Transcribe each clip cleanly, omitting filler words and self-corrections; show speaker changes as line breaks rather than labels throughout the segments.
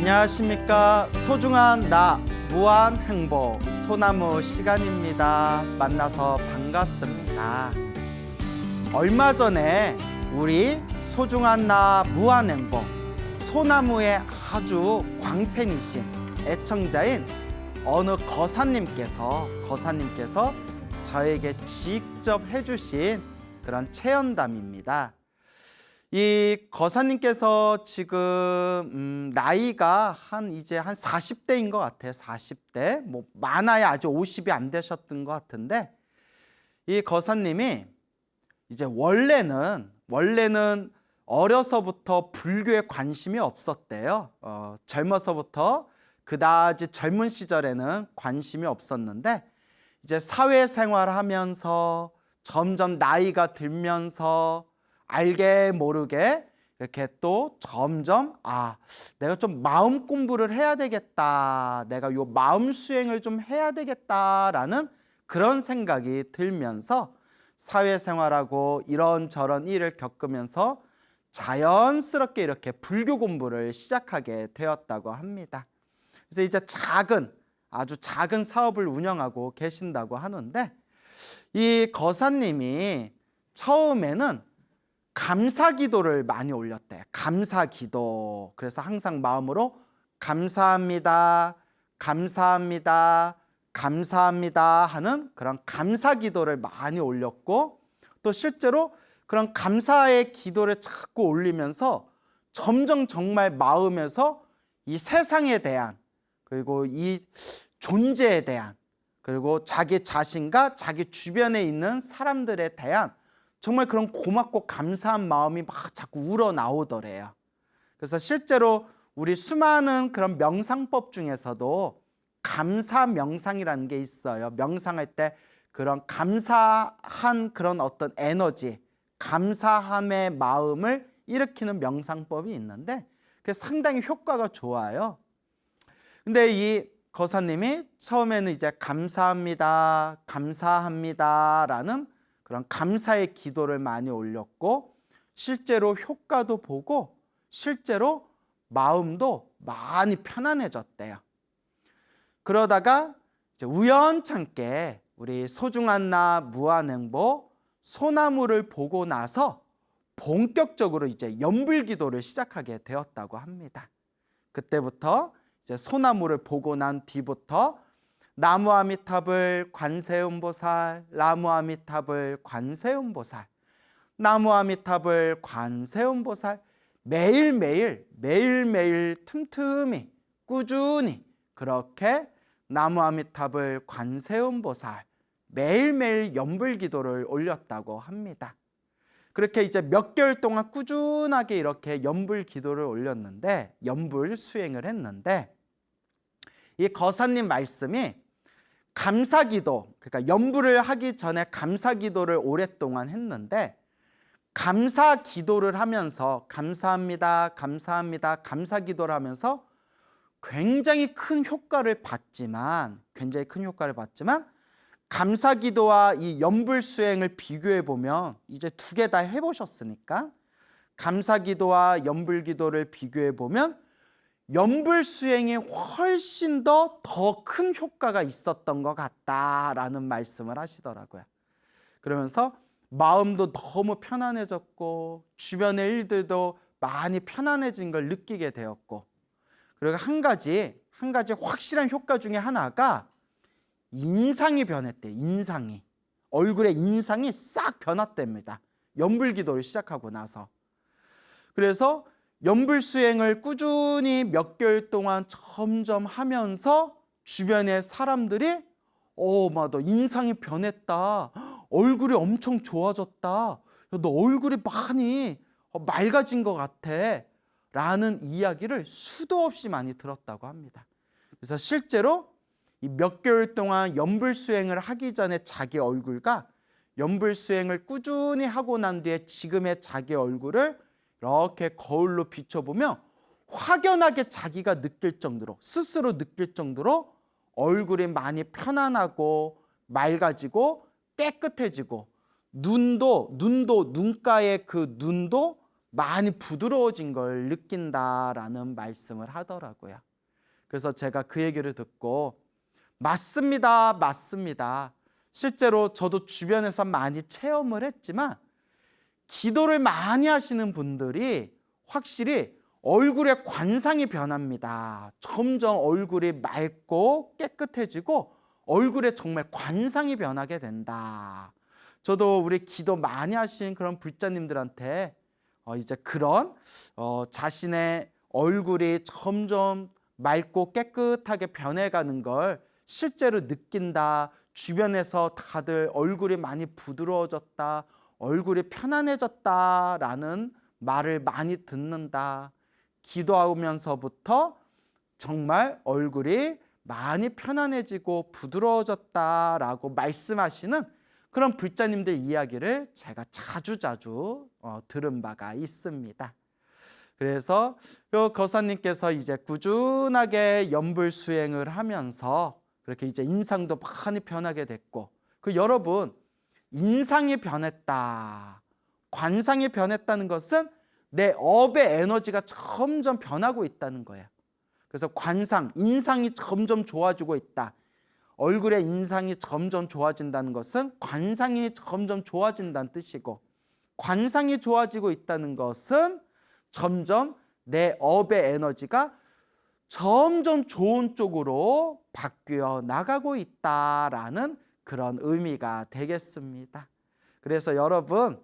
안녕하십니까. 소중한 나 무한 행복 소나무 시간입니다. 만나서 반갑습니다. 얼마 전에 우리 소중한 나 무한 행복 소나무의 아주 광팬이신 애청자인 어느 거사님께서 저에게 직접 해주신 그런 체험담입니다. 이 거사님께서 지금 나이가 이제 한 40대인 것 같아요. 40대. 뭐 많아야 아직 50이 안 되셨던 것 같은데, 이 거사님이 이제 원래는 어려서부터 불교에 관심이 없었대요. 젊어서부터 그다지 젊은 시절에는 관심이 없었는데, 이제 사회생활하면서 점점 나이가 들면서 알게 모르게 이렇게 또 점점 내가 좀 마음 공부를 해야 되겠다, 내가 요 마음 수행을 좀 해야 되겠다라는 그런 생각이 들면서 사회생활하고 이런저런 일을 겪으면서 자연스럽게 이렇게 불교 공부를 시작하게 되었다고 합니다. 그래서 이제 아주 작은 사업을 운영하고 계신다고 하는데, 이 거사님이 처음에는 감사기도를 많이 올렸대. 감사기도. 그래서 항상 마음으로 감사합니다, 감사합니다, 감사합니다 하는 그런 감사기도를 많이 올렸고, 또 실제로 그런 감사의 기도를 자꾸 올리면서 점점 정말 마음에서 이 세상에 대한, 그리고 이 존재에 대한, 그리고 자기 자신과 자기 주변에 있는 사람들에 대한 정말 그런 고맙고 감사한 마음이 막 자꾸 우러나오더래요. 그래서 실제로 우리 수많은 그런 명상법 중에서도 감사 명상이라는 게 있어요. 명상할 때 그런 감사한 그런 어떤 에너지, 감사함의 마음을 일으키는 명상법이 있는데, 그게 상당히 효과가 좋아요. 근데 이 거사님이 처음에는 이제 감사합니다, 감사합니다라는 그런 감사의 기도를 많이 올렸고, 실제로 효과도 보고 실제로 마음도 많이 편안해졌대요. 그러다가 이제 우연찮게 우리 소중한 나 무한행복 소나무를 보고 나서 본격적으로 이제 연불기도를 시작하게 되었다고 합니다. 그때부터 이제 소나무를 보고 난 뒤부터 나무아미타불 관세음보살, 나무아미타불 관세음보살, 나무아미타불 관세음보살, 매일매일 틈틈이 꾸준히 그렇게 나무아미타불 관세음보살 매일매일 연불기도를 올렸다고 합니다. 그렇게 이제 몇 개월 동안 꾸준하게 이렇게 연불기도를 올렸는데, 연불 수행을 했는데, 이 거사님 말씀이 감사기도, 그러니까 연불을 하기 전에 감사기도를 오랫동안 했는데, 감사기도를 하면서 감사합니다, 감사합니다, 감사기도를 하면서 굉장히 큰 효과를 봤지만 감사기도와 이 연불수행을 비교해 보면, 이제 두 개 다 해보셨으니까 감사기도와 연불기도를 비교해 보면 연불수행이 훨씬 더 큰 효과가 있었던 것 같다라는 말씀을 하시더라고요. 그러면서 마음도 너무 편안해졌고 주변의 일들도 많이 편안해진 걸 느끼게 되었고, 그리고 한 가지 확실한 효과 중에 하나가 인상이 변했대요. 얼굴의 인상이 싹 변했답니다. 연불기도를 시작하고 나서. 그래서 연불수행을 꾸준히 몇 개월 동안 점점 하면서 주변의 사람들이 너 인상이 변했다, 얼굴이 엄청 좋아졌다, 너 얼굴이 많이 맑아진 것 같아 라는 이야기를 수도 없이 많이 들었다고 합니다. 그래서 실제로 이 몇 개월 동안 연불수행을 하기 전에 자기 얼굴과 연불수행을 꾸준히 하고 난 뒤에 지금의 자기 얼굴을 이렇게 거울로 비춰보면 확연하게 자기가 스스로 느낄 정도로 얼굴이 많이 편안하고 맑아지고 깨끗해지고, 눈가의 그 눈도 많이 부드러워진 걸 느낀다라는 말씀을 하더라고요. 그래서 제가 그 얘기를 듣고 맞습니다, 맞습니다. 실제로 저도 주변에서 많이 체험을 했지만 기도를 많이 하시는 분들이 확실히 얼굴의 관상이 변합니다. 점점 얼굴이 맑고 깨끗해지고 얼굴에 정말 관상이 변하게 된다. 저도 우리 기도 많이 하신 그런 불자님들한테 이제 그런 자신의 얼굴이 점점 맑고 깨끗하게 변해가는 걸 실제로 느낀다. 주변에서 다들 얼굴이 많이 부드러워졌다. 얼굴이 편안해졌다라는 말을 많이 듣는다. 기도하면서부터 정말 얼굴이 많이 편안해지고 부드러워졌다라고 말씀하시는 그런 불자님들 이야기를 제가 자주자주 들은 바가 있습니다. 그래서 요 거사님께서 이제 꾸준하게 연불 수행을 하면서 그렇게 이제 인상도 많이 변하게 됐고, 그 여러분 인상이 변했다, 관상이 변했다는 것은 내 업의 에너지가 점점 변하고 있다는 거예요. 그래서 관상, 인상이 점점 좋아지고 있다. 얼굴의 인상이 점점 좋아진다는 것은 관상이 점점 좋아진다는 뜻이고, 관상이 좋아지고 있다는 것은 점점 내 업의 에너지가 점점 좋은 쪽으로 바뀌어 나가고 있다라는 그런 의미가 되겠습니다. 그래서 여러분,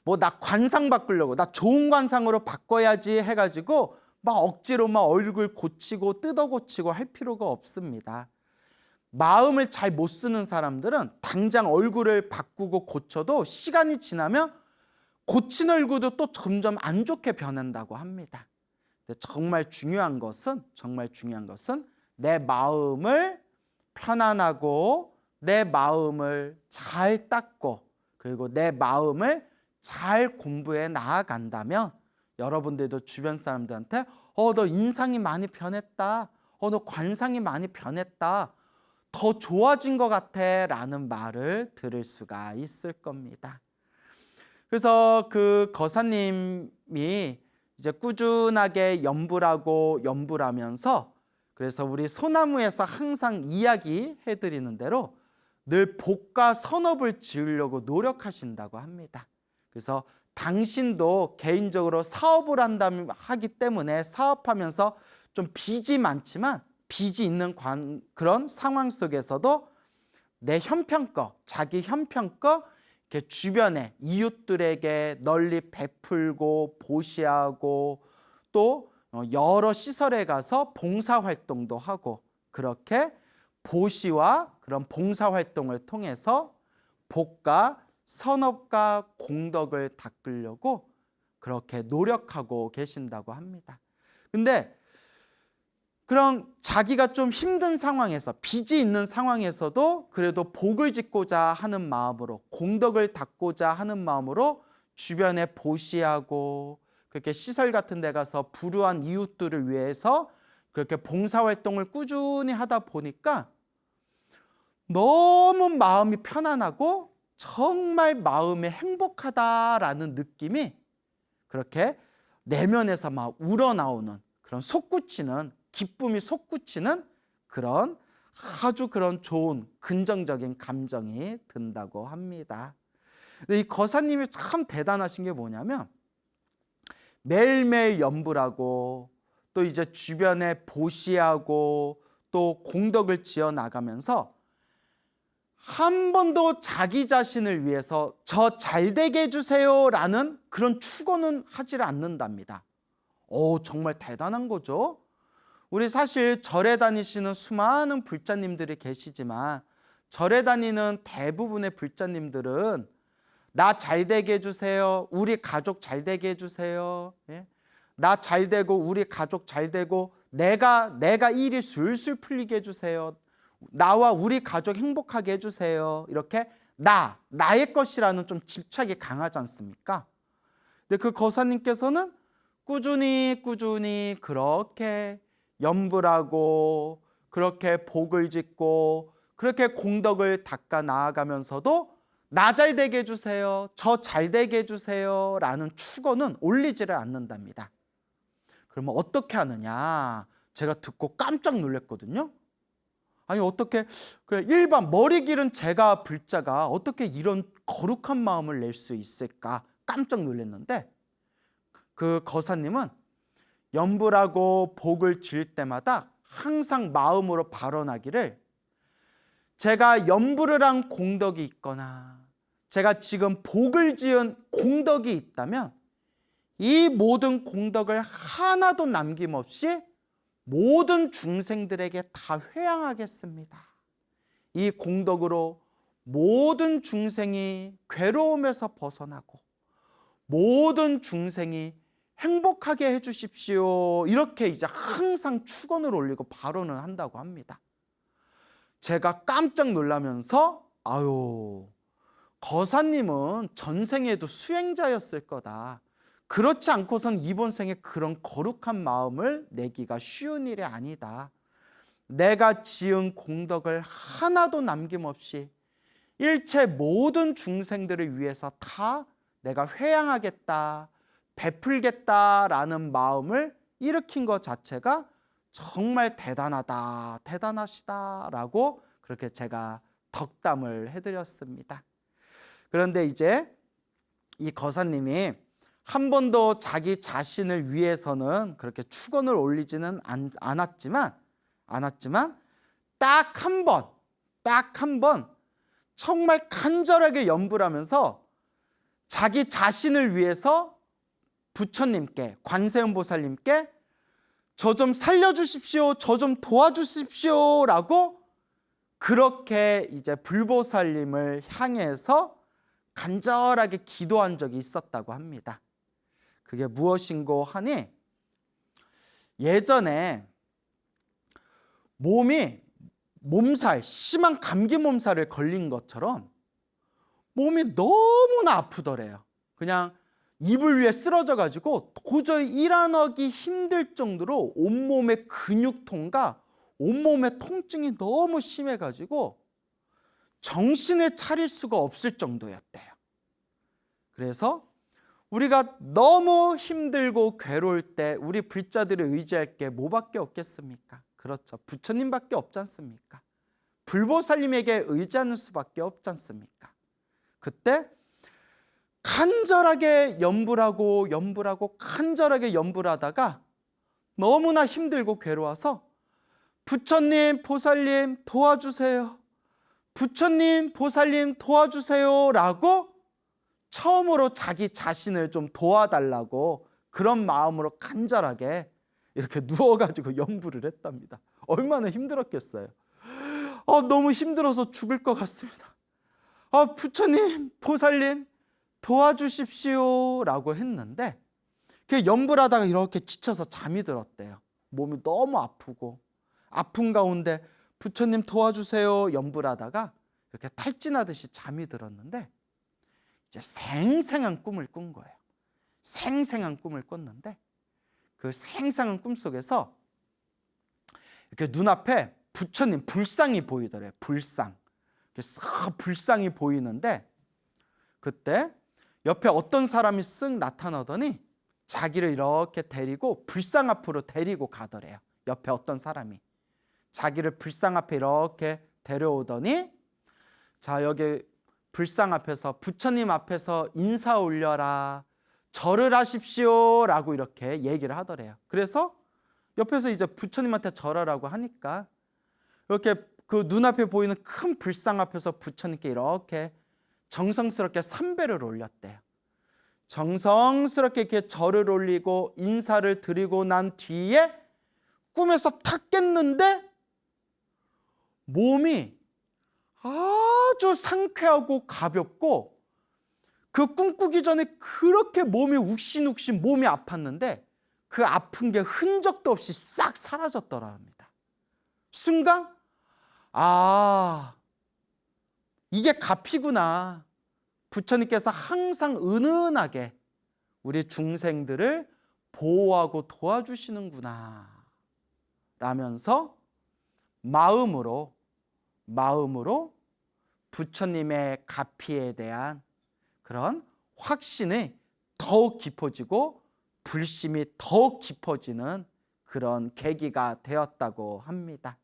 뭐 나 관상 바꾸려고, 나 좋은 관상으로 바꿔야지 해가지고 막 억지로 막 얼굴 고치고 뜯어 고치고 할 필요가 없습니다. 마음을 잘 못 쓰는 사람들은 당장 얼굴을 바꾸고 고쳐도 시간이 지나면 고친 얼굴도 또 점점 안 좋게 변한다고 합니다. 근데 정말 중요한 것은 내 마음을 편안하고 내 마음을 잘 닦고 그리고 내 마음을 잘 공부해 나아간다면 여러분들도 주변 사람들한테 너 인상이 많이 변했다, 너 관상이 많이 변했다, 더 좋아진 것 같아 라는 말을 들을 수가 있을 겁니다. 그래서 그 거사님이 이제 꾸준하게 연불하면서 그래서 우리 소나무에서 항상 이야기해 드리는 대로 늘 복과 선업을 지으려고 노력하신다고 합니다. 그래서 당신도 개인적으로 사업을 하기 때문에 사업하면서 좀 빚이 많지만 빚이 있는 그런 상황 속에서도 내 형편껏, 자기 형편껏 이렇게 주변에 이웃들에게 널리 베풀고 보시하고 또 여러 시설에 가서 봉사활동도 하고, 그렇게 보시와 그런 봉사활동을 통해서 복과 선업과 공덕을 닦으려고 그렇게 노력하고 계신다고 합니다. 근데 그런 자기가 좀 힘든 상황에서, 빚이 있는 상황에서도 그래도 복을 짓고자 하는 마음으로, 공덕을 닦고자 하는 마음으로 주변에 보시하고 그렇게 시설 같은 데 가서 불우한 이웃들을 위해서 그렇게 봉사활동을 꾸준히 하다 보니까 너무 마음이 편안하고 정말 마음이 행복하다라는 느낌이 그렇게 내면에서 막 우러나오는 그런 솟구치는, 기쁨이 솟구치는 그런 아주 그런 좋은 긍정적인 감정이 든다고 합니다. 근데 이 거사님이 참 대단하신 게 뭐냐면 매일매일 연불하고 또 이제 주변에 보시하고 또 공덕을 지어 나가면서 한 번도 자기 자신을 위해서 저 잘되게 해주세요 라는 그런 축원은 하지 않는답니다. 정말 대단한 거죠. 우리 사실 절에 다니시는 수많은 불자님들이 계시지만 절에 다니는 대부분의 불자님들은 나 잘되게 해주세요, 우리 가족 잘되게 해주세요, 나 잘되고 우리 가족 잘되고 내가 일이 술술 풀리게 해주세요, 나와 우리 가족 행복하게 해주세요, 이렇게 나의 것이라는 좀 집착이 강하지 않습니까? 근데 그 거사님께서는 꾸준히 그렇게 연불하고 그렇게 복을 짓고 그렇게 공덕을 닦아 나아가면서도 나 잘 되게 해주세요, 저 잘 되게 해주세요 라는 축원은 올리지를 않는답니다. 그러면 어떻게 하느냐, 제가 듣고 깜짝 놀랐거든요. 아니 어떻게 일반 머리 기른 제가 불자가 어떻게 이런 거룩한 마음을 낼 수 있을까 깜짝 놀랐는데, 그 거사님은 연불하고 복을 지을 때마다 항상 마음으로 발언하기를, 제가 연불을 한 공덕이 있거나 제가 지금 복을 지은 공덕이 있다면 이 모든 공덕을 하나도 남김없이 모든 중생들에게 다 회양하겠습니다. 이 공덕으로 모든 중생이 괴로움에서 벗어나고 모든 중생이 행복하게 해주십시오. 이렇게 이제 항상 축원을 올리고 발언을 한다고 합니다. 제가 깜짝 놀라면서 아유, 거사님은 전생에도 수행자였을 거다. 그렇지 않고선 이번 생에 그런 거룩한 마음을 내기가 쉬운 일이 아니다. 내가 지은 공덕을 하나도 남김없이 일체 모든 중생들을 위해서 다 내가 회양하겠다, 베풀겠다라는 마음을 일으킨 것 자체가 정말 대단하다, 대단하시다라고 그렇게 제가 덕담을 해드렸습니다. 그런데 이제 이 거사님이 한 번도 자기 자신을 위해서는 그렇게 축원을 올리지는 않았지만 딱 한 번 정말 간절하게 염불하면서 자기 자신을 위해서 부처님께, 관세음보살님께 저 좀 살려주십시오, 저 좀 도와주십시오 라고 그렇게 이제 불보살님을 향해서 간절하게 기도한 적이 있었다고 합니다. 그게 무엇인고 하니, 예전에 몸살, 심한 감기 몸살을 걸린 것처럼 몸이 너무나 아프더래요. 그냥 이불 위에 쓰러져 가지고 도저히 일어나기 힘들 정도로 온몸의 근육통과 온몸의 통증이 너무 심해 가지고 정신을 차릴 수가 없을 정도였대요. 그래서 우리가 너무 힘들고 괴로울 때 우리 불자들을 의지할 게 뭐밖에 없겠습니까? 그렇죠, 부처님밖에 없지 않습니까? 불보살님에게 의지하는 수밖에 없지 않습니까? 그때 간절하게 염불하고 간절하게 염불하다가 너무나 힘들고 괴로워서 부처님, 보살님 도와주세요, 부처님, 보살님 도와주세요 라고 처음으로 자기 자신을 좀 도와달라고 그런 마음으로 간절하게 이렇게 누워가지고 염불을 했답니다. 얼마나 힘들었겠어요. 너무 힘들어서 죽을 것 같습니다. 부처님, 보살님 도와주십시오 라고 했는데, 그 염불하다가 이렇게 지쳐서 잠이 들었대요. 몸이 너무 아프고 아픈 가운데 부처님 도와주세요 염불하다가 이렇게 탈진하듯이 잠이 들었는데, 이제 생생한 꿈을 꾼 거예요. 생생한 꿈을 꿨는데, 그 생생한 꿈 속에서 이렇게 눈앞에 부처님 불상이 보이더래요. 불상이 보이는데, 그때 옆에 어떤 사람이 쓱 나타나더니 자기를 이렇게 데리고 불상 앞으로 데리고 가더래요. 옆에 어떤 사람이 자기를 불상 앞에 이렇게 데려오더니, 자, 여기 불상 앞에서 부처님 앞에서 인사 올려라, 절을 하십시오 라고 이렇게 얘기를 하더래요. 그래서 옆에서 이제 부처님한테 절하라고 하니까 이렇게 그 눈앞에 보이는 큰 불상 앞에서 부처님께 이렇게 정성스럽게 삼배를 올렸대요. 정성스럽게 이렇게 절을 올리고 인사를 드리고 난 뒤에 꿈에서 탁 깼는데 몸이 아주 상쾌하고 가볍고, 그 꿈꾸기 전에 그렇게 몸이 욱신욱신 몸이 아팠는데 그 아픈 게 흔적도 없이 싹 사라졌더라 합니다. 순간 이게 가피구나. 부처님께서 항상 은은하게 우리 중생들을 보호하고 도와주시는구나 라면서 마음으로 부처님의 가피에 대한 그런 확신이 더욱 깊어지고 불심이 더욱 깊어지는 그런 계기가 되었다고 합니다.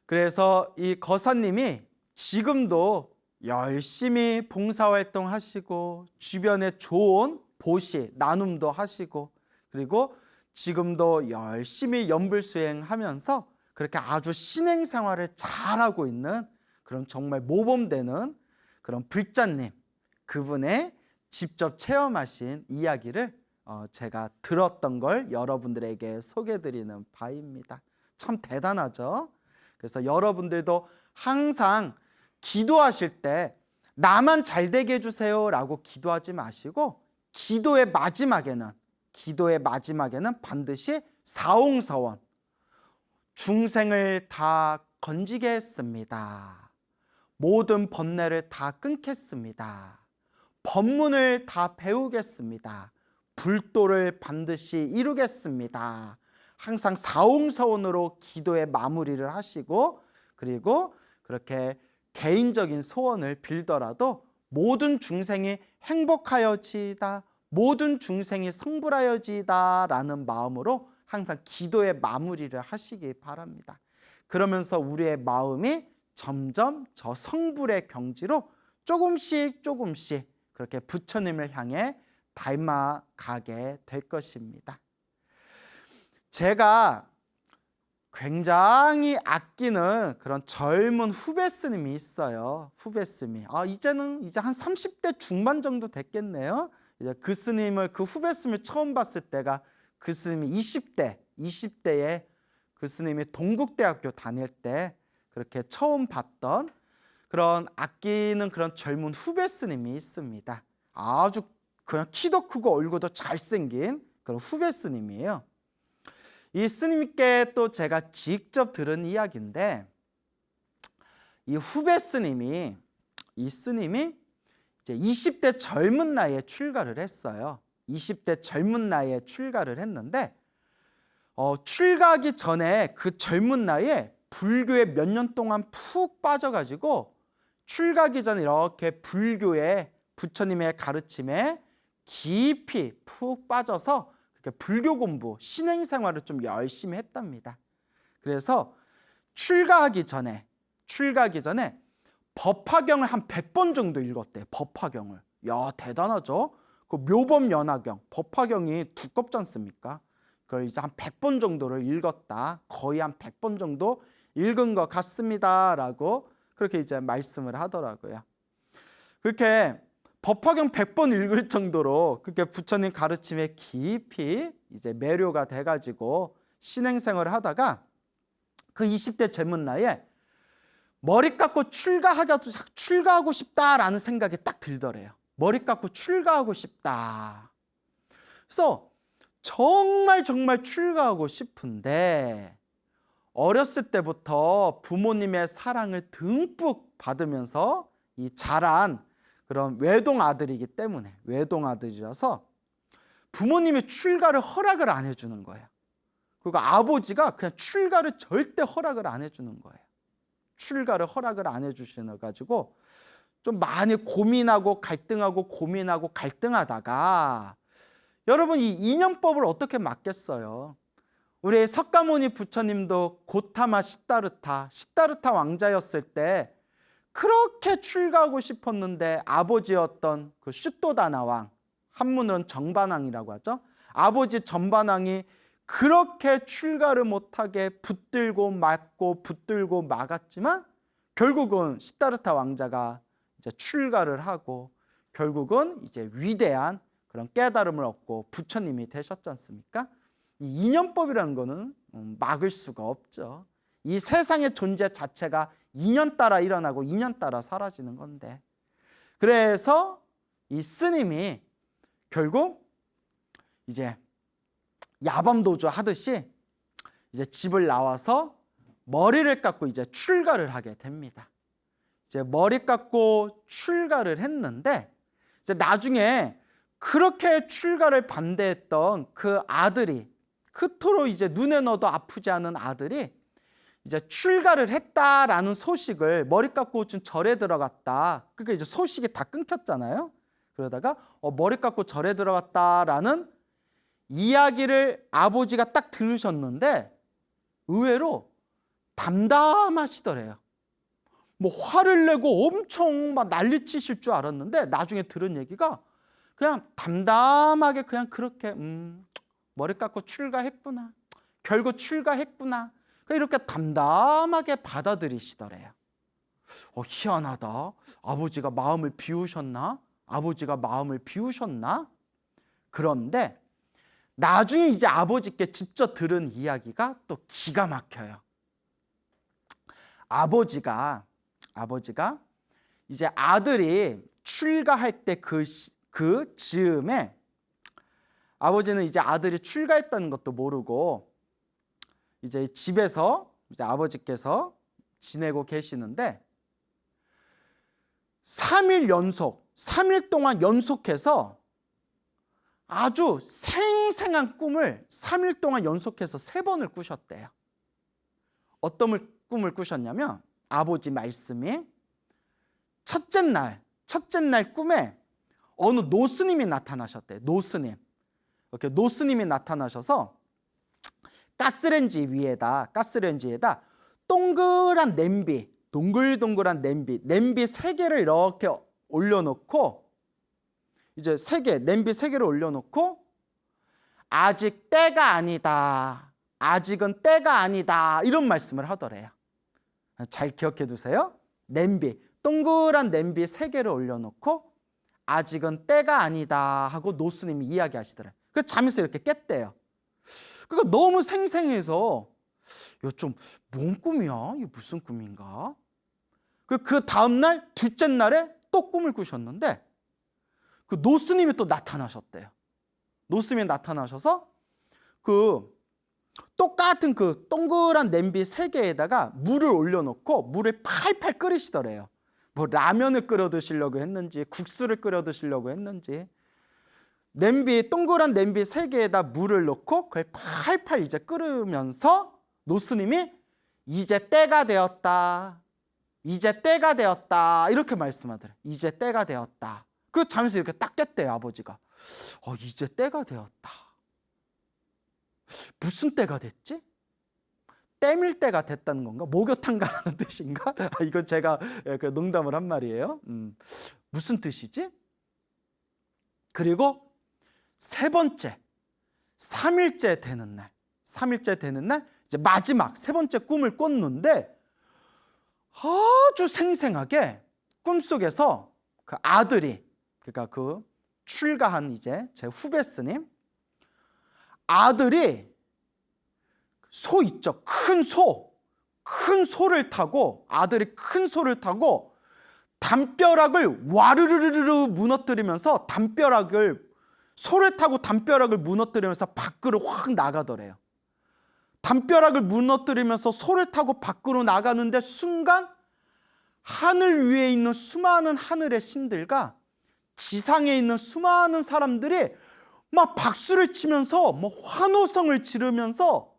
그래서 이 거사님이 지금도 열심히 봉사활동 하시고 주변에 좋은 보시, 나눔도 하시고 그리고 지금도 열심히 연불수행하면서 그렇게 아주 신행생활을 잘하고 있는 그런 정말 모범되는 그런 불자님, 그분의 직접 체험하신 이야기를 제가 들었던 걸 여러분들에게 소개해드리는 바입니다. 참 대단하죠? 그래서 여러분들도 항상 기도하실 때 나만 잘되게 해주세요 라고 기도하지 마시고 기도의 마지막에는 반드시 사홍서원, 중생을 다 건지겠습니다. 모든 번뇌를 다 끊겠습니다. 법문을 다 배우겠습니다. 불도를 반드시 이루겠습니다. 항상 사홍서원으로 기도의 마무리를 하시고 그리고 그렇게 개인적인 소원을 빌더라도 모든 중생이 행복하여지이다, 모든 중생이 성불하여지이다 라는 마음으로 항상 기도의 마무리를 하시기 바랍니다. 그러면서 우리의 마음이 점점 저 성불의 경지로 조금씩 그렇게 부처님을 향해 닮아가게 될 것입니다. 제가 굉장히 아끼는 그런 젊은 후배 스님이 있어요. 후배 스님이 이제 한 30대 중반 정도 됐겠네요. 이제 그 스님을, 그 후배 스님을 처음 봤을 때가 그 스님이 20대에 그 스님이 동국대학교 다닐 때 그렇게 처음 봤던 그런 아끼는 그런 젊은 후배 스님이 있습니다. 아주 그냥 키도 크고 얼굴도 잘생긴 그런 후배 스님이에요. 이 스님께 또 제가 직접 들은 이야기인데, 이 후배 스님이 이제 20대 젊은 나이에 출가를 했어요. 20대 젊은 나이에 출가를 했는데 출가하기 전에 그 젊은 나이에 불교에 몇 년 동안 푹 빠져가지고 출가하기 전에 이렇게 불교에 부처님의 가르침에 깊이 푹 빠져서 불교 공부, 신행생활을 좀 열심히 했답니다. 그래서 출가하기 전에 법화경을 한 100번 정도 읽었대요. 법화경을. 야, 대단하죠? 그 묘법연화경, 법화경이 두껍지 않습니까? 그걸 이제 한 100번 정도를 읽었다. 거의 한 100번 정도 읽은 것 같습니다. 라고 그렇게 이제 말씀을 하더라고요. 그렇게 법화경 100번 읽을 정도로 그렇게 부처님 가르침에 깊이 이제 매료가 돼가지고 신행생활을 하다가 그 20대 젊은 나이에 머리 깎고 출가하고 싶다라는 생각이 딱 들더래요. 머리 깎고 출가하고 싶다. 그래서 정말 출가하고 싶은데 어렸을 때부터 부모님의 사랑을 듬뿍 받으면서 이 자란 그런 외동 아들이기 때문에, 외동 아들이라서 부모님이 출가를 허락을 안 해주는 거예요. 그리고 아버지가 그냥 출가를 절대 허락을 안 해주는 거예요. 출가를 허락을 안 해주셔가지고 좀 많이 갈등하다가 여러분, 이 인연법을 어떻게 막겠어요? 우리 석가모니 부처님도 고타마 시다르타 왕자였을 때 그렇게 출가하고 싶었는데 아버지였던 그 슈토다나 왕, 한문으로는 정반왕이라고 하죠. 아버지 정반왕이 그렇게 출가를 못하게 붙들고 막았지만 결국은 시다르타 왕자가 이제 출가를 하고 결국은 이제 위대한 그런 깨달음을 얻고 부처님이 되셨지 않습니까? 이 인연법이라는 거는 막을 수가 없죠. 이 세상의 존재 자체가 인연 따라 일어나고 인연 따라 사라지는 건데, 그래서 이 스님이 결국 이제 야밤도주 하듯이 이제 집을 나와서 머리를 깎고 이제 출가를 하게 됩니다. 이제 머리 깎고 출가를 했는데 이제 나중에 그렇게 출가를 반대했던 그 아들이, 그토록 이제 눈에 넣어도 아프지 않은 아들이 이제 출가를 했다라는 소식을 머리 깎고 고친 절에 들어갔다. 그러니까 이제 소식이 다 끊겼잖아요. 그러다가 머리 깎고 절에 들어갔다라는 이야기를 아버지가 딱 들으셨는데 의외로 담담하시더래요. 뭐 화를 내고 엄청 막 난리치실 줄 알았는데 나중에 들은 얘기가 그냥 담담하게 그냥 그렇게 머리 깎고 출가했구나. 결국 출가했구나. 이렇게 담담하게 받아들이시더래요. 희한하다. 아버지가 마음을 비우셨나? 아버지가 마음을 비우셨나? 그런데 나중에 이제 아버지께 직접 들은 이야기가 또 기가 막혀요. 아버지가 이제 아들이 출가할 때 그 즈음에 아버지는 이제 아들이 출가했다는 것도 모르고 이제 집에서 이제 아버지께서 지내고 계시는데 3일 동안 연속해서 아주 생생한 꿈을 3일 동안 연속해서 3번을 꾸셨대요. 어떤 꿈을 꾸셨냐면 아버지 말씀이 첫째 날 꿈에 어느 노스님이 나타나셨대요. 이렇게 노스님이 나타나셔서 가스레인지 위에다 동글동글한 냄비 3개를 이렇게 올려놓고 이제 냄비 3개를 올려놓고 아직은 때가 아니다 이런 말씀을 하더래요. 잘 기억해 두세요. 동그란 냄비 3개를 올려놓고 아직은 때가 아니다 하고 노스님이 이야기하시더래요. 그래서 잠에서 이렇게 깼대요. 그러니까 너무 생생해서 이거 좀 뭔 꿈이야? 이게 무슨 꿈인가? 그 다음날 둘째 날에 또 꿈을 꾸셨는데 그 노스님이 또 나타나셨대요. 노스님이 나타나셔서 그 똑같은 그 동그란 냄비 3개에다가 물을 올려놓고 물을 팔팔 끓이시더래요. 뭐 라면을 끓여 드시려고 했는지 국수를 끓여 드시려고 했는지 동그란 냄비 3개에다 물을 넣고 그걸 팔팔 이제 끓으면서 노스님이 이제 때가 되었다 이렇게 말씀하더래요. 이제 때가 되었다. 그 잠에서 이렇게 딱 깼대요. 아버지가 이제 때가 되었다. 무슨 때가 됐지? 때밀 때가 됐다는 건가? 목욕탕 가라는 뜻인가? 이건 제가 농담을 한 말이에요. 무슨 뜻이지? 그리고 3번째 3일째 되는 날 이제 마지막 3번째 꿈을 꿨는데 아주 생생하게 꿈속에서 그 아들이 그러니까 그 출가한 이제 제 후배 스님 아들이 소 있죠. 큰 소를 타고 아들이 큰 소를 타고 담벼락을 와르르르르 무너뜨리면서 소를 타고 담벼락을 무너뜨리면서 밖으로 확 나가더래요. 담벼락을 무너뜨리면서 소를 타고 밖으로 나가는데 순간 하늘 위에 있는 수많은 하늘의 신들과 지상에 있는 수많은 사람들이 막 박수를 치면서 뭐 환호성을 지르면서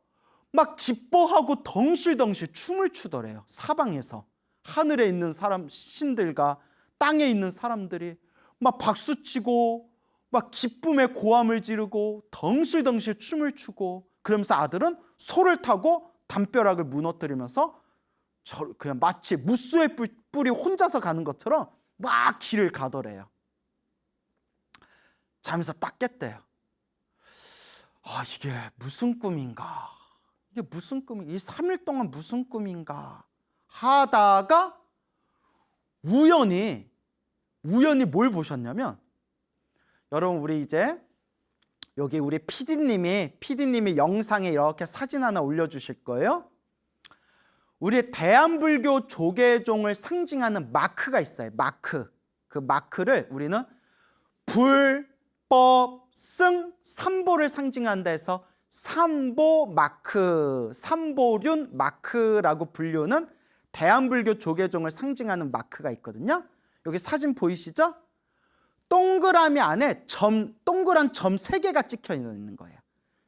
막 기뻐하고 덩실덩실 춤을 추더래요. 사방에서 하늘에 있는 신들과 땅에 있는 사람들이 막 박수치고 막 기쁨의 고함을 지르고 덩실덩실 춤을 추고 그러면서 아들은 소를 타고 담벼락을 무너뜨리면서 그냥 마치 무수의 뿔이 혼자서 가는 것처럼 막 길을 가더래요. 잠에서 딱 깼대요. 이게 무슨 꿈인가? 이 3일 동안 무슨 꿈인가? 하다가 우연히 뭘 보셨냐면 여러분 우리 이제 여기 우리 PD님이 영상에 이렇게 사진 하나 올려주실 거예요. 우리 대한불교 조계종을 상징하는 마크가 있어요. 그 마크를 우리는 불법승 삼보를 상징한다 해서 삼보 마크, 삼보륜 마크라고 불리는 대한불교 조계종을 상징하는 마크가 있거든요. 여기 사진 보이시죠? 동그라미 안에 동그란 점 3개가 찍혀 있는 거예요.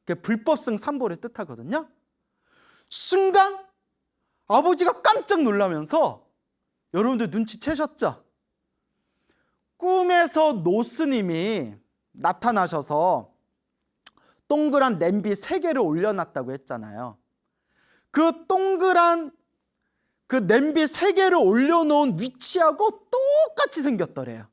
그게 불법승 삼보를 뜻하거든요. 순간 아버지가 깜짝 놀라면서, 여러분들 눈치채셨죠? 꿈에서 노스님이 나타나셔서 동그란 냄비 3개를 올려놨다고 했잖아요. 그 동그란 그 냄비 3개를 올려놓은 위치하고 똑같이 생겼더래요.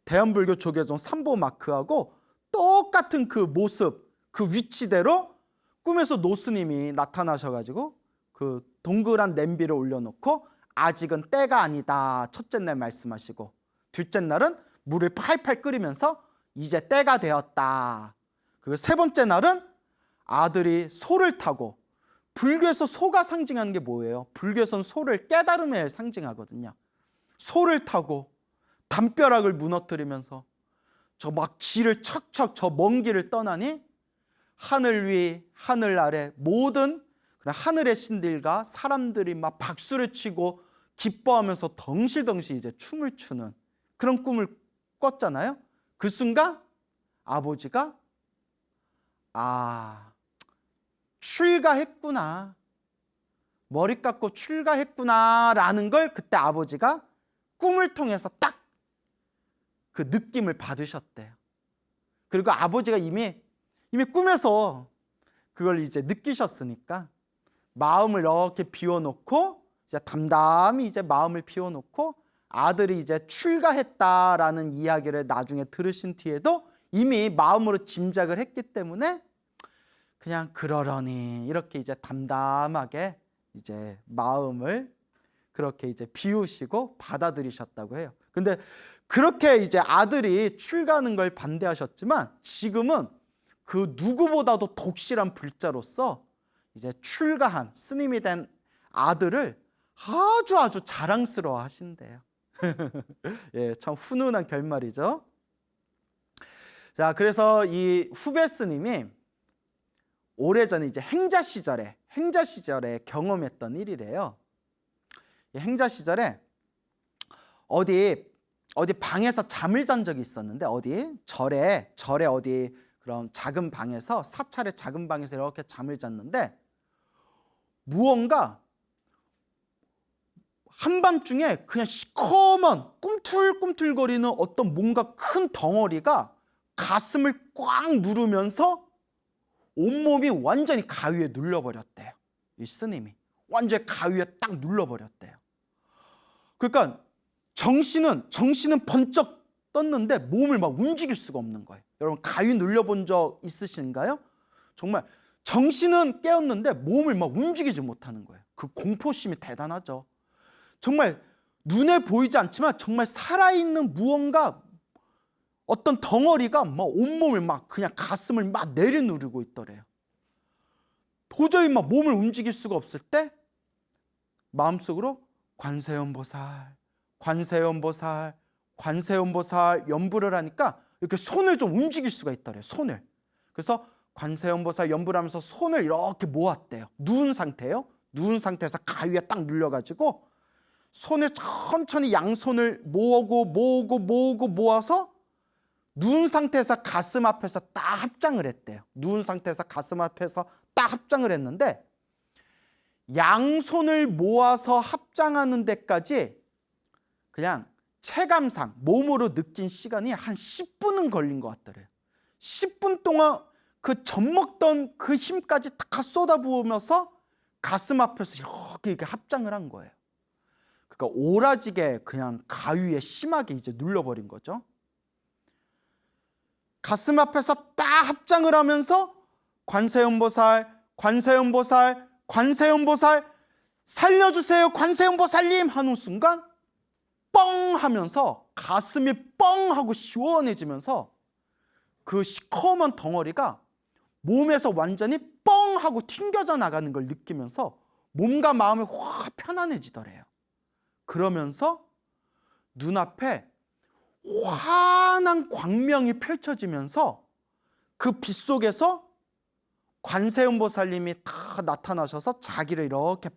대한불교 조계종 삼보 마크하고 똑같은 그 모습, 그 위치대로 꿈에서 노스님이 나타나셔가지고 그 동그란 냄비를 올려놓고 아직은 때가 아니다, 첫째 날 말씀하시고, 둘째 날은 물을 팔팔 끓이면서 이제 때가 되었다. 그리고 세 번째 날은 아들이 소를 타고, 불교에서 소가 상징하는 게 뭐예요? 불교에서는 소를 깨달음에 상징하거든요. 소를 타고 담벼락을 무너뜨리면서 저 막 길을 척척 저 먼 길을 떠나니 하늘 위 하늘 아래 모든 하늘의 신들과 사람들이 막 박수를 치고 기뻐하면서 덩실덩실 이제 춤을 추는 그런 꿈을 꿨잖아요. 그 순간 아버지가 출가했구나, 머리 깎고 출가했구나 라는 걸 그때 아버지가 꿈을 통해서 딱 그 느낌을 받으셨대요. 그리고 아버지가 이미 꿈에서 그걸 이제 느끼셨으니까 마음을 이렇게 비워놓고, 이제 담담히 이제 마음을 비워놓고 아들이 이제 출가했다라는 이야기를 나중에 들으신 뒤에도 이미 마음으로 짐작을 했기 때문에 그냥 그러려니 이렇게 이제 담담하게 이제 마음을 그렇게 이제 비우시고 받아들이셨다고 해요. 근데 그렇게 이제 아들이 출가하는 걸 반대하셨지만 지금은 그 누구보다도 독실한 불자로서 이제 출가한 스님이 된 아들을 아주 자랑스러워 하신대요. 예, 참 훈훈한 결말이죠. 자, 그래서 이 후배 스님이 오래전에 이제 행자 시절에 경험했던 일이래요. 행자 시절에 어디 방에서 잠을 잔 적이 있었는데, 어디 절에 어디 그런 작은 방에서, 사찰의 작은 방에서 이렇게 잠을 잤는데 무언가 한밤중에 그냥 시커먼 꿈틀꿈틀거리는 어떤 뭔가 큰 덩어리가 가슴을 꽉 누르면서 온몸이 완전히 가위에 눌려버렸대요. 이 스님이 완전히 가위에 딱 눌러버렸대요. 그러니까 정신은 번쩍 떴는데 몸을 막 움직일 수가 없는 거예요. 여러분 가위 눌려본 적 있으신가요? 정말 정신은 깨었는데 몸을 막 움직이지 못하는 거예요. 그 공포심이 대단하죠. 정말 눈에 보이지 않지만 정말 살아있는 무언가, 어떤 덩어리가 막 온몸을 막 그냥 가슴을 막 내려누르고 있더래요. 도저히 막 몸을 움직일 수가 없을 때 마음속으로 관세음보살 연부를 하니까 이렇게 손을 좀 움직일 수가 있더래요. 손을. 그래서 관세음보살 연부를 하면서 손을 이렇게 모았대요. 누운 상태예요. 누운 상태에서 가위에 딱 눌려가지고 손을 천천히 양손을 모아서 누운 상태에서 가슴 앞에서 딱 합장을 했대요. 누운 상태에서 가슴 앞에서 딱 합장을 했는데 양손을 모아서 합장하는 데까지 그냥 체감상 몸으로 느낀 시간이 한 10분은 걸린 것 같더래요. 10분 동안 그 젖먹던 그 힘까지 다 쏟아부으면서 가슴 앞에서 이렇게 합장을 한 거예요. 그러니까 오라지게 그냥 가위에 심하게 이제 눌러버린 거죠. 가슴 앞에서 딱 합장을 하면서 관세음보살 살려주세요 관세음보살님 하는 순간 뻥 하면서 가슴이 뻥 하고 시원해지면서 그 시커먼 덩어리가 몸에서 완전히 뻥 하고 튕겨져 나가는 걸 느끼면서 몸과 마음이 확 편안해지더래요. 그러면서 눈앞에 환한 광명이 펼쳐지면서 그 빛 속에서 관세음보살님이 다 나타나셔서 자기를 이렇게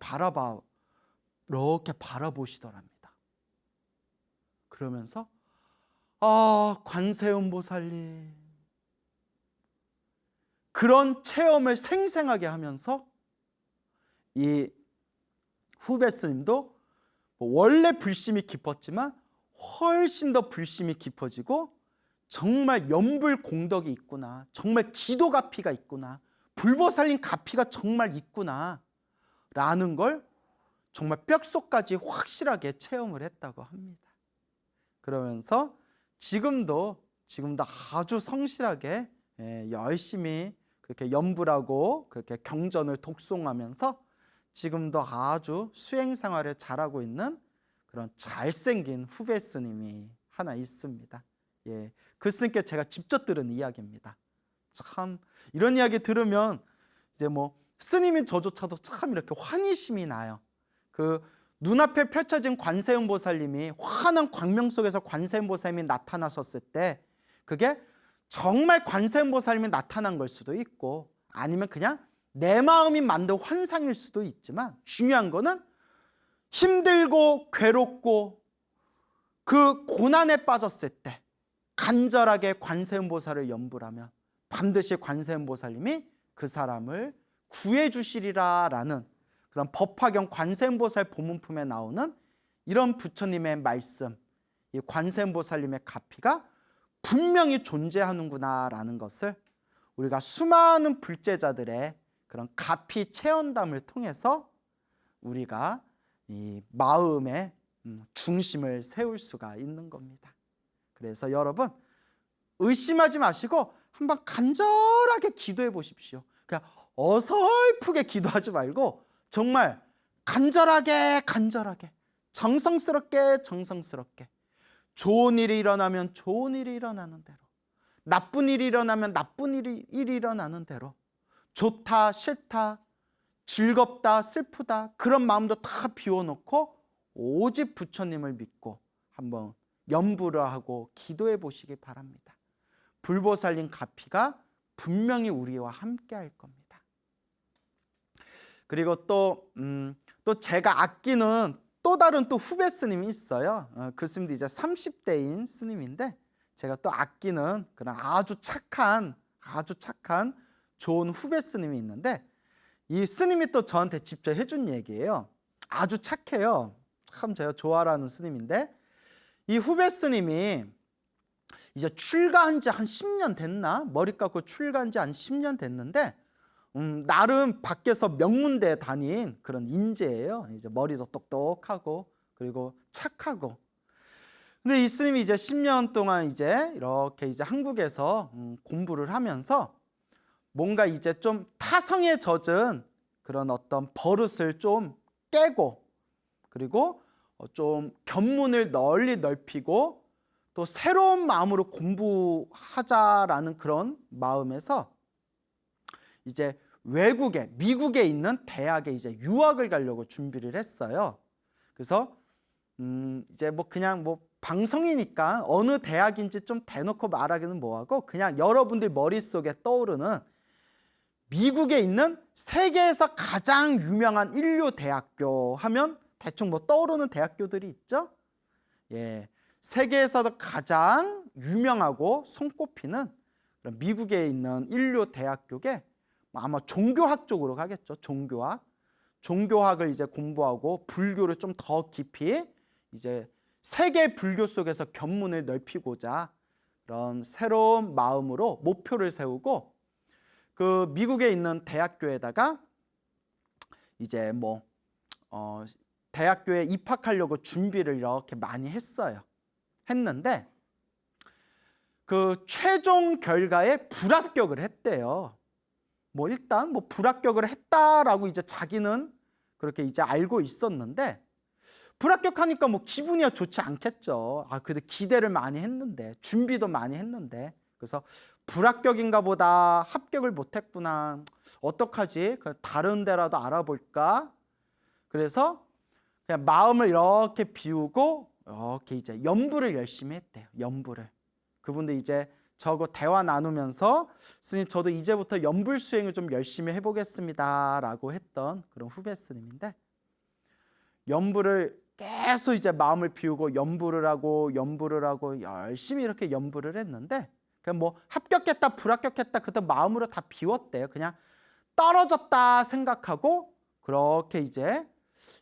바라보시더랍니다. 그러면서 관세음보살님, 그런 체험을 생생하게 하면서 이 후배 스님도 원래 불심이 깊었지만 훨씬 더 불심이 깊어지고 정말 연불 공덕이 있구나, 정말 기도 가피가 있구나, 불보살림 가피가 정말 있구나 라는 걸 정말 뼛속까지 확실하게 체험을 했다고 합니다. 그러면서 지금도 아주 성실하게 열심히 그렇게 연불하고 그렇게 경전을 독송하면서 지금도 아주 수행 생활을 잘하고 있는 그런 잘생긴 후배 스님이 하나 있습니다. 예, 그 스님께 제가 직접 들은 이야기입니다. 참 이런 이야기 들으면 이제 뭐 스님인 저조차도 참 이렇게 환희심이 나요. 그 눈앞에 펼쳐진 관세음 보살님이 환한 광명 속에서 관세음 보살님이 나타나셨을 때 그게 정말 관세음 보살님이 나타난 걸 수도 있고 아니면 그냥 내 마음이 만든 환상일 수도 있지만 중요한 거는 힘들고 괴롭고 그 고난에 빠졌을 때 간절하게 관세음 보살을 연불하면 반드시 관세음 보살님이 그 사람을 구해 주시리라 라는 그런 법화경 관세음 보살 보문품에 나오는 이런 부처님의 말씀, 이 관세음 보살님의 가피가 분명히 존재하는구나 라는 것을 우리가 수많은 불제자들의 그런 가피 체험담을 통해서 우리가 이 마음의 중심을 세울 수가 있는 겁니다. 그래서 여러분 의심하지 마시고 한번 간절하게 기도해 보십시오. 그냥 어설프게 기도하지 말고 정말 간절하게 정성스럽게 좋은 일이 일어나면 좋은 일이 일어나는 대로, 나쁜 일이 일어나면 나쁜 일이 일어나는 대로, 좋다 싫다 즐겁다 슬프다 그런 마음도 다 비워놓고 오직 부처님을 믿고 한번 연불을 하고 기도해 보시기 바랍니다. 불보살님 가피가 분명히 우리와 함께 할 겁니다. 그리고 또 제가 아끼는 또 다른 또 후배 스님이 있어요. 그 스님도 이제 30대인 스님인데 제가 또 아끼는 그런 아주 착한 좋은 후배 스님이 있는데 이 스님이 또 저한테 직접 해준 얘기예요. 아주 착해요. 참 제가 좋아하는 스님인데 이 후배 스님이 이제 출가한 지 한 10년 됐나? 머리 깎고 출가한 지 한 10년 됐는데 나름 밖에서 명문대에 다닌 그런 인재예요. 이제 머리도 똑똑하고 그리고 착하고. 근데 이 스님이 이제 10년 동안 이제 이렇게 이제 한국에서 공부를 하면서 뭔가 이제 좀 타성에 젖은 그런 어떤 버릇을 좀 깨고 그리고 좀 견문을 널리 넓히고 또 새로운 마음으로 공부하자라는 그런 마음에서 이제 외국에 미국에 있는 대학에 이제 유학을 가려고 준비를 했어요. 그래서 이제 뭐 그냥 뭐 방송이니까 어느 대학인지 좀 대놓고 말하기는 뭐하고 그냥 여러분들 머릿속에 떠오르는 미국에 있는 세계에서 가장 유명한 인류 대학교 하면 대충 뭐 떠오르는 대학교들이 있죠. 예, 세계에서도 가장 유명하고 손꼽히는 그런 미국에 있는 인류 대학교에 아마 종교학 쪽으로 가겠죠. 종교학을 이제 공부하고 불교를 좀 더 깊이 이제 세계 불교 속에서 견문을 넓히고자 그런 새로운 마음으로 목표를 세우고 그 미국에 있는 대학교에다가 이제 뭐 대학교에 입학하려고 준비를 이렇게 많이 했는데 그 최종 결과에 불합격을 했대요. 뭐 일단 뭐 불합격을 했다라고 이제 자기는 그렇게 이제 알고 있었는데 불합격하니까 뭐 기분이야 좋지 않겠죠. 그래도 기대를 많이 했는데 준비도 많이 했는데 그래서 불합격인가 보다 합격을 못했구나 어떡하지 다른 데라도 알아볼까 그래서 그냥 마음을 이렇게 비우고 이렇게 이제 연불을 열심히 했대요. 연불을 그분들 이제 저거 대화 나누면서 스님 저도 이제부터 연불 수행을 좀 열심히 해보겠습니다 라고 했던 그런 후배 스님인데 연불을 계속 이제 마음을 비우고 연불을 하고 열심히 이렇게 연불을 했는데 그냥 뭐 합격했다 불합격했다 그때 마음으로 다 비웠대요. 그냥 떨어졌다 생각하고 그렇게 이제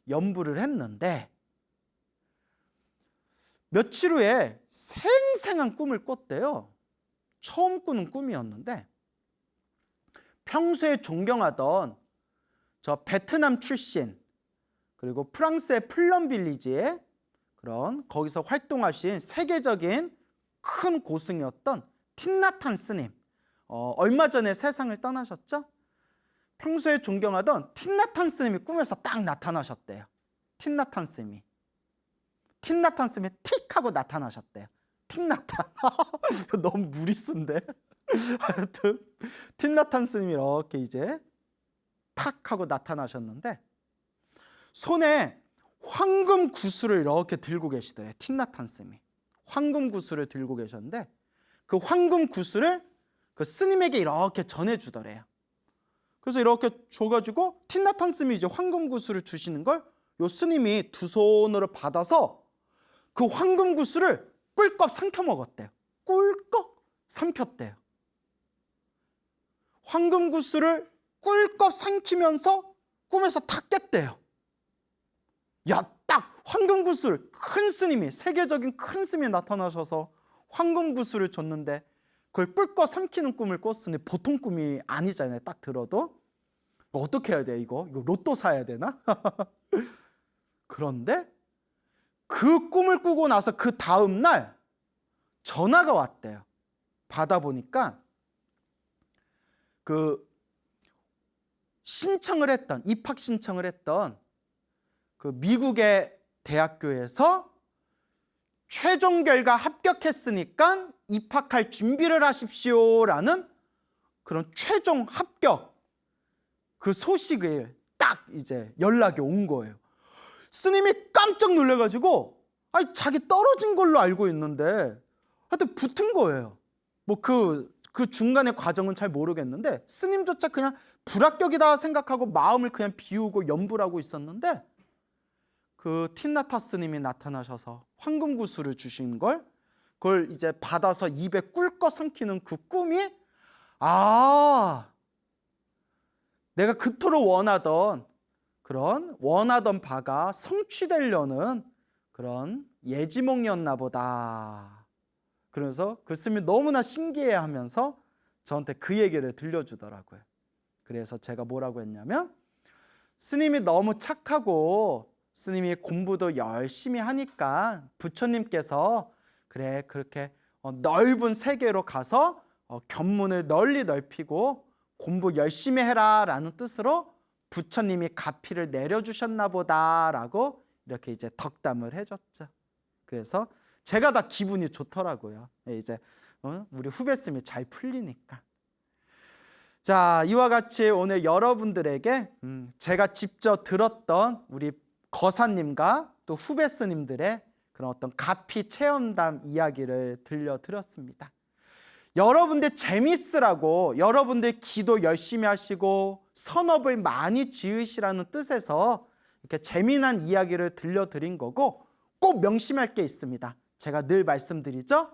연부를 했는데 며칠 후에 생생한 꿈을 꿨대요. 처음 꾸는 꿈이었는데 평소에 존경하던 저 베트남 출신 그리고 프랑스의 플럼빌리지에 그런 거기서 활동하신 세계적인 큰 고승이었던 틴나탄 스님, 얼마 전에 세상을 떠나셨죠? 평소에 존경하던 틴나탄 스님이 꿈에서 딱 나타나셨대요. 틴나탄 스님이 틱 하고 나타나셨대요. 틱나탄. 너무 무리수인데. 하여튼 틴나탄 스님이 이렇게 이제 탁 하고 나타나셨는데 손에 황금 구슬을 이렇게 들고 계시더래요. 틴나탄 스님이 황금 구슬을 들고 계셨는데 그 황금 구슬을 그 스님에게 이렇게 전해주더래요. 그래서 이렇게 줘가지고 틴나탄 스님이 이제 황금 구슬을 주시는 걸 요 스님이 두 손으로 받아서 그 황금 구슬을 꿀꺽 삼켜 먹었대요. 꿀꺽 삼켰대요. 황금 구슬을 꿀꺽 삼키면서 꿈에서 탁 깼대요. 야, 딱 황금 구슬, 큰 스님이, 세계적인 큰 스님이 나타나셔서 황금 구슬을 줬는데 그걸 꿀꺽 삼키는 꿈을 꿨으니 보통 꿈이 아니잖아요. 딱 들어도. 어떻게 해야 돼 이거 로또 사야 되나? 그런데 그 꿈을 꾸고 나서 그 다음 날 전화가 왔대요. 받아보니까 그 입학 신청을 했던 그 미국의 대학교에서 최종 결과 합격했으니까 입학할 준비를 하십시오라는 그런 최종 합격 그 소식을 딱 이제 연락이 온 거예요. 스님이 깜짝 놀래가지고 아니 자기 떨어진 걸로 알고 있는데 하여튼 붙은 거예요. 뭐 그 중간의 과정은 잘 모르겠는데 스님조차 그냥 불합격이다 생각하고 마음을 그냥 비우고 연불하고 있었는데 그 틴나타 스님이 나타나셔서 황금 구슬을 주신 걸 그걸 이제 받아서 입에 꿀꺽 삼키는 그 꿈이 내가 그토록 원하던 바가 성취되려는 그런 예지몽이었나 보다. 그래서 그 스님이 너무나 신기해하면서 저한테 그 얘기를 들려주더라고요. 그래서 제가 뭐라고 했냐면 스님이 너무 착하고 스님이 공부도 열심히 하니까 부처님께서 그래 그렇게 넓은 세계로 가서 견문을 널리 넓히고 공부 열심히 해라 라는 뜻으로 부처님이 가피를 내려주셨나 보다라고 이렇게 이제 덕담을 해줬죠. 그래서 제가 다 기분이 좋더라고요. 이제 우리 후배 스님이 잘 풀리니까. 자, 이와 같이 오늘 여러분들에게 제가 직접 들었던 우리 거사님과 또 후배 스님들의 그런 어떤 가피 체험담 이야기를 들려드렸습니다. 여러분들 재밌으라고 여러분들 기도 열심히 하시고 선업을 많이 지으시라는 뜻에서 이렇게 재미난 이야기를 들려드린 거고 꼭 명심할 게 있습니다. 제가 늘 말씀드리죠.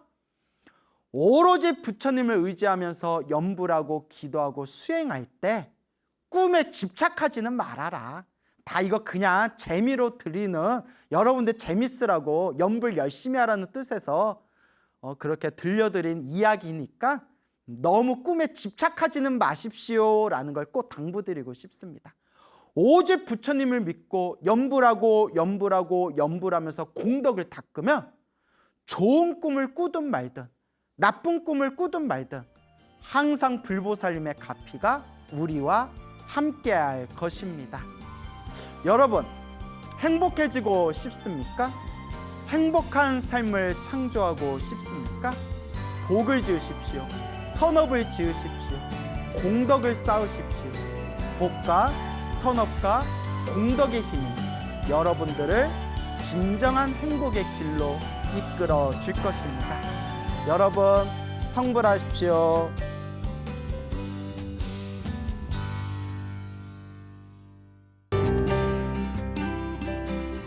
오로지 부처님을 의지하면서 염불하고 기도하고 수행할 때 꿈에 집착하지는 말아라. 다 이거 그냥 재미로 드리는 여러분들 재밌으라고 염불 열심히 하라는 뜻에서 그렇게 들려드린 이야기니까 너무 꿈에 집착하지는 마십시오라는 걸 꼭 당부드리고 싶습니다. 오직 부처님을 믿고 염불하면서 공덕을 닦으면 좋은 꿈을 꾸든 말든 나쁜 꿈을 꾸든 말든 항상 불보살님의 가피가 우리와 함께할 것입니다. 여러분 행복해지고 싶습니까? 행복한 삶을 창조하고 싶습니까? 복을 지으십시오. 선업을 지으십시오. 공덕을 쌓으십시오. 복과 선업과 공덕의 힘이 여러분들을 진정한 행복의 길로 이끌어 줄 것입니다. 여러분 성불하십시오.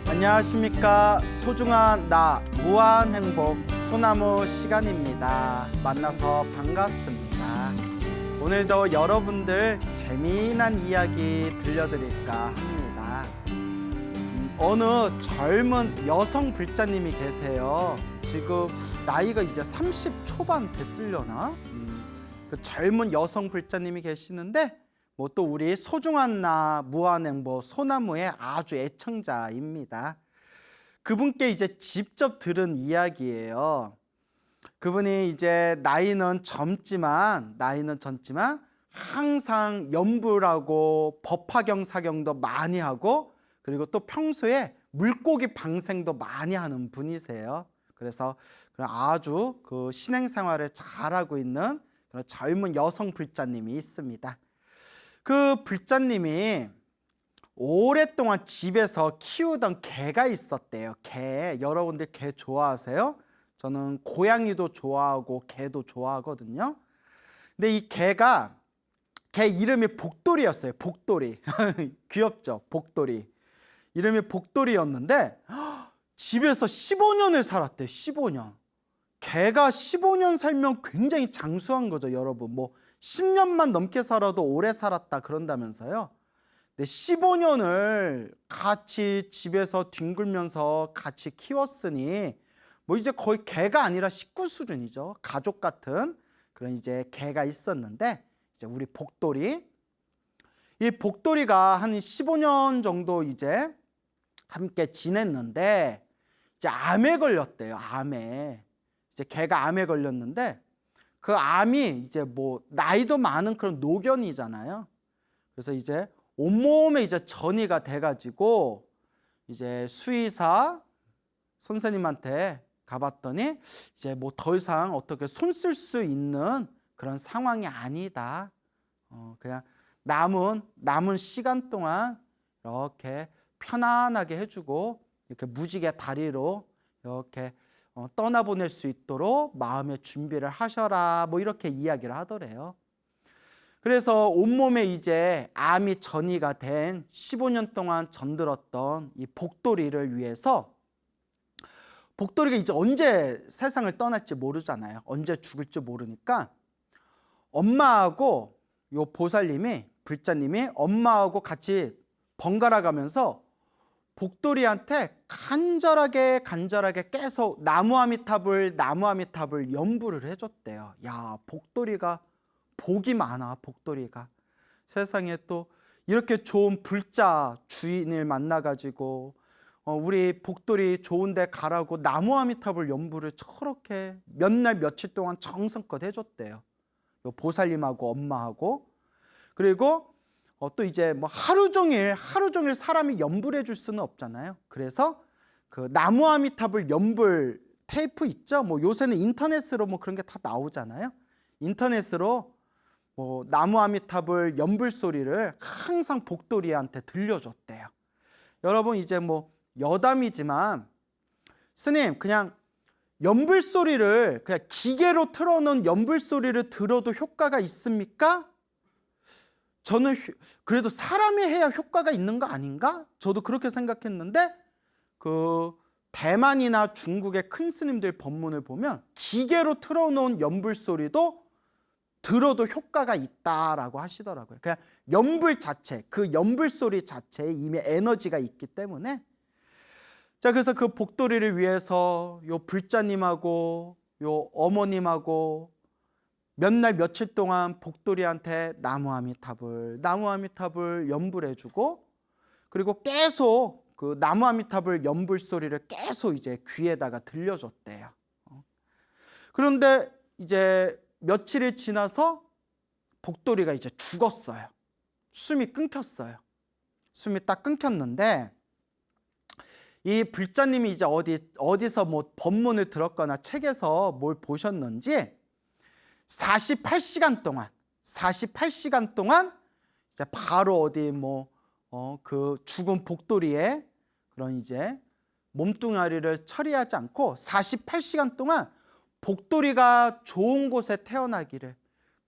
안녕하십니까. 소중한 나 무한행복 소나무 시간입니다. 만나서 반갑습니다. 오늘도 여러분들 재미난 이야기 들려드릴까 합니다. 어느 젊은 여성 불자님이 계세요. 지금 나이가 이제 30 초반 됐으려나? 그 젊은 여성 불자님이 계시는데 뭐 또 우리 소중한 나 무한행보 소나무의 아주 애청자입니다. 그분께 이제 직접 들은 이야기예요. 그분이 이제 나이는 젊지만 항상 연불하고 법화경 사경도 많이 하고 그리고 또 평소에 물고기 방생도 많이 하는 분이세요. 그래서 아주 그 신행 생활을 잘하고 있는 그런 젊은 여성 불자님이 있습니다. 그 불자님이 오랫동안 집에서 키우던 개가 있었대요. 개. 여러분들 개 좋아하세요? 저는 고양이도 좋아하고 개도 좋아하거든요. 근데 이 개 이름이 복돌이였어요. 복돌이. 귀엽죠? 복돌이. 이름이 복돌이였는데 집에서 15년을 살았대요. 15년. 개가 15년 살면 굉장히 장수한 거죠, 여러분. 뭐 10년만 넘게 살아도 오래 살았다 그런다면서요. 근데 15년을 같이 집에서 뒹굴면서 같이 키웠으니 뭐 이제 거의 개가 아니라 식구 수준이죠. 가족 같은 그런 이제 개가 있었는데 이제 우리 복돌이, 이 복돌이가 한 15년 정도 이제 함께 지냈는데 이제 암에 걸렸대요. 암에. 이제 개가 암에 걸렸는데 그 암이 이제 뭐 나이도 많은 그런 노견이잖아요. 그래서 이제 온몸에 이제 전이가 돼가지고 이제 수의사 선생님한테 가봤더니 이제 뭐 더 이상 어떻게 손 쓸 수 있는 그런 상황이 아니다. 그냥 남은 시간 동안 이렇게 편안하게 해주고 이렇게 무지개 다리로 이렇게 떠나보낼 수 있도록 마음의 준비를 하셔라. 뭐 이렇게 이야기를 하더래요. 그래서 온몸에 이제 암이 전이가 된 15년 동안 전들었던 이 복돌이를 위해서, 복돌이가 이제 언제 세상을 떠날지 모르잖아요. 언제 죽을지 모르니까 엄마하고 요 보살님이, 불자님이 엄마하고 같이 번갈아 가면서 복돌이한테 간절하게 계속 나무아미타불 연부를 해줬대요. 야, 복돌이가 복이 많아. 복돌이가 세상에 또 이렇게 좋은 불자 주인을 만나가지고 우리 복돌이 좋은데 가라고 나무아미타불 연부를 저렇게 몇 날 며칠 동안 정성껏 해줬대요. 요 보살님하고 엄마하고. 그리고 또 이제 뭐 하루 종일 사람이 연불해 줄 수는 없잖아요. 그래서 그 나무아미타불 연불 테이프 있죠. 뭐 요새는 인터넷으로 뭐 그런 게 다 나오잖아요. 인터넷으로 뭐 나무아미타불 연불 소리를 항상 복돌이한테 들려줬대요. 여러분 이제 뭐 여담이지만 스님, 그냥 연불 소리를 그냥 기계로 틀어놓은 연불 소리를 들어도 효과가 있습니까? 저는 그래도 사람이 해야 효과가 있는 거 아닌가? 저도 그렇게 생각했는데 그 대만이나 중국의 큰 스님들 법문을 보면 기계로 틀어놓은 연불 소리도 들어도 효과가 있다라고 하시더라고요. 그냥 연불 자체, 그 연불 소리 자체에 이미 에너지가 있기 때문에. 자, 그래서 그 복돌이를 위해서 요 불자님하고 요 어머님하고 몇 날 며칠 동안 복돌이한테 나무아미타불 연불해주고, 그리고 계속 그 나무아미타불 연불 소리를 계속 이제 귀에다가 들려줬대요. 그런데 이제 며칠이 지나서 복돌이가 이제 죽었어요. 숨이 끊겼어요. 숨이 딱 끊겼는데 이 불자님이 이제 어디서 뭐 법문을 들었거나 책에서 뭘 보셨는지 48시간 동안 이제 바로 어디 뭐 그 죽은 복돌이의 그런 이제 몸뚱아리를 처리하지 않고 48시간 동안 복돌이가 좋은 곳에 태어나기를,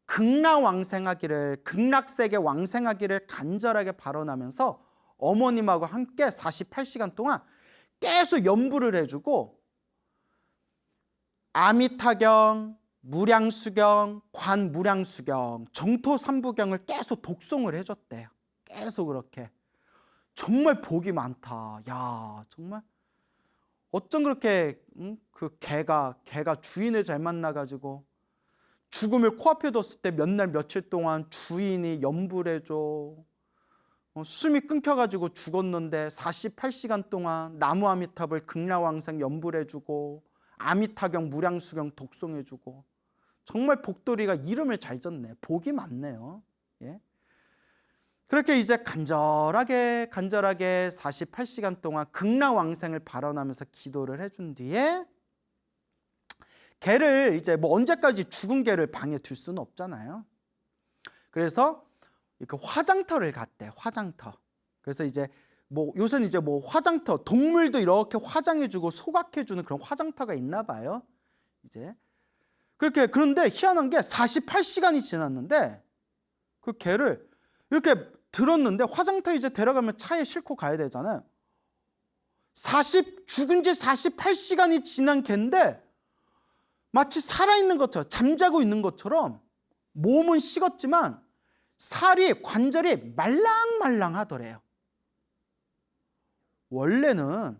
극락왕생하기를, 극락세계 왕생하기를 간절하게 발언하면서 어머님하고 함께 48시간 동안 계속 연부를 해주고 아미타경, 무량수경, 관무량수경, 정토삼부경을 계속 독송을 해줬대요. 계속 그렇게 정말 복이 많다. 야, 정말 어쩜 그렇게 그 개가 주인을 잘 만나가지고 죽음을 코앞에 뒀을 때 몇 날 며칠 동안 주인이 염불해 줘. 숨이 끊겨가지고 죽었는데 48시간 동안 나무 아미탑을 극락왕생 염불해주고 아미타경 무량수경 독송해주고 정말 복돌이가 이름을 잘 졌네. 복이 많네요. 예? 그렇게 이제 간절하게 48시간 동안 극락왕생을 발언하면서 기도를 해준 뒤에 개를 이제 뭐 언제까지 죽은 개를 방에 둘 수는 없잖아요. 그래서 그 화장터를 갔대. 화장터. 그래서 이제 뭐 요새는 이제 뭐 화장터, 동물도 이렇게 화장해주고 소각해주는 그런 화장터가 있나 봐요. 이제 그렇게. 그런데 희한한 게 48시간이 지났는데 그 개를 이렇게 들었는데 화장터에 이제 데려가면 차에 싣고 가야 되잖아요. 죽은 지 48시간이 지난 개인데 마치 살아있는 것처럼, 잠자고 있는 것처럼 몸은 식었지만 살이, 관절이 말랑말랑하더래요. 원래는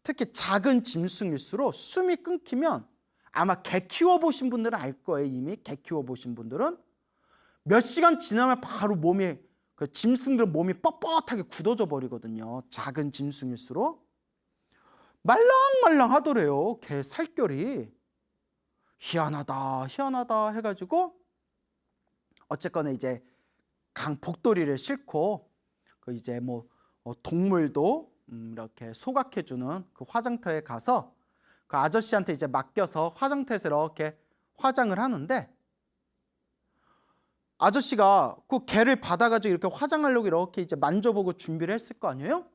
특히 작은 짐승일수록 숨이 끊기면, 아마 개 키워보신 분들은 알 거예요. 이미 개 키워보신 분들은 몇 시간 지나면 바로 몸이, 그 짐승들은 몸이 뻣뻣하게 굳어져 버리거든요. 작은 짐승일수록. 말랑말랑하더래요. 개 살결이. 희한하다 해가지고 어쨌거나 이제 복돌이를 싣고 그 이제 뭐 동물도 이렇게 소각해주는 그 화장터에 가서 그 아저씨한테 이제 맡겨서 화장터에서 이렇게 화장을 하는데, 아저씨가 그 개를 받아가지고 이렇게 화장하려고 이렇게 이제 만져보고 준비를 했을 거 아니에요?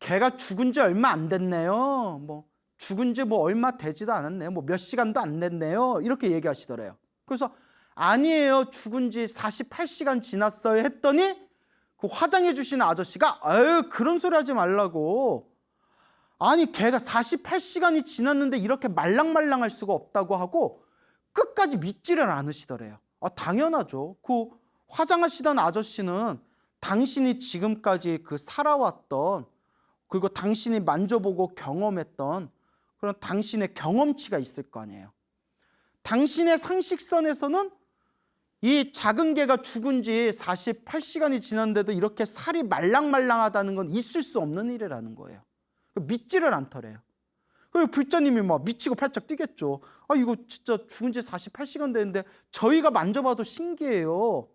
개가 죽은 지 얼마 안 됐네요. 뭐 죽은 지 뭐 얼마 되지도 않았네요. 뭐 몇 시간도 안 됐네요. 이렇게 얘기하시더래요. 그래서 아니에요, 죽은 지 48시간 지났어요 했더니 그 화장해 주시는 아저씨가 그런 소리 하지 말라고. 아니 걔가 48시간이 지났는데 이렇게 말랑말랑할 수가 없다고 하고 끝까지 믿지를 않으시더래요. 당연하죠. 그 화장하시던 아저씨는 당신이 지금까지 그 살아왔던, 그리고 당신이 만져보고 경험했던 그런 당신의 경험치가 있을 거 아니에요. 당신의 상식선에서는 이 작은 개가 죽은 지 48시간이 지났는데도 이렇게 살이 말랑말랑하다는 건 있을 수 없는 일이라는 거예요. 믿지를 않더래요. 그리고 불자님이 막 미치고 팔짝 뛰겠죠. 이거 진짜 죽은 지 48시간 됐는데 저희가 만져봐도 신기해요.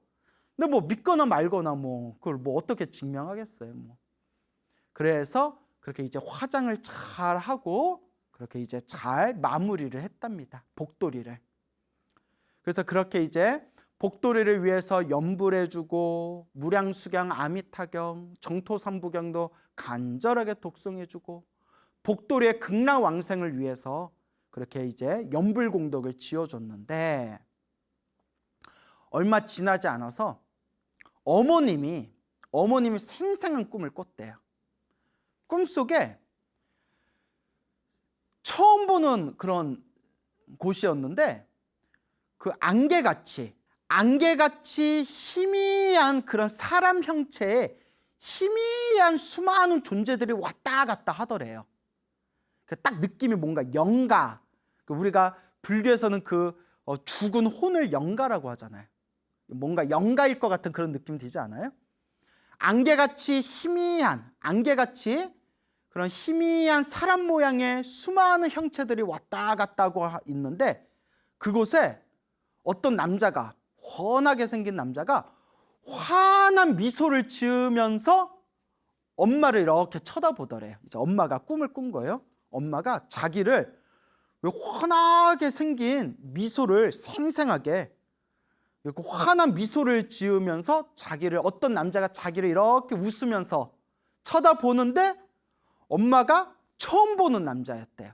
근데 뭐 믿거나 말거나 뭐 그걸 뭐 어떻게 증명하겠어요. 뭐. 그래서 그렇게 이제 화장을 잘 하고 그렇게 이제 잘 마무리를 했답니다. 복돌이를. 그래서 그렇게 이제 복돌이를 위해서 염불해주고 무량수경, 아미타경, 정토삼부경도 간절하게 독송해주고 복돌이의 극락왕생을 위해서 그렇게 이제 염불공덕을 지어줬는데, 얼마 지나지 않아서 어머님이 생생한 꿈을 꿨대요. 꿈속에 처음 보는 그런 곳이었는데 그 안개같이 희미한 그런 사람 형체의 희미한 수많은 존재들이 왔다 갔다 하더래요. 딱 느낌이 뭔가 영가, 우리가 불교에서는 그 죽은 혼을 영가라고 하잖아요. 뭔가 영가일 것 같은 그런 느낌 들지 않아요? 안개같이 그런 희미한 사람 모양의 수많은 형체들이 왔다 갔다 하고 있는데, 그곳에 어떤 남자가, 훤하게 생긴 남자가 환한 미소를 지으면서 엄마를 이렇게 쳐다보더래요. 이제 엄마가 꿈을 꾼 거예요. 엄마가 자기를 환하게 생긴 미소를 생생하게, 환한 미소를 지으면서 어떤 남자가 자기를 이렇게 웃으면서 쳐다보는데 엄마가 처음 보는 남자였대요.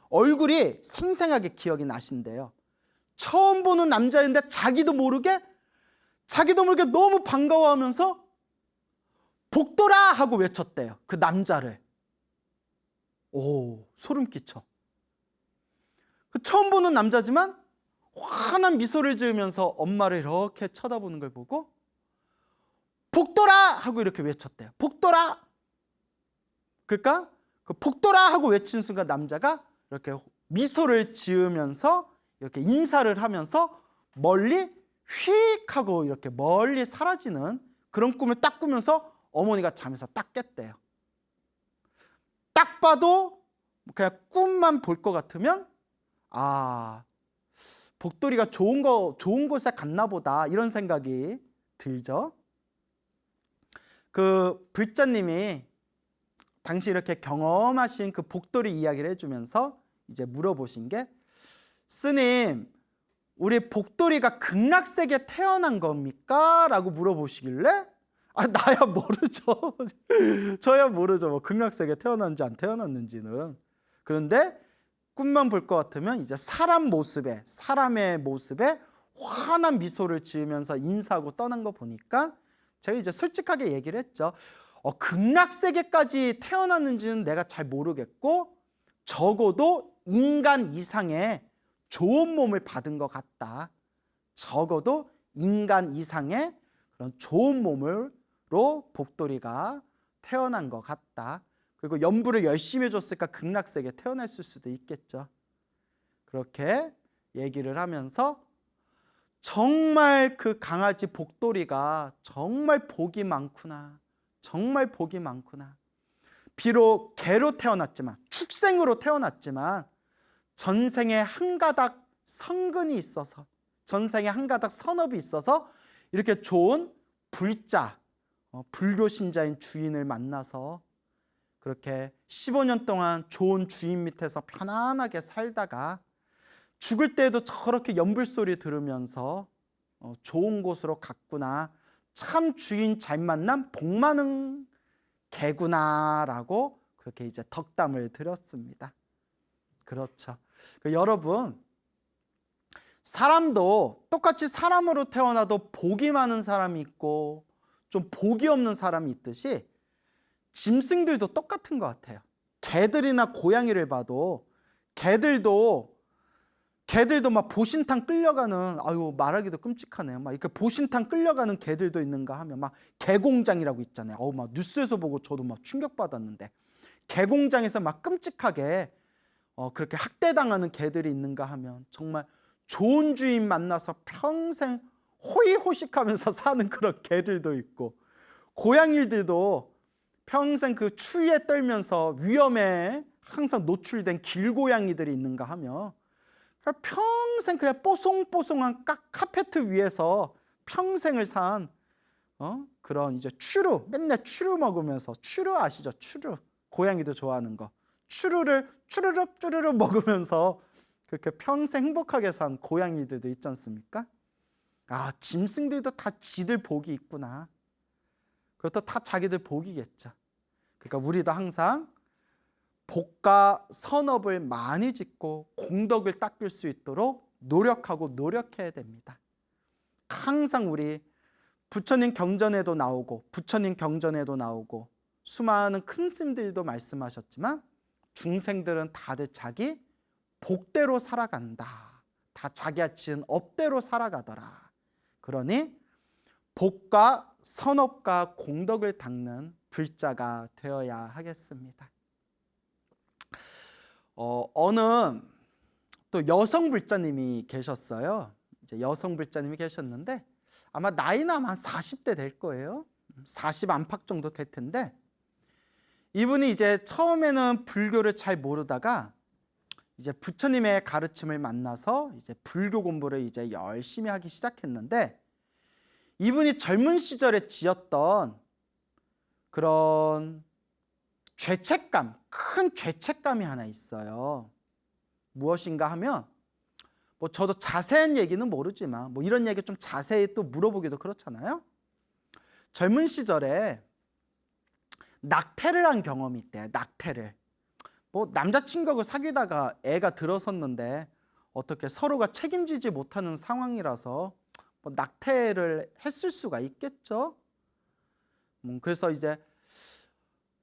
얼굴이 생생하게 기억이 나신대요. 처음 보는 남자인데 자기도 모르게 너무 반가워하면서 복돌아 하고 외쳤대요. 그 남자를. 소름 끼쳐. 처음 보는 남자지만 환한 미소를 지으면서 엄마를 이렇게 쳐다보는 걸 보고 복돌아 하고 이렇게 외쳤대요. 복돌아. 그러니까 그 복돌아 하고 외친 순간 남자가 이렇게 미소를 지으면서 이렇게 인사를 하면서 멀리 휙 하고 이렇게 멀리 사라지는 그런 꿈을 딱 꾸면서 어머니가 잠에서 딱 깼대요. 딱 봐도 그냥 꿈만 볼 것 같으면 아, 복돌이가 좋은 곳에 갔나 보다 이런 생각이 들죠. 그 불자님이 당시 이렇게 경험하신 그 복돌이 이야기를 해주면서 이제 물어보신 게, 스님, 우리 복돌이가 극락세계에 태어난 겁니까? 라고 물어보시길래 아, 나야 모르죠. 저야 모르죠. 뭐 극락세계에 태어났는지 안 태어났는지는. 그런데 꿈만 볼 것 같으면 이제 사람의 모습에 환한 미소를 지으면서 인사하고 떠난 거 보니까 제가 이제 솔직하게 얘기를 했죠. 극락세계까지 태어났는지는 내가 잘 모르겠고 적어도 인간 이상의 좋은 몸을 받은 것 같다. 적어도 인간 이상의 그런 좋은 몸으로 복돌이가 태어난 것 같다. 그리고 연부를 열심히 해줬으니까 극락세계에 태어났을 수도 있겠죠. 그렇게 얘기를 하면서 정말 그 강아지 복돌이가 정말 복이 많구나. 정말 복이 많구나. 비록 개로 태어났지만, 축생으로 태어났지만 전생에 한 가닥 성근이 있어서, 전생에 한 가닥 선업이 있어서 이렇게 좋은 불자, 불교 신자인 주인을 만나서 그렇게 15년 동안 좋은 주인 밑에서 편안하게 살다가 죽을 때에도 저렇게 연불소리 들으면서 좋은 곳으로 갔구나, 참 주인 잘 만난 복 많은 개구나라고 그렇게 이제 덕담을 드렸습니다. 그렇죠. 여러분, 사람도 똑같이 사람으로 태어나도 복이 많은 사람이 있고 좀 복이 없는 사람이 있듯이 짐승들도 똑같은 것 같아요. 개들이나 고양이를 봐도 개들도 막 보신탕 끌려가는, 아유 말하기도 끔찍하네요. 막 이렇게 보신탕 끌려가는 개들도 있는가 하면 막 개공장이라고 있잖아요. 막 뉴스에서 보고 저도 막 충격받았는데, 개공장에서 막 끔찍하게 그렇게 학대당하는 개들이 있는가 하면 정말 좋은 주인 만나서 평생 호의호식하면서 사는 그런 개들도 있고, 고양이들도 평생 그 추위에 떨면서 위험에 항상 노출된 길고양이들이 있는가 하면 평생 그냥 뽀송뽀송한 카페트 위에서 평생을 산 그런 이제 추루, 맨날 추루 먹으면서, 추루 아시죠? 추루, 고양이도 좋아하는 거, 추루를 쭈르륵 먹으면서 그렇게 평생 행복하게 산 고양이들도 있지 않습니까? 아, 짐승들도 다 지들 복이 있구나. 그것도 다 자기들 복이겠죠. 그러니까 우리도 항상 복과 선업을 많이 짓고 공덕을 닦을 수 있도록 노력해야 됩니다. 항상 우리 부처님 경전에도 나오고 수많은 큰 스님들도 말씀하셨지만 중생들은 다들 자기 복대로 살아간다. 다 자기가 지은 업대로 살아가더라. 그러니 복과 선업과 공덕을 닦는 불자가 되어야 하겠습니다. 어느 또 여성 불자님이 계셨어요. 이제 여성 불자님이 계셨는데 아마 나이는 한 40대 될 거예요. 40 안팎 정도 될 텐데, 이분이 이제 처음에는 불교를 잘 모르다가 이제 부처님의 가르침을 만나서 이제 불교 공부를 이제 열심히 하기 시작했는데, 이분이 젊은 시절에 지었던 그런 죄책감, 큰 죄책감이 하나 있어요. 무엇인가 하면, 뭐 저도 자세한 얘기는 모르지만 뭐 이런 얘기 좀 자세히 또 물어보기도 그렇잖아요. 젊은 시절에 낙태를 한 경험이 있대요. 낙태를. 뭐 남자친구하고 사귀다가 애가 들어섰는데 어떻게 서로가 책임지지 못하는 상황이라서 뭐 낙태를 했을 수가 있겠죠. 그래서 이제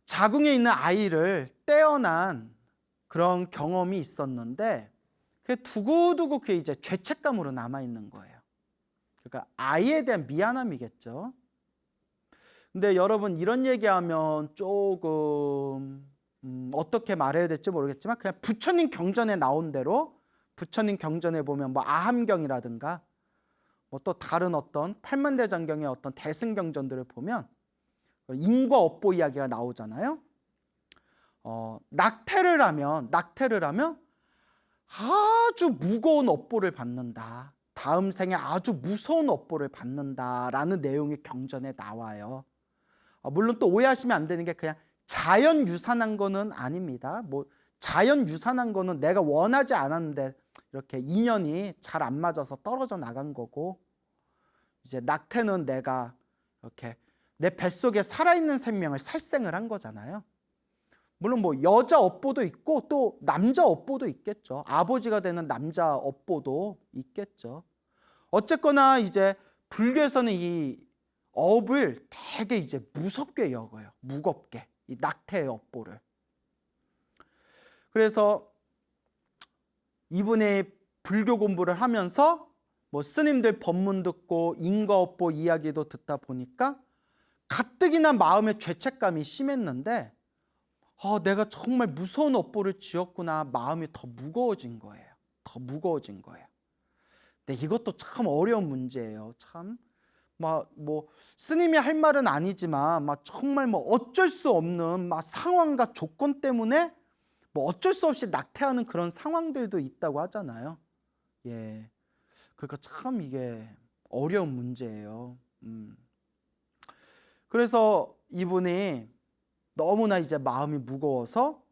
자궁에 있는 아이를 떼어난 그런 경험이 있었는데, 그게 두고두고 그게 이제 죄책감으로 남아 있는 거예요. 그러니까 아이에 대한 미안함이겠죠. 근데 여러분 이런 얘기하면 조금 어떻게 말해야 될지 모르겠지만 그냥 부처님 경전에 나온 대로 부처님 경전에 보면 뭐 아함경이라든가 뭐 또 다른 어떤 팔만대장경의 어떤 대승경전들을 보면 인과 업보 이야기가 나오잖아요. 낙태를 하면 아주 무거운 업보를 받는다. 다음 생에 아주 무서운 업보를 받는다라는 내용이 경전에 나와요. 물론 또 오해하시면 안 되는 게 그냥 자연 유산한 거는 아닙니다. 뭐 자연 유산한 거는 내가 원하지 않았는데 이렇게 인연이 잘 안 맞아서 떨어져 나간 거고, 이제 낙태는 내가 이렇게 내 뱃속에 살아있는 생명을 살생을 한 거잖아요. 물론 뭐 여자 업보도 있고 또 남자 업보도 있겠죠. 아버지가 되는 남자 업보도 있겠죠. 어쨌거나 이제 불교에서는 이 업을 되게 이제 무섭게 여겨요. 무겁게. 이 낙태의 업보를. 그래서 이분이 불교 공부를 하면서 뭐 스님들 법문 듣고 인과업보 이야기도 듣다 보니까 가뜩이나 마음의 죄책감이 심했는데 내가 정말 무서운 업보를 지었구나. 마음이 더 무거워진 거예요. 더 무거워진 거예요. 근데 이것도 참 어려운 문제예요. 참 뭐 스님이 할 말은 아니지만 정말 뭐 어쩔 수 없는 상황과 조건 때문에 뭐 어쩔 수 없이 낙태하는 그런 상황들도 있다고 하잖아요. 예, 그러니까 참 이게 어려운 문제예요. 그래서 이분이 너무나 이제 마음이 무거워서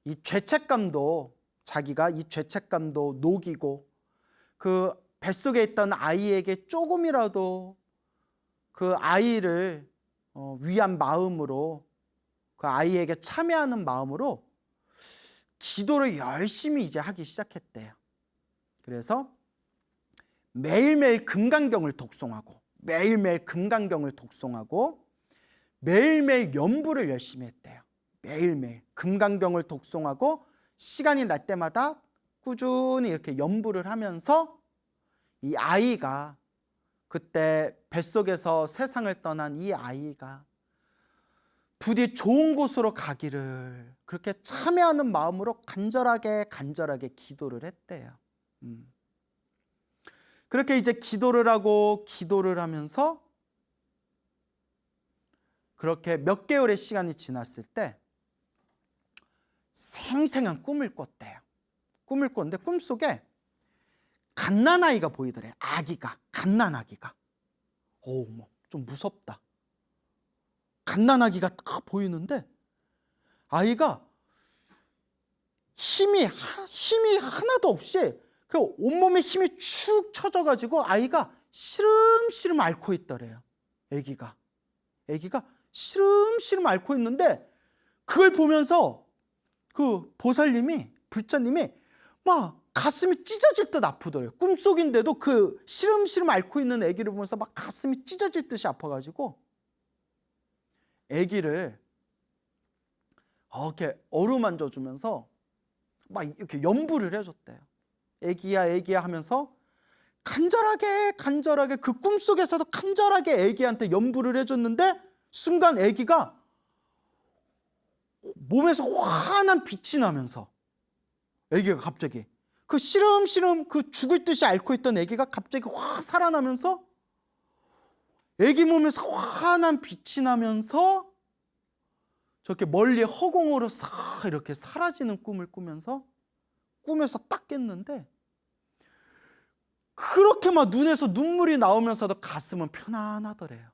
이 죄책감도 자기가 이 죄책감도 녹이고 그 뱃속에 있던 아이에게 조금이라도 그 아이를 위한 마음으로 그 아이에게 참여하는 마음으로 기도를 열심히 이제 하기 시작했대요. 그래서 매일매일 금강경을 독송하고 매일매일 연부를 열심히 했대요. 매일매일 금강경을 독송하고 시간이 날 때마다 꾸준히 이렇게 연부를 하면서 이 아이가 그때 뱃속에서 세상을 떠난 이 아이가 부디 좋은 곳으로 가기를 그렇게 참여하는 마음으로 간절하게 기도를 했대요. 그렇게 이제 기도를 하면서 그렇게 몇 개월의 시간이 지났을 때 생생한 꿈을 꿨대요. 꿈을 꿨는데 꿈속에 갓난아이가 보이더래. 갓난아기가. 좀 무섭다. 갓난아기가 딱 보이는데 아이가 힘이 하나도 없이 그 온몸에 힘이 축 처져가지고 아이가 시름시름 앓고 있더래요. 아기가 시름시름 앓고 있는데 그걸 보면서 그 불자님이 막 가슴이 찢어질 듯 아프더래요. 꿈속인데도 그 시름시름 앓고 있는 아기를 보면서 막 가슴이 찢어질 듯이 아파가지고 아기를 이렇게 어루만져주면서 막 이렇게 연부를 해줬대요. 아기야 하면서 간절하게 그 꿈속에서도 간절하게 아기한테 연부를 해줬는데 순간 아기가 몸에서 환한 빛이 나면서 아기가 갑자기 그 시름시름 그 죽을 듯이 앓고 있던 아기가 갑자기 확 살아나면서 아기 몸에서 환한 빛이 나면서 저렇게 멀리 허공으로 싹 이렇게 사라지는 꿈을 꾸면서 꿈에서 딱 깼는데 그렇게 막 눈에서 눈물이 나오면서도 가슴은 편안하더래요.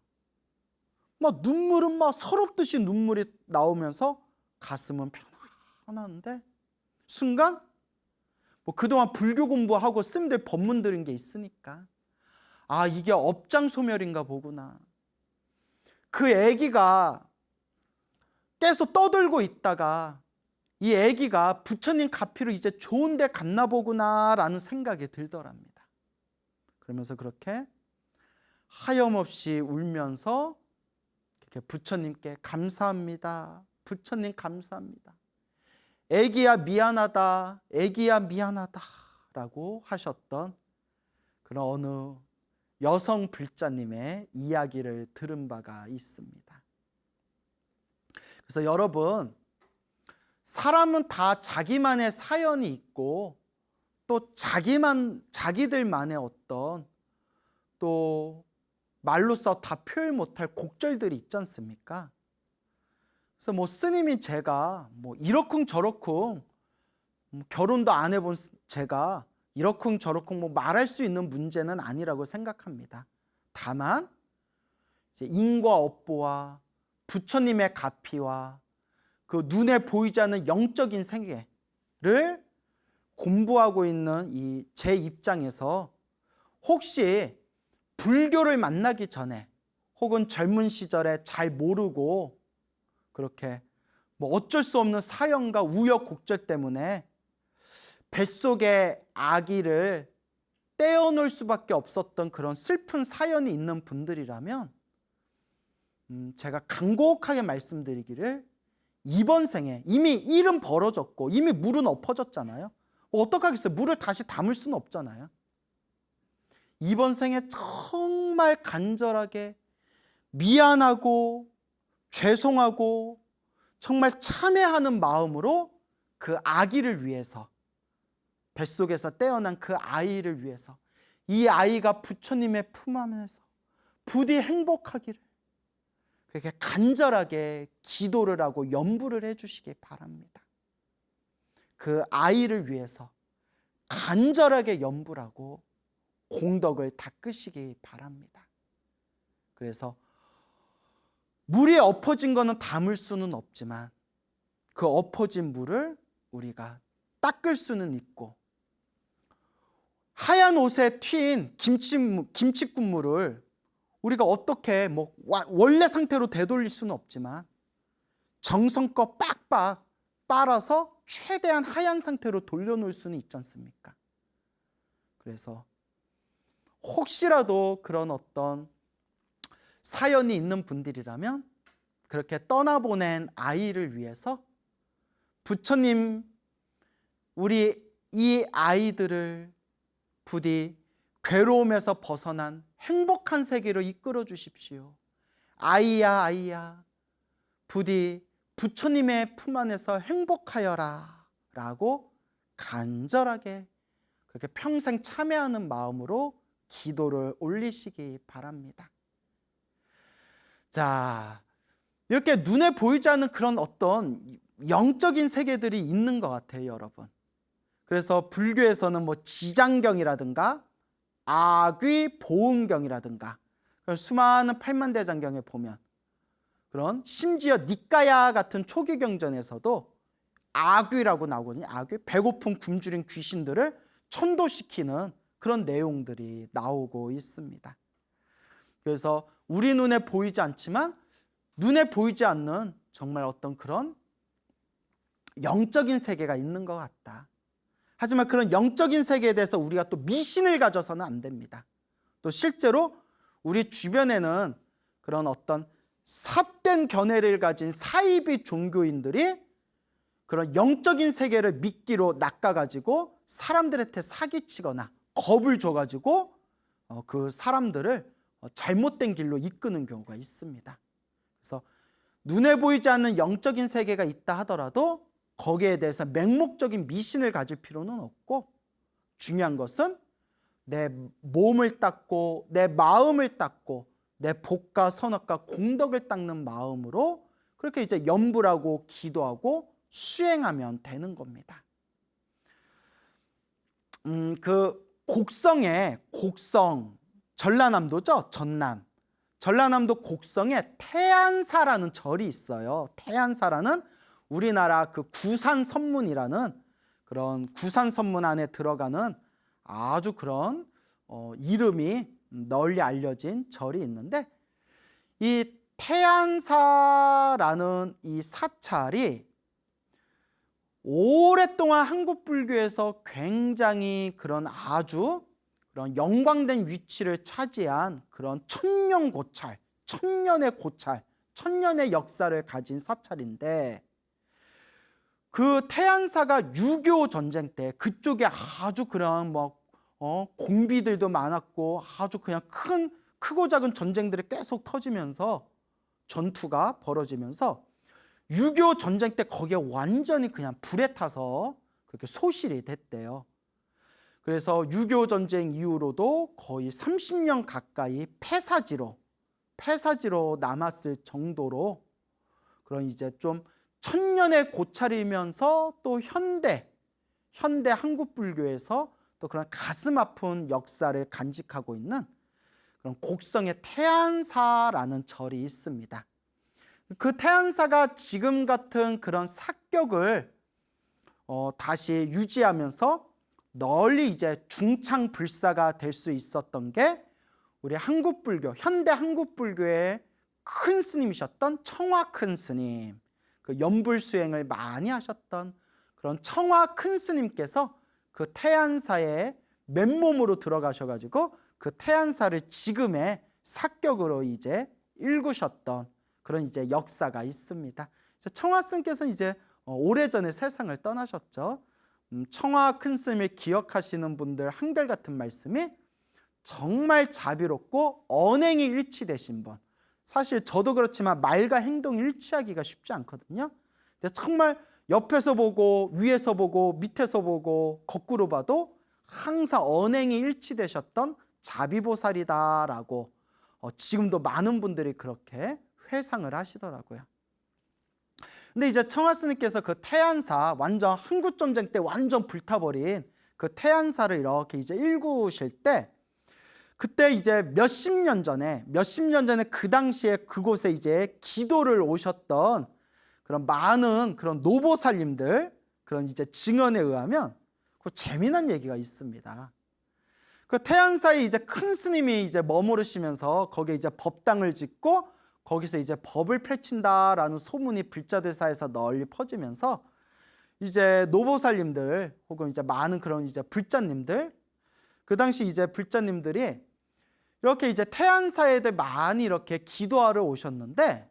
막 눈물은 막 서럽듯이 눈물이 나오면서 가슴은 편안한데 순간 뭐 그동안 불교 공부하고 스님들 법문 들은 게 있으니까 이게 업장소멸인가 보구나. 그 아기가 계속 떠들고 있다가 이 아기가 부처님 가피로 이제 좋은 데 갔나 보구나라는 생각이 들더랍니다. 그러면서 그렇게 하염없이 울면서 이렇게 부처님께 감사합니다. 부처님 감사합니다. 아기야 미안하다 라고 하셨던 그런 어느 여성 불자님의 이야기를 들은 바가 있습니다. 그래서 여러분, 사람은 다 자기만의 사연이 있고 또 자기들만의 어떤 또 말로써 다 표현 못할 곡절들이 있지 않습니까? 그래서 뭐 스님이 제가 뭐 이러쿵저러쿵 결혼도 안 해본 제가 이러쿵저러쿵 뭐 말할 수 있는 문제는 아니라고 생각합니다. 다만 이제 인과 업보와 부처님의 가피와 그 눈에 보이지 않는 영적인 세계를 공부하고 있는 이 제 입장에서 혹시 불교를 만나기 전에 혹은 젊은 시절에 잘 모르고 그렇게 뭐 어쩔 수 없는 사연과 우여곡절 때문에 뱃속에 아기를 떼어놓을 수밖에 없었던 그런 슬픈 사연이 있는 분들이라면 제가 간곡하게 말씀드리기를 이번 생에 이미 일은 벌어졌고 이미 물은 엎어졌잖아요. 어떡하겠어요? 물을 다시 담을 수는 없잖아요. 이번 생에 정말 간절하게 미안하고 죄송하고 정말 참회하는 마음으로 그 아기를 위해서, 뱃속에서 떼어난 그 아이를 위해서, 이 아이가 부처님의 품 안에서 부디 행복하기를 그렇게 간절하게 기도를 하고 염불을 해주시기 바랍니다. 그 아이를 위해서 간절하게 염불하고 공덕을 닦으시기 바랍니다. 그래서 물이 엎어진 거는 담을 수는 없지만 그 엎어진 물을 우리가 닦을 수는 있고, 하얀 옷에 튄 김치국물을 우리가 어떻게 뭐 원래 상태로 되돌릴 수는 없지만 정성껏 빡빡 빨아서 최대한 하얀 상태로 돌려놓을 수는 있지 않습니까? 그래서 혹시라도 그런 어떤 사연이 있는 분들이라면 그렇게 떠나보낸 아이를 위해서 부처님, 우리 이 아이들을 부디 괴로움에서 벗어난 행복한 세계로 이끌어 주십시오. 아이야 아이야, 부디 부처님의 품 안에서 행복하여라 라고 간절하게 그렇게 평생 참회하는 마음으로 기도를 올리시기 바랍니다. 자, 이렇게 눈에 보이지 않는 그런 어떤 영적인 세계들이 있는 것 같아요, 여러분. 그래서 불교에서는 뭐 지장경이라든가 아귀 보응경이라든가 수많은 팔만대장경에 보면, 그런 심지어 니까야 같은 초기 경전에서도 아귀라고 나오거든요. 아귀, 배고픈 굶주린 귀신들을 천도시키는 그런 내용들이 나오고 있습니다. 그래서 우리 눈에 보이지 않지만 눈에 보이지 않는 정말 어떤 그런 영적인 세계가 있는 것 같다. 하지만 그런 영적인 세계에 대해서 우리가 또 미신을 가져서는 안 됩니다. 또 실제로 우리 주변에는 그런 어떤 삿된 견해를 가진 사이비 종교인들이 그런 영적인 세계를 미끼로 낚아가지고 사람들한테 사기치거나 겁을 줘가지고 그 사람들을 잘못된 길로 이끄는 경우가 있습니다. 그래서 눈에 보이지 않는 영적인 세계가 있다 하더라도 거기에 대해서 맹목적인 미신을 가질 필요는 없고, 중요한 것은 내 몸을 닦고 내 마음을 닦고 내 복과 선악과 공덕을 닦는 마음으로 그렇게 이제 염불하고 기도하고 수행하면 되는 겁니다. 그 곡성 전라남도죠. 전라남도 곡성에 태안사라는 절이 있어요. 태안사라는 우리나라 그 구산선문이라는 그런 구산선문 안에 들어가는 아주 그런 이름이 널리 알려진 절이 있는데, 이 태안사라는 이 사찰이 오랫동안 한국 불교에서 굉장히 그런 아주 그런 영광된 위치를 차지한 그런 천년고찰, 천년의 역사를 가진 사찰인데, 그 태안사가 6.25 전쟁 때 그쪽에 아주 그런 뭐 공비들도 많았고 아주 그냥 크고 작은 전쟁들이 계속 터지면서 전투가 벌어지면서 6.25 전쟁 때 거기에 완전히 그냥 불에 타서 그렇게 소실이 됐대요. 그래서 6.25 전쟁 이후로도 거의 30년 가까이 폐사지로 남았을 정도로 그런 이제 좀 천년의 고찰이면서 또 현대 한국 불교에서 또 그런 가슴 아픈 역사를 간직하고 있는 그런 곡성의 태안사라는 절이 있습니다. 그 태안사가 지금 같은 그런 사격을 다시 유지하면서 널리 이제 중창불사가 될 수 있었던 게 우리 한국 불교, 현대 한국 불교의 큰 스님이셨던 청화 큰 스님, 그 연불 수행을 많이 하셨던 그런 청화 큰 스님께서 그 태안사에 맨몸으로 들어가셔가지고 그 태안사를 지금의 사격으로 이제 일구셨던 그런 이제 역사가 있습니다. 청화 스님께서는 이제 오래전에 세상을 떠나셨죠. 청화 큰 스님을 기억하시는 분들 한결같은 말씀이 정말 자비롭고 언행이 일치되신 분. 사실 저도 그렇지만 말과 행동이 일치하기가 쉽지 않거든요. 근데 정말 옆에서 보고 위에서 보고 밑에서 보고 거꾸로 봐도 항상 언행이 일치되셨던 자비보살이다라고 지금도 많은 분들이 그렇게 회상을 하시더라고요. 근데 이제 청화 스님께서 그 태안사, 완전 한국전쟁 때 완전 불타버린 그 태안사를 이렇게 이제 일구실 때, 그때 이제 몇십 년 전에 그 당시에 그곳에 이제 기도를 오셨던 그런 많은 그런 노보살님들 그런 이제 증언에 의하면 그 재미난 얘기가 있습니다. 그 태안사에 이제 큰 스님이 이제 머무르시면서 거기에 이제 법당을 짓고 거기서 이제 법을 펼친다라는 소문이 불자들 사이에서 널리 퍼지면서 이제 노보살님들 혹은 이제 많은 그런 이제 불자님들, 그 당시 이제 불자님들이 이렇게 이제 태안사에 대해 많이 이렇게 기도하러 오셨는데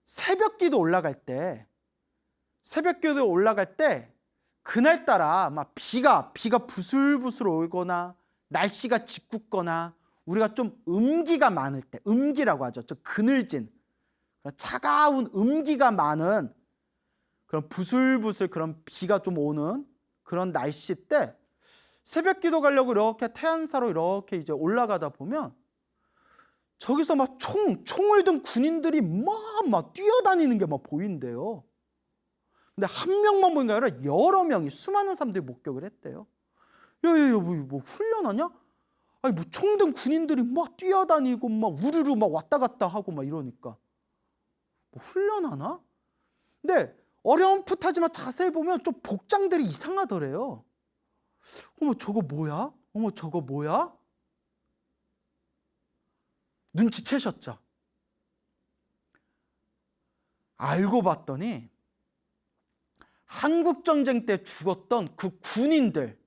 새벽기도 올라갈 때 그날따라 막 비가 부슬부슬 오거나 날씨가 짓궂거나 우리가 좀 음기가 많을 때, 음기라고 하죠. 좀 그늘진 차가운 음기가 많은 그런 부슬부슬 그런 비가 좀 오는 그런 날씨 때 새벽 기도 가려고 이렇게 태안사로 이렇게 이제 올라가다 보면 저기서 막 총을 든 군인들이 막 뛰어다니는 게 막 보인대요. 근데 한 명만 보인 게 아니라 여러 명이, 수많은 사람들이 목격을 했대요. 야야야, 뭐 훈련하냐? 아니 뭐 총 든 군인들이 막 뛰어다니고 막 우르르 막 왔다 갔다 하고 막 이러니까 뭐 훈련하나? 근데 어렴풋하지만 자세히 보면 좀 복장들이 이상하더래요. 어머 저거 뭐야? 어머 저거 뭐야? 눈치채셨죠? 알고 봤더니 한국전쟁 때 죽었던 그 군인들,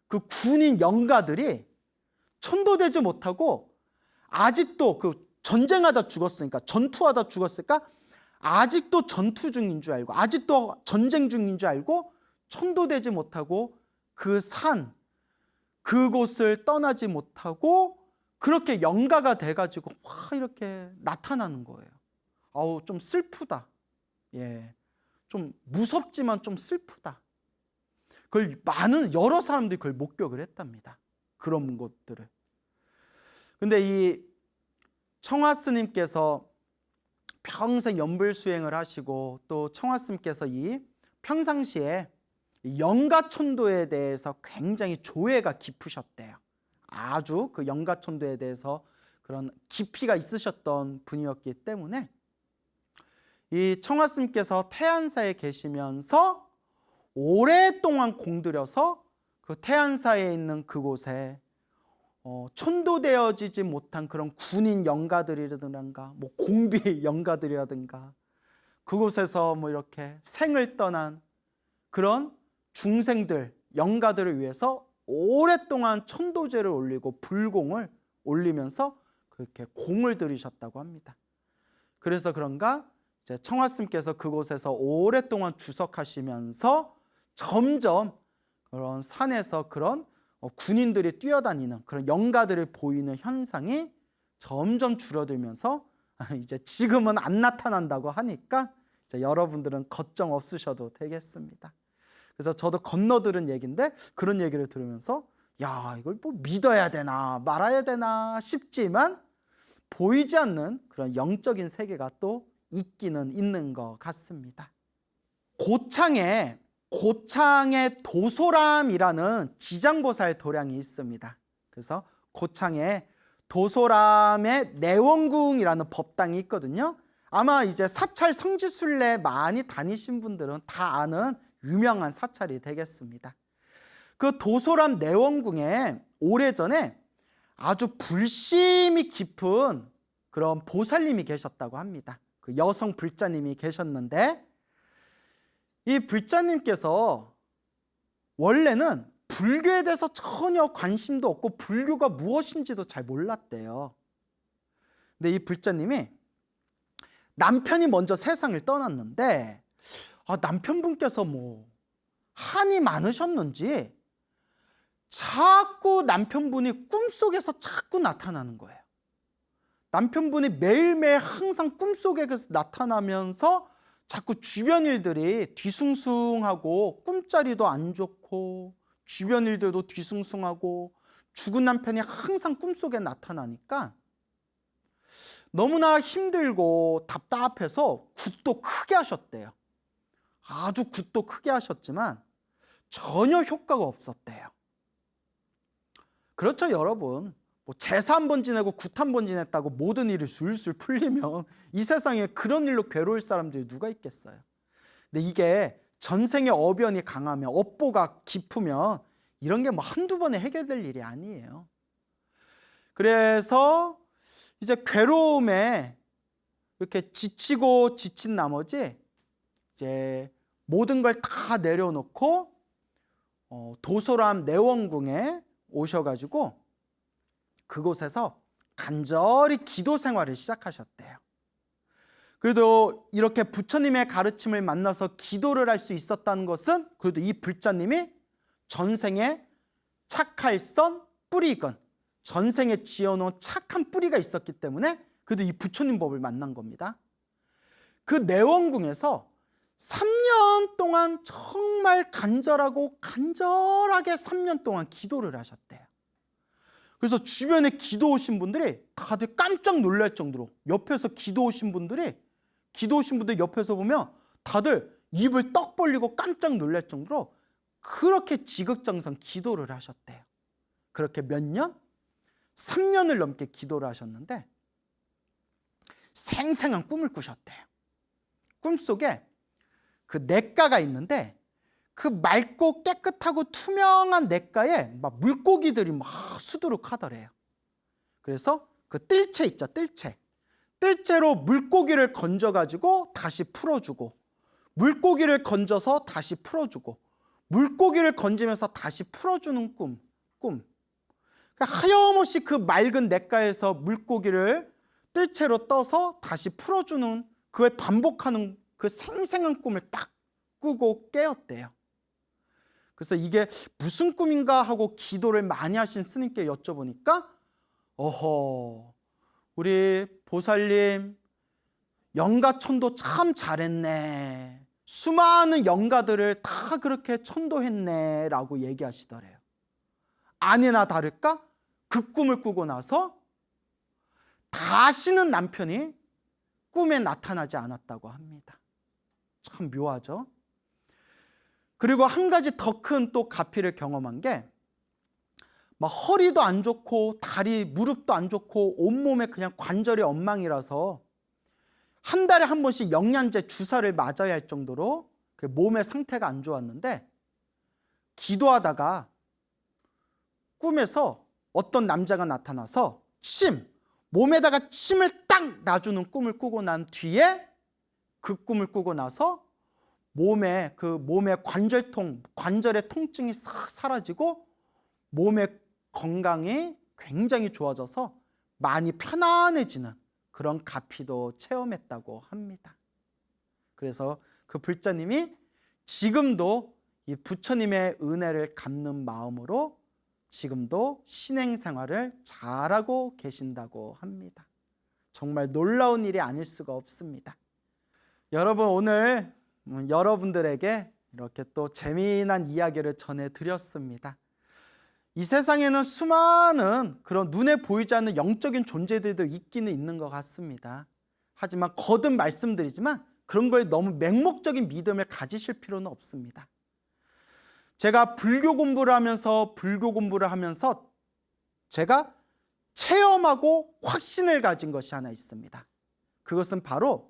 그 군인 영가들이 천도되지 못하고 아직도 그 전쟁하다 죽었으니까, 전투하다 죽었으니까 아직도 전투 중인 줄 알고, 아직도 전쟁 중인 줄 알고 천도되지 못하고 그 산, 그곳을 떠나지 못하고 그렇게 영가가 돼가지고 막 이렇게 나타나는 거예요. 아우 좀 슬프다. 예, 좀 무섭지만 좀 슬프다. 그걸 여러 사람들이 그걸 목격을 했답니다. 그런 것들을. 근데 이 청화 스님께서 평생 연불 수행을 하시고 또 청화 스님께서 이 평상시에 영가천도에 대해서 굉장히 조예가 깊으셨대요. 아주 그 영가천도에 대해서 그런 깊이가 있으셨던 분이었기 때문에 이 청화 스님께서 태안사에 계시면서 오랫동안 공들여서 그 태안사에 있는 그곳에 천도되어지지 못한 그런 군인 영가들이라든가 뭐 공비 영가들이라든가 그곳에서 뭐 이렇게 생을 떠난 그런 중생들, 영가들을 위해서 오랫동안 천도제를 올리고 불공을 올리면서 그렇게 공을 들이셨다고 합니다. 그래서 그런가 이제 청화 스님께서 그곳에서 오랫동안 주석하시면서 점점 그런 산에서 그런 군인들이 뛰어다니는 그런 영가들이 보이는 현상이 점점 줄어들면서 이제 지금은 안 나타난다고 하니까 이제 여러분들은 걱정 없으셔도 되겠습니다. 그래서 저도 건너들은 얘기인데 그런 얘기를 들으면서 야, 이걸 뭐 믿어야 되나 말아야 되나 싶지만 보이지 않는 그런 영적인 세계가 또 있기는 있는 것 같습니다. 고창에 도소람이라는 지장보살 도량이 있습니다. 그래서 고창에 도소람의 내원궁이라는 법당이 있거든요. 아마 이제 사찰 성지순례 많이 다니신 분들은 다 아는 유명한 사찰이 되겠습니다. 그 도소람 내원궁에 오래전에 아주 불심이 깊은 그런 보살님이 계셨다고 합니다. 그 여성 불자님이 계셨는데 이 불자님께서 원래는 불교에 대해서 전혀 관심도 없고 불교가 무엇인지도 잘 몰랐대요. 근데 이 불자님이 남편이 먼저 세상을 떠났는데 남편분께서 뭐 한이 많으셨는지 자꾸 남편분이 꿈속에서 자꾸 나타나는 거예요. 남편분이 매일매일 항상 꿈속에 나타나면서 자꾸 주변 일들이 뒤숭숭하고 꿈자리도 안 좋고 주변 일들도 뒤숭숭하고 죽은 남편이 항상 꿈속에 나타나니까 너무나 힘들고 답답해서 굿도 크게 하셨대요. 아주 굿도 크게 하셨지만 전혀 효과가 없었대요. 그렇죠, 여러분. 뭐 제사 한 번 지내고 굿 한 번 지냈다고 모든 일이 술술 풀리면 이 세상에 그런 일로 괴로울 사람들이 누가 있겠어요. 근데 이게 전생의 어변이 강하면 업보가 깊으면 이런 게 뭐 한두 번에 해결될 일이 아니에요. 그래서 이제 괴로움에 이렇게 지치고 지친 나머지 이제 모든 걸 다 내려놓고 도소람 내원궁에 오셔가지고 그곳에서 간절히 기도 생활을 시작하셨대요. 그래도 이렇게 부처님의 가르침을 만나서 기도를 할 수 있었다는 것은 그래도 이 불자님이 전생에 착할선 뿌리건 전생에 지어놓은 착한 뿌리가 있었기 때문에 그래도 이 부처님 법을 만난 겁니다. 그 내원궁에서 3년 동안 정말 간절하게 3년 동안 기도를 하셨대요. 그래서 주변에 기도 오신 분들이 다들 깜짝 놀랄 정도로 옆에서 기도 오신 분들 옆에서 보면 다들 입을 떡 벌리고 깜짝 놀랄 정도로 그렇게 지극정성 기도를 하셨대요. 그렇게 몇 년? 3년을 넘게 기도를 하셨는데 생생한 꿈을 꾸셨대요. 꿈속에 그 냇가가 있는데 그 맑고 깨끗하고 투명한 냇가에 막 물고기들이 막 수두룩하더래요. 그래서 그 뜰채 있죠, 뜰채로 물고기를 건져가지고 다시 풀어주고 물고기를 건져서 다시 풀어주고 물고기를 건지면서 다시 풀어주는 꿈. 그러니까 하염없이 그 맑은 냇가에서 물고기를 뜰채로 떠서 다시 풀어주는 그걸 반복하는 그 생생한 꿈을 딱 꾸고 깨었대요. 그래서 이게 무슨 꿈인가 하고 기도를 많이 하신 스님께 여쭤보니까 우리 보살님 영가천도 참 잘했네. 수많은 영가들을 다 그렇게 천도했네 라고 얘기하시더래요. 아니나 다를까 그 꿈을 꾸고 나서 다시는 남편이 꿈에 나타나지 않았다고 합니다. 참 묘하죠. 그리고 한 가지 더 큰 또 가피를 경험한 게 막 허리도 안 좋고 다리 무릎도 안 좋고 온몸에 그냥 관절이 엉망이라서 한 달에 한 번씩 영양제 주사를 맞아야 할 정도로 그 몸의 상태가 안 좋았는데 기도하다가 꿈에서 어떤 남자가 나타나서 몸에다가 침을 딱 놔주는 꿈을 꾸고 난 뒤에 그 꿈을 꾸고 나서 몸의 관절의 통증이 싹 사라지고 몸의 건강이 굉장히 좋아져서 많이 편안해지는 그런 가피도 체험했다고 합니다. 그래서 그 불자님이 지금도 이 부처님의 은혜를 갚는 마음으로 지금도 신행생활을 잘하고 계신다고 합니다. 정말 놀라운 일이 아닐 수가 없습니다. 여러분, 오늘 여러분들에게 이렇게 또 재미난 이야기를 전해드렸습니다. 이 세상에는 수많은 그런 눈에 보이지 않는 영적인 존재들도 있기는 있는 것 같습니다. 하지만 거듭 말씀드리지만 그런 거에 너무 맹목적인 믿음을 가지실 필요는 없습니다. 제가 불교 공부를 하면서 제가 체험하고 확신을 가진 것이 하나 있습니다. 그것은 바로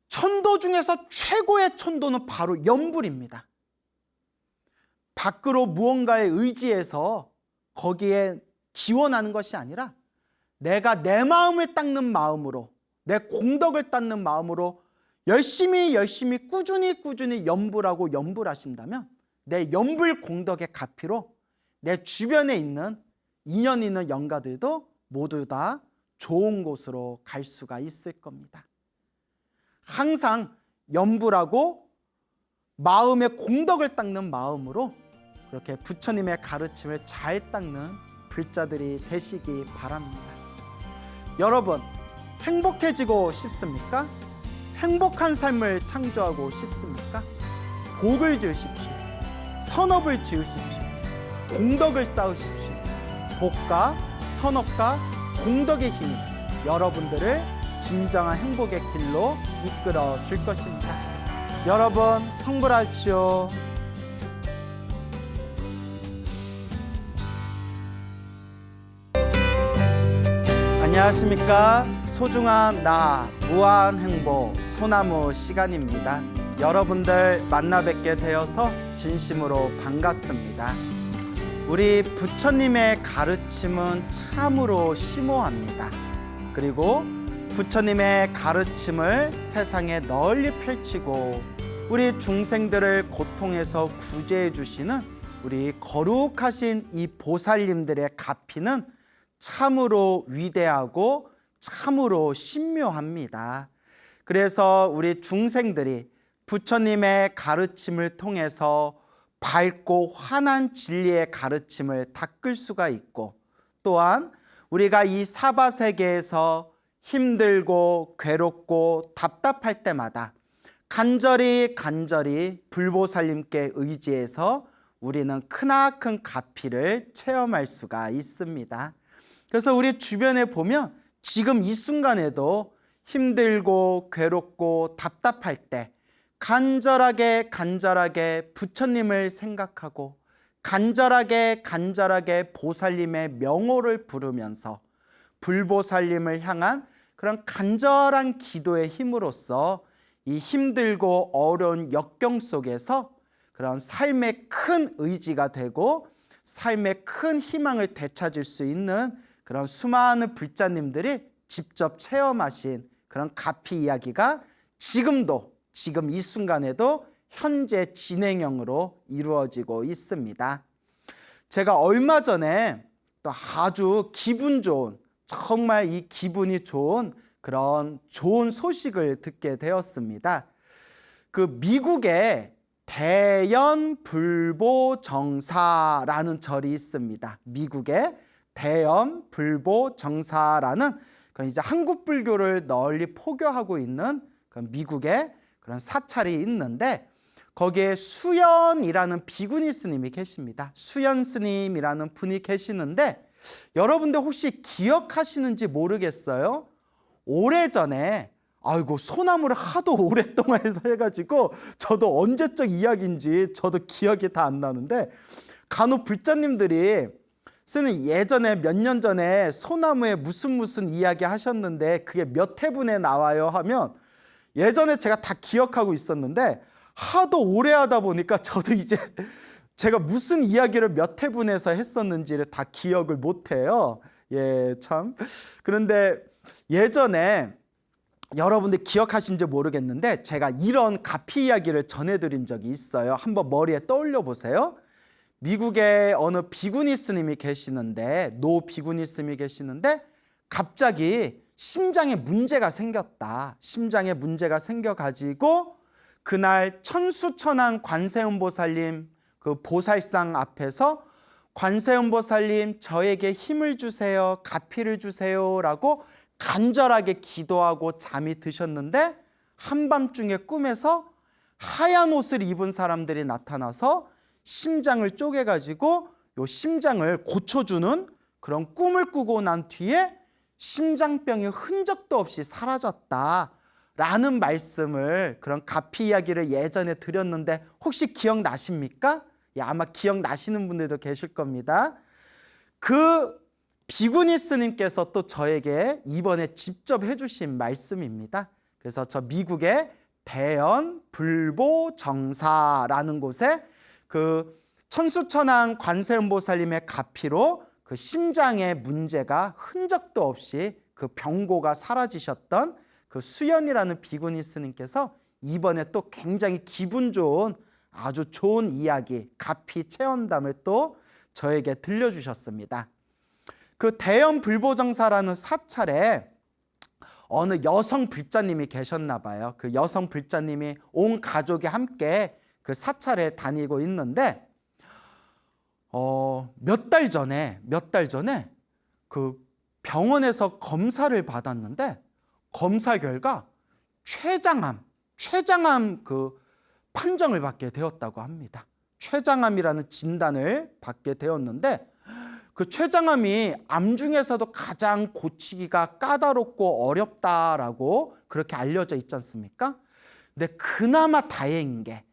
천도 중에서 최고의 천도는 바로 염불입니다. 밖으로 무언가에 의지해서 거기에 기원하는 것이 아니라 내가 내 마음을 닦는 마음으로, 내 공덕을 닦는 마음으로 열심히 꾸준히 염불하신다면 내 염불 공덕의 가피로 내 주변에 있는 인연 있는 영가들도 모두 다 좋은 곳으로 갈 수가 있을 겁니다. 항상 염불하고 마음의 공덕을 닦는 마음으로 그렇게 부처님의 가르침을 잘 닦는 불자들이 되시기 바랍니다. 여러분, 행복해지고 싶습니까? 행복한 삶을 창조하고 싶습니까? 복을 지으십시오. 선업을 지으십시오. 공덕을 쌓으십시오. 복과 선업과 공덕의 힘이 여러분들을 진정한 행복의 길로 이끌어 줄 것입니다. 여러분, 성불하십시오. 안녕하십니까? 소중한 나 무한 행복 소나무 시간입니다. 여러분들 만나 뵙게 되어서 진심으로 반갑습니다. 우리 부처님의 가르침은 참으로 심오합니다. 그리고 부처님의 가르침을 세상에 널리 펼치고 우리 중생들을 고통에서 구제해 주시는 우리 거룩하신 이 보살님들의 가피는 참으로 위대하고 참으로 신묘합니다. 그래서 우리 중생들이 부처님의 가르침을 통해서 밝고 환한 진리의 가르침을 닦을 수가 있고, 또한 우리가 이 사바세계에서 힘들고 괴롭고 답답할 때마다 간절히 불보살님께 의지해서 우리는 크나큰 가피를 체험할 수가 있습니다. 그래서 우리 주변에 보면 지금 이 순간에도 힘들고 괴롭고 답답할 때 간절하게 부처님을 생각하고 간절하게 보살님의 명호를 부르면서 불보살님을 향한 그런 간절한 기도의 힘으로써 이 힘들고 어려운 역경 속에서 그런 삶의 큰 의지가 되고 삶의 큰 희망을 되찾을 수 있는 그런 수많은 불자님들이 직접 체험하신 그런 가피 이야기가 지금 이 순간에도 현재 진행형으로 이루어지고 있습니다. 제가 얼마 전에 또 아주 기분 좋은, 정말 이 기분이 좋은 그런 좋은 소식을 듣게 되었습니다. 그 미국에 대연불보정사라는 절이 있습니다. 미국에 대연불보정사라는 그런 이제 한국 불교를 널리 포교하고 있는 그런 미국의 그런 사찰이 있는데, 거기에 수연이라는 비구니 스님이 계십니다. 수연 스님이라는 분이 계시는데, 여러분들 혹시 기억하시는지 모르겠어요. 오래전에 소나무를 하도 오랫동안 해가지고 저도 언제적 이야기인지 저도 기억이 다 안 나는데, 간혹 불자님들이 쓰는 예전에 몇 년 전에 소나무에 무슨 이야기 하셨는데 그게 몇 회분에 나와요 하면 예전에 제가 다 기억하고 있었는데 하도 오래 하다 보니까 저도 이제 제가 무슨 이야기를 몇 회분에서 했었는지를 다 기억을 못해요. 참. 그런데 예전에 여러분들 기억하신지 모르겠는데 제가 이런 가피 이야기를 전해드린 적이 있어요. 한번 머리에 떠올려 보세요. 미국에 어느 비구니 스님이 계시는데, 노 비구니 스님이 계시는데 갑자기 심장에 문제가 생겼다. 심장에 문제가 생겨가지고 그날 천수천왕 관세음보살님 그 보살상 앞에서 관세음보살님 저에게 힘을 주세요, 가피를 주세요라고 간절하게 기도하고 잠이 드셨는데 한밤중에 꿈에서 하얀 옷을 입은 사람들이 나타나서 심장을 쪼개가지고 요 심장을 고쳐주는 그런 꿈을 꾸고 난 뒤에 심장병이 흔적도 없이 사라졌다라는 말씀을, 그런 가피 이야기를 예전에 드렸는데 혹시 기억나십니까? 예, 아마 기억나시는 분들도 계실 겁니다. 그 비구니 스님께서 또 저에게 이번에 직접 해주신 말씀입니다. 그래서 저 미국의 대연 불보정사라는 곳에 그 천수천왕 관세음보살님의 가피로 그 심장의 문제가 흔적도 없이 그 병고가 사라지셨던 그 수연이라는 비구니 스님께서 이번에 또 굉장히 기분 좋은 아주 좋은 이야기, 가피 체험담을 또 저에게 들려주셨습니다. 그 대연 불보정사라는 사찰에 어느 여성 불자님이 계셨나 봐요. 그 여성 불자님이 온 가족이 함께 그 사찰에 다니고 있는데 몇 달 전에 그 병원에서 검사를 받았는데 검사 결과 췌장암 그 판정을 받게 되었다고 합니다. 췌장암이라는 진단을 받게 되었는데 그 췌장암이 암 중에서도 가장 고치기가 까다롭고 어렵다라고 그렇게 알려져 있지 않습니까? 근데 그나마 다행인 게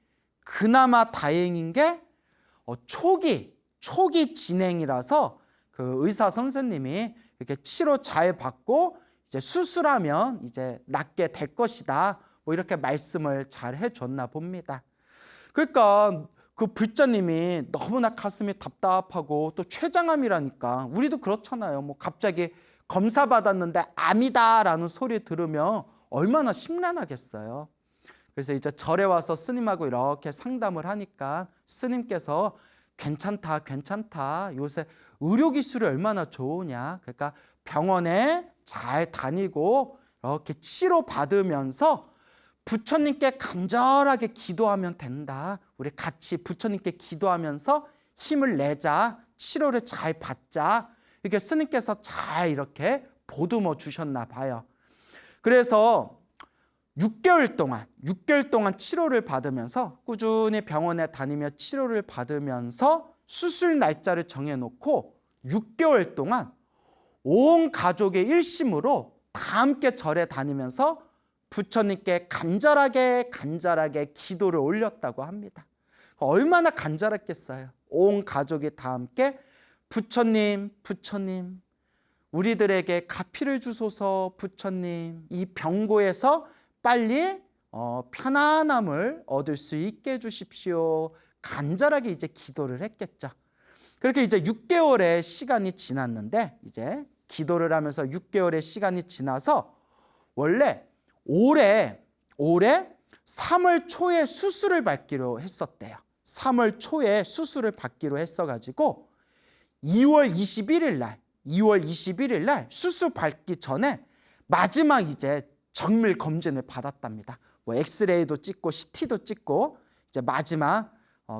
초기 진행이라서 그 의사 선생님이 이렇게 치료 잘 받고 이제 수술하면 이제 낫게 될 것이다, 뭐 이렇게 말씀을 잘 해줬나 봅니다. 그러니까 그 불자님이 너무나 가슴이 답답하고 또 췌장암이라니까 우리도 그렇잖아요. 뭐 갑자기 검사 받았는데 암이다라는 소리 들으면 얼마나 심란하겠어요. 그래서 이제 절에 와서 스님하고 이렇게 상담을 하니까 스님께서 괜찮다. 요새 의료기술이 얼마나 좋으냐. 그러니까 병원에 잘 다니고 이렇게 치료받으면서 부처님께 간절하게 기도하면 된다. 우리 같이 부처님께 기도하면서 힘을 내자. 치료를 잘 받자. 이렇게 스님께서 잘 이렇게 보듬어 주셨나 봐요. 그래서 6개월 동안 치료를 받으면서 꾸준히 병원에 다니며 치료를 받으면서 수술 날짜를 정해놓고 6개월 동안 온 가족의 일심으로 다 함께 절에 다니면서 부처님께 간절하게 기도를 올렸다고 합니다. 얼마나 간절했겠어요. 온 가족이 다 함께 부처님 우리들에게 가피를 주소서. 부처님 이 병고에서 빨리 편안함을 얻을 수 있게 해주십시오. 간절하게 이제 기도를 했겠죠. 그렇게 이제 6개월의 시간이 지났는데 이제 기도를 하면서 6개월의 시간이 지나서 원래 올해 3월 초에 수술을 받기로 했었대요. 3월 초에 수술을 받기로 했어가지고 2월 21일 날 수술 받기 전에 마지막 이제 정밀 검진을 받았답니다. 뭐 엑스레이도 찍고 CT도 찍고 이제 마지막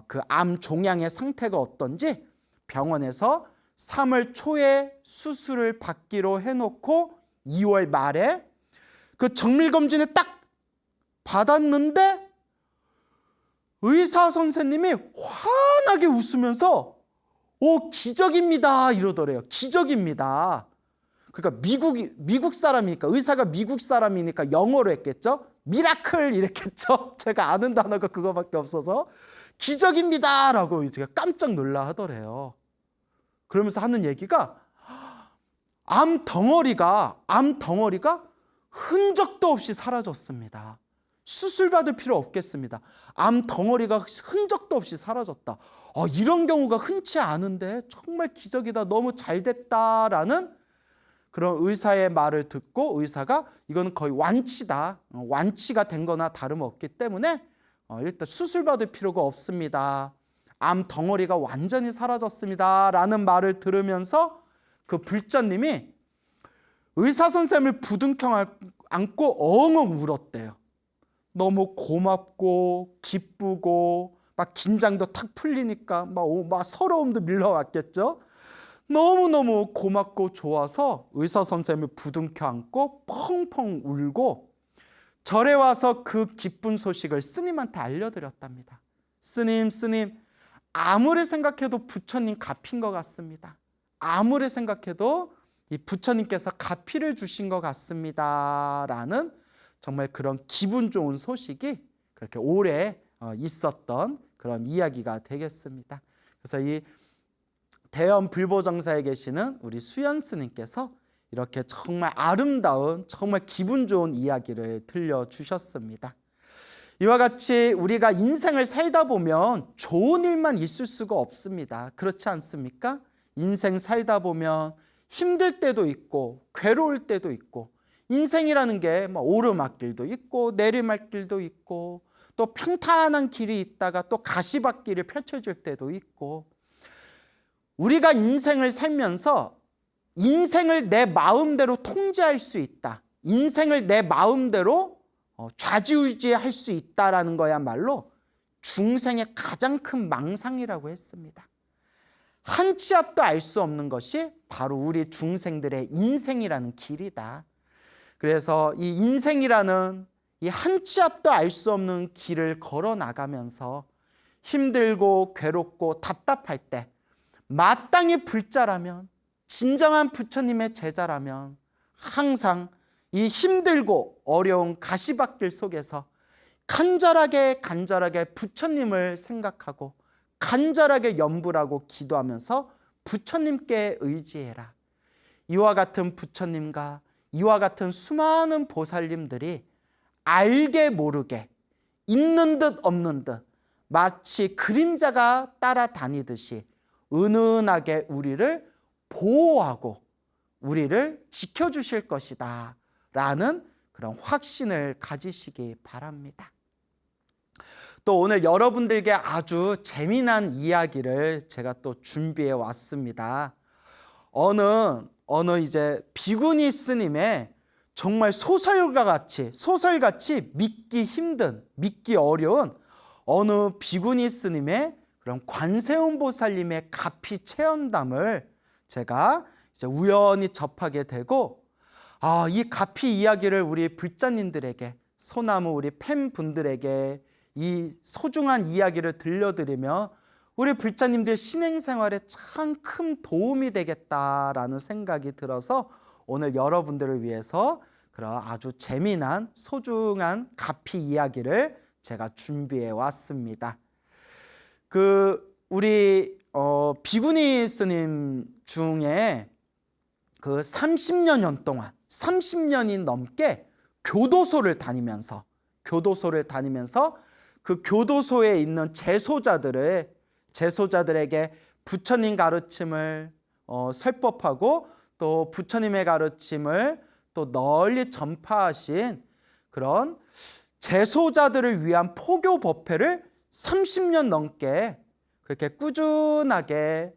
그 암 종양의 상태가 어떤지 병원에서 3월 초에 수술을 받기로 해놓고 2월 말에 그 정밀 검진을 딱 받았는데 의사 선생님이 환하게 웃으면서 기적입니다 이러더래요. 기적입니다. 그러니까 미국 사람이니까, 의사가 미국 사람이니까 영어로 했겠죠. 미라클 이랬겠죠. 제가 아는 단어가 그거밖에 없어서 기적입니다 라고 제가 깜짝 놀라 하더래요. 그러면서 하는 얘기가 암 덩어리가 흔적도 없이 사라졌습니다. 수술 받을 필요 없겠습니다. 암 덩어리가 흔적도 없이 사라졌다. 이런 경우가 흔치 않은데 정말 기적이다. 너무 잘 됐다라는 그런 의사의 말을 듣고 의사가 이거는 거의 완치다. 완치가 된 거나 다름없기 때문에 일단 수술 받을 필요가 없습니다. 암 덩어리가 완전히 사라졌습니다. 라는 말을 들으면서 그 불자님이 의사 선생님을 부둥켜 안고 엉엉 울었대요. 너무 고맙고 기쁘고 막 긴장도 탁 풀리니까 막 서러움도 밀려왔겠죠. 너무너무 고맙고 좋아서 의사 선생님을 부둥켜 안고 펑펑 울고 절에 와서 그 기쁜 소식을 스님한테 알려드렸답니다. 스님, 아무리 생각해도 부처님 갚인 것 같습니다. 아무리 생각해도 이 부처님께서 가피를 주신 것 같습니다. 라는 정말 그런 기분 좋은 소식이 그렇게 오래 있었던 그런 이야기가 되겠습니다. 그래서 이 대연 불보정사에 계시는 우리 수연 스님께서 이렇게 정말 아름다운 정말 기분 좋은 이야기를 들려주셨습니다. 이와 같이 우리가 인생을 살다 보면 좋은 일만 있을 수가 없습니다. 그렇지 않습니까? 인생 살다 보면 힘들 때도 있고 괴로울 때도 있고 인생이라는 게 오르막길도 있고 내리막길도 있고 또 평탄한 길이 있다가 또 가시밭길이 펼쳐질 때도 있고 우리가 인생을 살면서 인생을 내 마음대로 통제할 수 있다. 인생을 내 마음대로 좌지우지할 수 있다라는 거야말로 중생의 가장 큰 망상이라고 했습니다. 한 치 앞도 알 수 없는 것이 바로 우리 중생들의 인생이라는 길이다. 그래서 이 인생이라는 이 한 치 앞도 알 수 없는 길을 걸어 나가면서 힘들고 괴롭고 답답할 때 마땅히 불자라면 진정한 부처님의 제자라면 항상 이 힘들고 어려운 가시밭길 속에서 간절하게 부처님을 생각하고 간절하게 염불하고 기도하면서 부처님께 의지해라. 이와 같은 부처님과 이와 같은 수많은 보살님들이 알게 모르게 있는 듯 없는 듯 마치 그림자가 따라다니듯이 은은하게 우리를 보호하고 우리를 지켜주실 것이다 라는 그런 확신을 가지시기 바랍니다. 또 오늘 여러분들께 아주 재미난 이야기를 제가 또 준비해 왔습니다. 어느 이제 비구니 스님의 정말 소설같이 믿기 힘든, 믿기 어려운 어느 비구니 스님의 그런 관세음 보살님의 가피 체험담을 제가 이제 우연히 접하게 되고, 이 가피 이야기를 우리 불자님들에게, 소나무 우리 팬분들에게 이 소중한 이야기를 들려드리며 우리 불자님들 신행생활에 참 큰 도움이 되겠다라는 생각이 들어서 오늘 여러분들을 위해서 그런 아주 재미난 소중한 가피 이야기를 제가 준비해 왔습니다. 우리 비구니 스님 중에 30년이 넘게 교도소를 다니면서 그 교도소에 있는 제소자들에게 부처님 가르침을 설법하고 또 부처님의 가르침을 또 널리 전파하신 그런 제소자들을 위한 포교 법회를 30년 넘게 그렇게 꾸준하게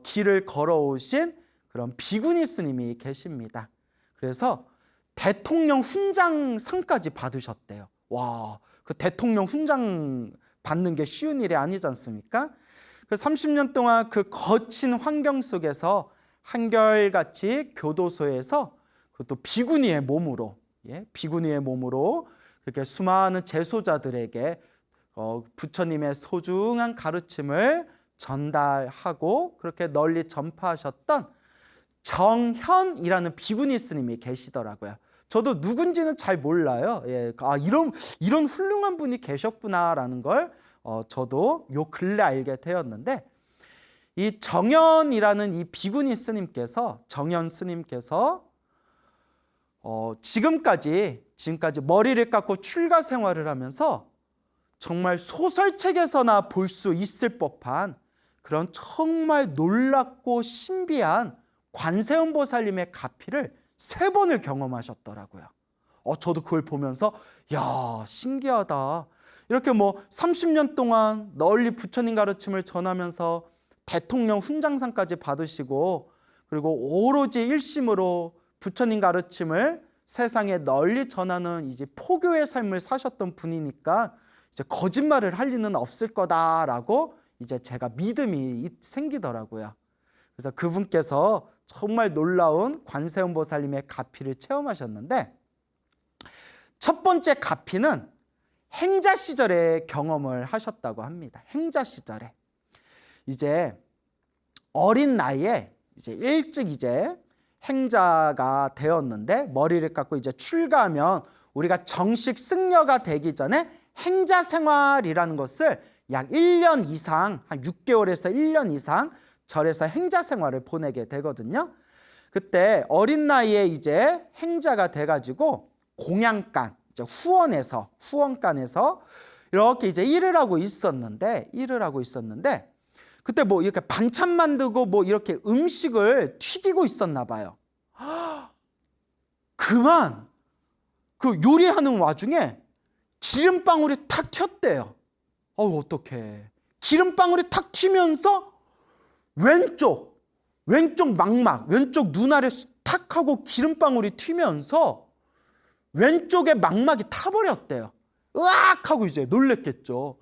길을 걸어오신 그런 비구니 스님이 계십니다. 그래서 대통령 훈장상까지 받으셨대요. 와, 그 대통령 훈장 받는 게 쉬운 일이 아니지 않습니까? 그 30년 동안 그 거친 환경 속에서 한결같이 교도소에서 그것도 비구니의 몸으로 그렇게 수많은 제소자들에게 부처님의 소중한 가르침을 전달하고 그렇게 널리 전파하셨던 정현이라는 비구니 스님이 계시더라고요. 저도 누군지는 잘 몰라요. 이런 훌륭한 분이 계셨구나라는 걸 저도 요 근래 알게 되었는데, 이 정현이라는 이 비구니 스님께서 지금까지 머리를 깎고 출가 생활을 하면서 정말 소설책에서나 볼 수 있을 법한 그런 정말 놀랍고 신비한 관세음 보살님의 가피를 3번을 경험하셨더라고요. 저도 그걸 보면서 야, 신기하다. 이렇게 30년 동안 널리 부처님 가르침을 전하면서 대통령 훈장상까지 받으시고 그리고 오로지 일심으로 부처님 가르침을 세상에 널리 전하는 이제 포교의 삶을 사셨던 분이니까 이제 거짓말을 할 리는 없을 거다라고 이제 제가 믿음이 생기더라고요. 그래서 그분께서 정말 놀라운 관세음보살님의 가피를 체험하셨는데, 첫 번째 가피는 행자 시절에 경험을 하셨다고 합니다. 행자 시절에 이제 어린 나이에 이제 일찍 이제 행자가 되었는데, 머리를 깎고 이제 출가하면 우리가 정식 승려가 되기 전에 행자 생활이라는 것을 약 1년 이상, 한 6개월에서 1년 이상 절에서 행자 생활을 보내게 되거든요. 그때 어린 나이에 이제 행자가 돼가지고 공양간, 이제 후원간에서 이렇게 이제 일을 하고 있었는데 그때 뭐 이렇게 반찬 만들고 뭐 이렇게 음식을 튀기고 있었나 봐요. 그만 그 요리하는 와중에 기름방울이 탁 튀었대요. 어떡해. 기름방울이 탁 튀면서 왼쪽 망막, 왼쪽 눈알에 탁 하고 기름방울이 튀면서 왼쪽에 망막이 타버렸대요. 으악 하고 이제 놀랬겠죠.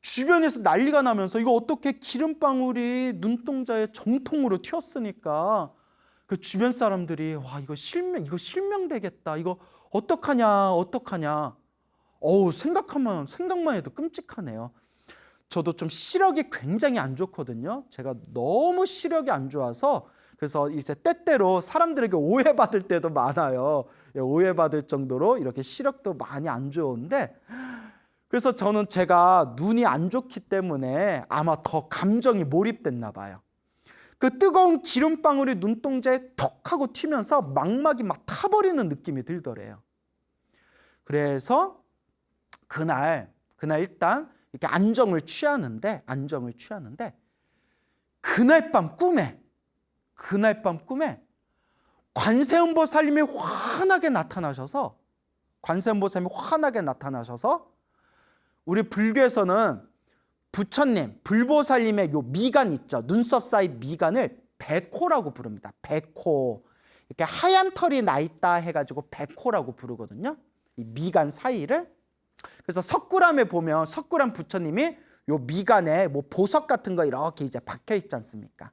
주변에서 난리가 나면서 이거 어떻게 기름방울이 눈동자에 정통으로 튀었으니까 그 주변 사람들이 와 이거 실명되겠다. 이거 어떡하냐. 생각만 해도 끔찍하네요. 저도 좀 시력이 굉장히 안 좋거든요. 제가 너무 시력이 안 좋아서 그래서 이제 때때로 사람들에게 오해받을 때도 많아요. 오해받을 정도로 이렇게 시력도 많이 안 좋은데, 그래서 저는 제가 눈이 안 좋기 때문에 아마 더 감정이 몰입됐나 봐요. 그 뜨거운 기름방울이 눈동자에 톡 하고 튀면서 망막이 막 타버리는 느낌이 들더래요. 그래서 그날 일단 이렇게 안정을 취하는데 그날 밤 꿈에 관세음보살님이 환하게 나타나셔서 우리 불교에서는 부처님, 불보살님의 요 미간 있죠. 눈썹 사이 미간을 백호라고 부릅니다. 백호. 이렇게 하얀 털이 나 있다 해가지고 백호라고 부르거든요. 이 미간 사이를. 그래서 석굴암에 보면 석굴암 부처님이 요 미간에 뭐 보석 같은 거 이렇게 이제 박혀 있지 않습니까?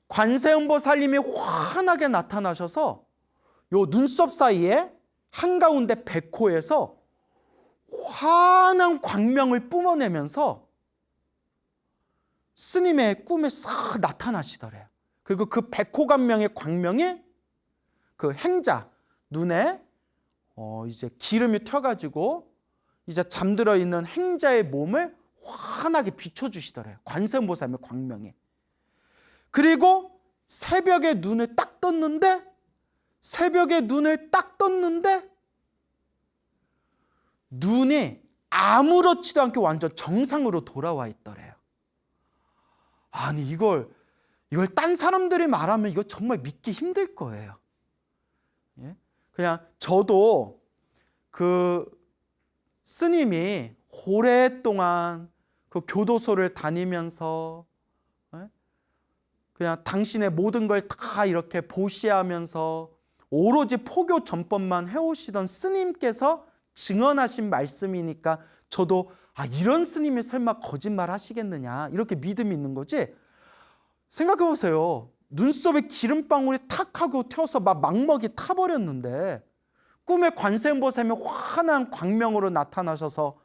관세음보살님이 환하게 나타나셔서 요 눈썹 사이에 한가운데 백호에서 환한 광명을 뿜어내면서 스님의 꿈에 싹 나타나시더래요. 그리고 그 백호광명의 광명이 그 행자 눈에 이제 기름이 튀어가지고 이제 잠들어 있는 행자의 몸을 환하게 비춰주시더래요. 관세음보살님의 광명이. 그리고 새벽에 눈을 딱 떴는데 눈이 아무렇지도 않게 완전 정상으로 돌아와 있더래요. 아니 이걸 딴 사람들이 말하면 이거 정말 믿기 힘들 거예요. 예? 그냥 저도 그 스님이 오랫동안 그 교도소를 다니면서 그냥 당신의 모든 걸 다 이렇게 보시하면서 오로지 포교 전법만 해오시던 스님께서 증언하신 말씀이니까 저도 이런 스님이 설마 거짓말 하시겠느냐 이렇게 믿음이 있는 거지. 생각해 보세요. 눈썹에 기름방울이 탁 하고 튀어서 막 망먹이 타버렸는데 꿈에 관세음보살님이 환한 광명으로 나타나셔서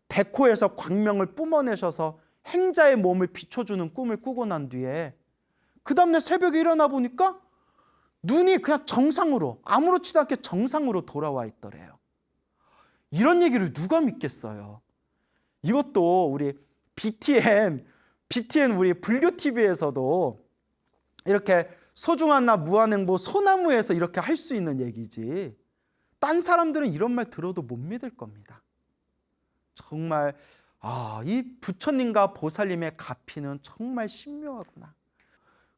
백호에서 광명을 뿜어내셔서 행자의 몸을 비춰주는 꿈을 꾸고 난 뒤에 그 다음날 새벽에 일어나 보니까 눈이 그냥 정상으로 아무렇지도 않게 정상으로 돌아와 있더래요. 이런 얘기를 누가 믿겠어요? 이것도 우리 BTN 우리 불교TV에서도 이렇게 소중한 나 무한행보 소나무에서 이렇게 할 수 있는 얘기지, 딴 사람들은 이런 말 들어도 못 믿을 겁니다. 정말 이 부처님과 보살님의 가피는 정말 신묘하구나.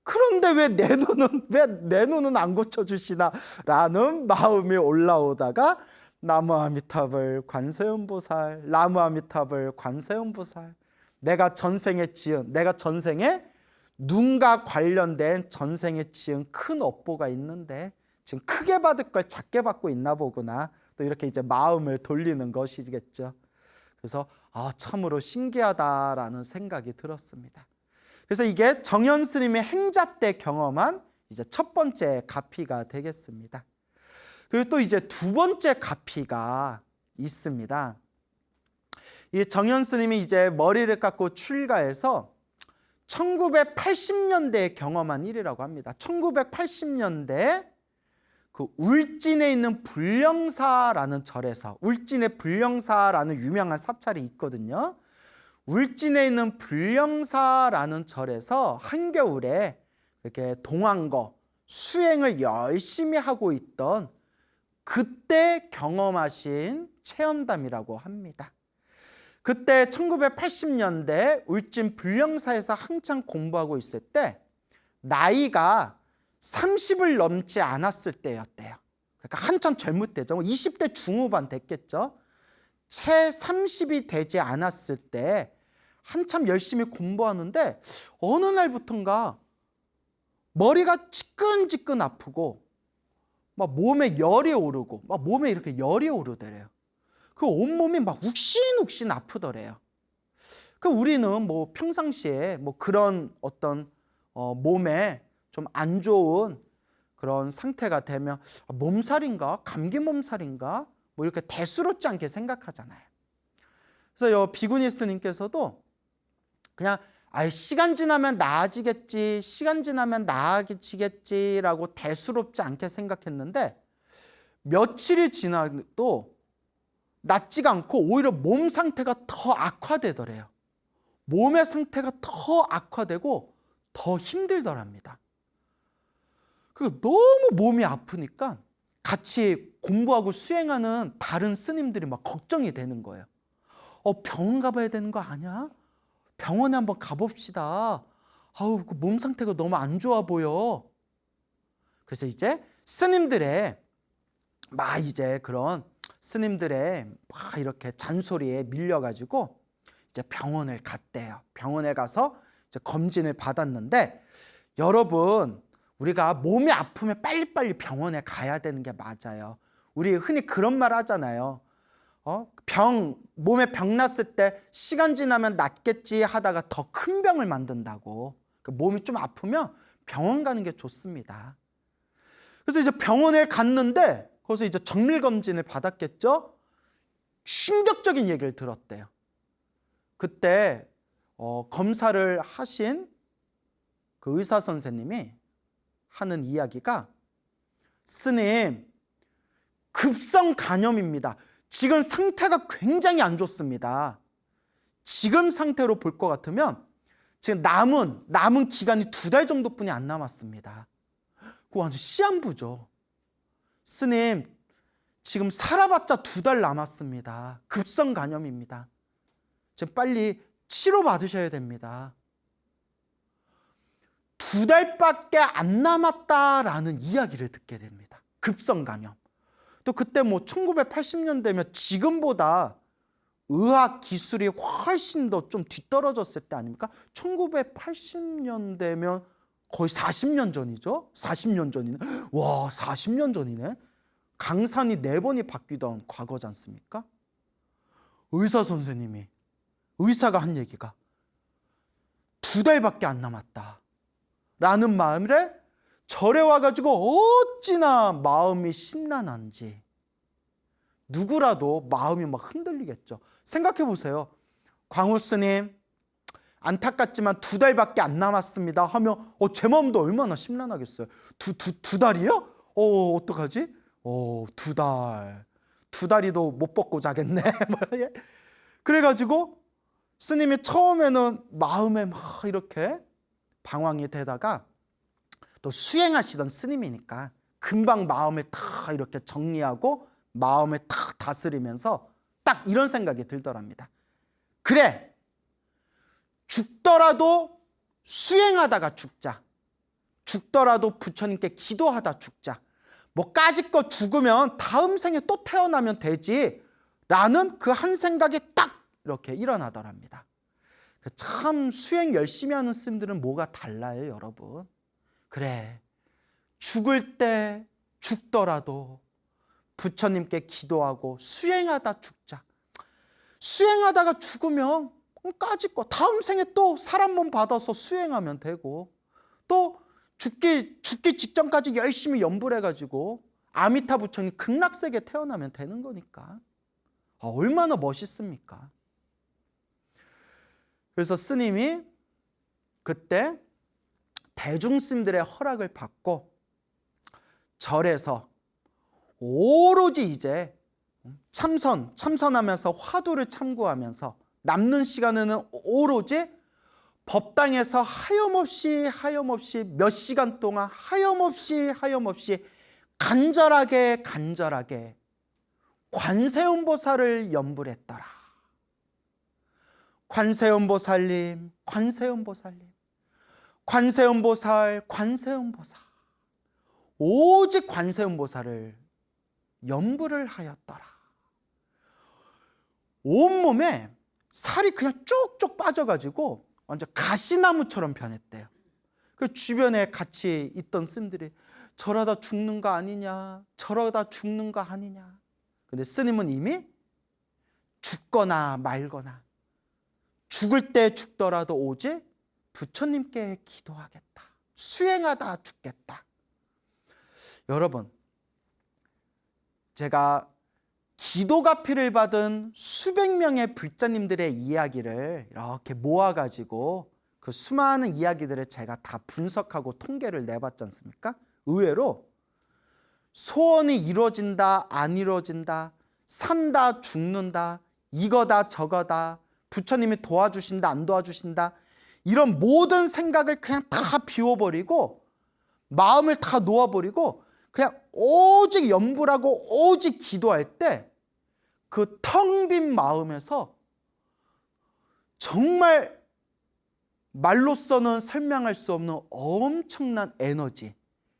그런데 왜 내 눈은 안 고쳐주시나 라는 마음이 올라오다가 나무 아미타불 관세음보살, 나무 아미타불 관세음보살. 내가 전생에 눈과 관련된 전생에 지은 큰 업보가 있는데 지금 크게 받을 걸 작게 받고 있나 보구나. 또 이렇게 이제 마음을 돌리는 것이겠죠. 그래서 참으로 신기하다라는 생각이 들었습니다. 그래서 이게 정현 스님의 행자 때 경험한 이제 첫 번째 가피가 되겠습니다. 그리고 또 이제 두 번째 가피가 있습니다. 이 정현 스님이 이제 머리를 깎고 출가해서 1980년대에 경험한 일이라고 합니다. 1980년대 그 울진에 있는 불령사라는 절에서, 울진의 불령사라는 유명한 사찰이 있거든요. 울진에 있는 불령사라는 절에서 한겨울에 이렇게 동안거 수행을 열심히 하고 있던 그때 경험하신 체험담이라고 합니다. 그때 1980년대 울진 불령사에서 한창 공부하고 있을 때 나이가 30을 넘지 않았을 때였대요. 그러니까 한참 젊을 때죠. 20대 중후반 됐겠죠. 채 30이 되지 않았을 때 한참 열심히 공부하는데 어느 날부턴가 머리가 지끈지끈 아프고 막 몸에 열이 오르고 막 몸에 이렇게 열이 오르더래요. 그 온몸이 막 욱신욱신 아프더래요. 그 우리는 뭐 평상시에 뭐 그런 어떤 몸에 좀 안 좋은 그런 상태가 되면 몸살인가 감기 몸살인가 뭐 이렇게 대수롭지 않게 생각하잖아요. 그래서 비구니 스님께서도 그냥 시간 지나면 나아지겠지, 시간 지나면 나아지겠지라고 대수롭지 않게 생각했는데 며칠이 지나도 낫지가 않고 오히려 몸 상태가 더 악화되더래요. 몸의 상태가 더 악화되고 더 힘들더랍니다. 너무 몸이 아프니까 같이 공부하고 수행하는 다른 스님들이 막 걱정이 되는 거예요. 병원 가봐야 되는 거 아니야? 병원에 한번 가봅시다. 그 몸 상태가 너무 안 좋아 보여. 그래서 이제 스님들의 이렇게 잔소리에 밀려가지고 이제 병원을 갔대요. 병원에 가서 이제 검진을 받았는데, 여러분, 우리가 몸이 아프면 빨리빨리 병원에 가야 되는 게 맞아요. 우리 흔히 그런 말 하잖아요. 몸에 병 났을 때 시간 지나면 낫겠지 하다가 더 큰 병을 만든다고. 몸이 좀 아프면 병원 가는 게 좋습니다. 그래서 이제 병원에 갔는데 거기서 이제 정밀검진을 받았겠죠. 충격적인 얘기를 들었대요. 그때 검사를 하신 그 의사 선생님이 하는 이야기가, 스님, 급성 간염입니다. 지금 상태가 굉장히 안 좋습니다. 지금 상태로 볼 것 같으면 지금 남은 기간이 2달 정도뿐이 안 남았습니다. 그거 완전 시한부죠. 스님, 지금 살아봤자 2달 남았습니다. 급성 간염입니다. 지금 빨리 치료 받으셔야 됩니다. 2달밖에 안 남았다라는 이야기를 듣게 됩니다. 급성 간염. 또 그때 1980년대면 지금보다 의학 기술이 훨씬 더 좀 뒤떨어졌을 때 아닙니까? 1980년대면 거의 40년 전이죠? 40년 전이네. 와, 40년 전이네. 강산이 4번이 바뀌던 과거지 않습니까? 의사 선생님이, 의사가 한 얘기가 2달밖에 안 남았다 라는 마음에 절에 와가지고 어찌나 마음이 심란한지. 누구라도 마음이 막 흔들리겠죠. 생각해 보세요. 광우 스님, 안타깝지만 2달밖에 안 남았습니다 하면 제 마음도 얼마나 심란하겠어요. 두 달이요? 어떡하지? 2달. 2달이도 못 벗고 자겠네. 그래가지고 스님이 처음에는 마음에 막 이렇게 방황이 되다가, 또 수행하시던 스님이니까 금방 마음에 다 이렇게 정리하고 마음에 탁 다스리면서 딱 이런 생각이 들더랍니다. 그래, 죽더라도 수행하다가 죽자. 죽더라도 부처님께 기도하다 죽자. 까짓거 죽으면 다음 생에 또 태어나면 되지 라는 그 한 생각이 딱 이렇게 일어나더랍니다. 참 수행 열심히 하는 스님들은 뭐가 달라요, 여러분. 그래, 죽을 때 죽더라도 부처님께 기도하고 수행하다 죽자. 수행하다가 죽으면 까짓 거 다음 생에 또 사람 몸 받아서 수행하면 되고, 또 죽기 직전까지 열심히 연불해가지고 아미타 부처님 극락세계 태어나면 되는 거니까 얼마나 멋있습니까? 그래서 스님이 그때 대중스님들의 허락을 받고 절에서 오로지 이제 참선하면서 화두를 참고하면서 남는 시간에는 오로지 법당에서 하염없이 몇 시간 동안 하염없이 간절하게 관세음보살을 연불했더라. 관세음보살님, 관세음보살, 오직 관세음보살을 연불을 하였더라. 온몸에 살이 그냥 쪽쪽 빠져가지고 완전 가시나무처럼 변했대요. 그 주변에 같이 있던 스님들이 저러다 죽는 거 아니냐, 근데 스님은 이미 죽거나 말거나, 죽을 때 죽더라도 오직 부처님께 기도하겠다, 수행하다 죽겠다. 여러분, 제가 기도가피를 받은 수백 명의 불자님들의 이야기를 이렇게 모아가지고 그 수많은 이야기들을 제가 다 분석하고 통계를 내봤지 않습니까? 의외로 소원이 이루어진다, 안 이루어진다, 산다, 죽는다, 이거다, 저거다, 부처님이 도와주신다, 안 도와주신다, 이런 모든 생각을 그냥 다 비워버리고 마음을 다 놓아버리고 그냥 오직 연불하고 오직 기도할 때 그 텅 빈 마음에서 정말 말로서는 설명할 수 없는 엄청난 에너지,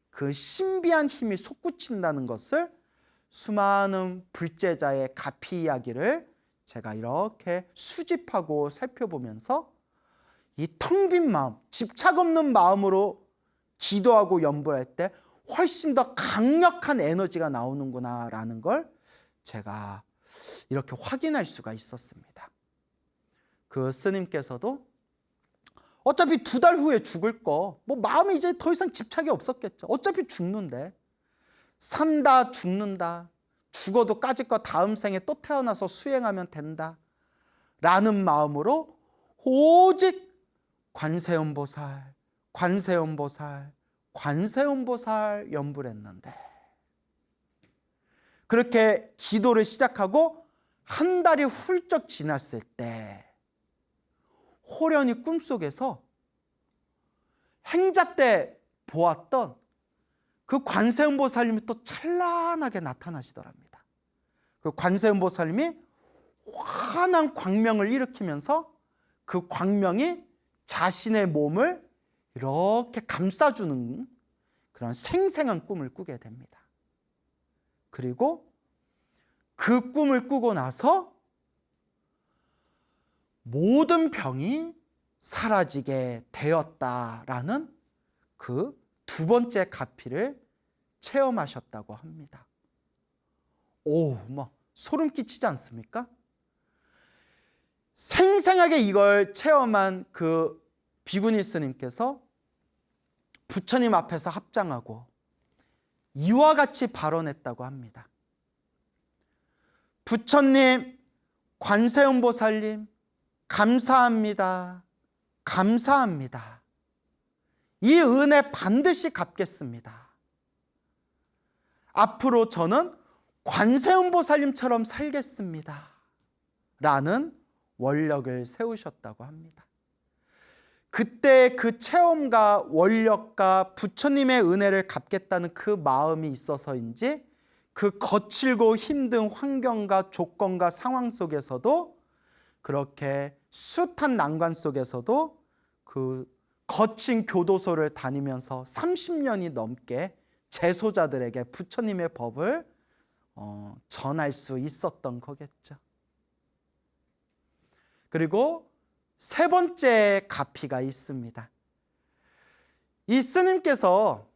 그 신비한 힘이 솟구친다는 것을 수많은 불제자의 가피 이야기를 제가 이렇게 수집하고 살펴보면서 이 텅 빈 마음, 집착 없는 마음으로 기도하고 연불할 때 훨씬 더 강력한 에너지가 나오는구나라는 걸 제가 이렇게 확인할 수가 있었습니다. 그 스님께서도 어차피 2달 후에 죽을 거, 뭐 마음에 이제 더 이상 집착이 없었겠죠. 어차피 죽는데, 산다, 죽는다, 죽어도 까짓 거 다음 생에 또 태어나서 수행하면 된다 라는 마음으로 오직 관세음보살 연불했는데, 그렇게 기도를 시작하고 한 달이 훌쩍 지났을 때 호련히 꿈속에서 행자 때 보았던 그 관세음보살님이 또 찬란하게 나타나시더랍니다. 그 관세음보살님이 환한 광명을 일으키면서 그 광명이 자신의 몸을 이렇게 감싸주는 그런 생생한 꿈을 꾸게 됩니다. 그리고 그 꿈을 꾸고 나서 모든 병이 사라지게 되었다라는 그 2번째 가피를 체험하셨다고 합니다. 오, 막 소름 끼치지 않습니까? 생생하게 이걸 체험한 그 비구니 스님께서 부처님 앞에서 합장하고 이와 같이 발언했다고 합니다. 부처님, 관세음보살님, 감사합니다. 이 은혜 반드시 갚겠습니다. 앞으로 저는 관세음보살님처럼 살겠습니다. 라는 원력을 세우셨다고 합니다. 그때 그 체험과 원력과 부처님의 은혜를 갚겠다는 그 마음이 있어서인지 그 거칠고 힘든 환경과 조건과 상황 속에서도, 그렇게 숱한 난관 속에서도 그 거친 교도소를 다니면서 30년이 넘게 재소자들에게 부처님의 법을 전할 수 있었던 거겠죠. 그리고 3번째 가피가 있습니다. 이 스님께서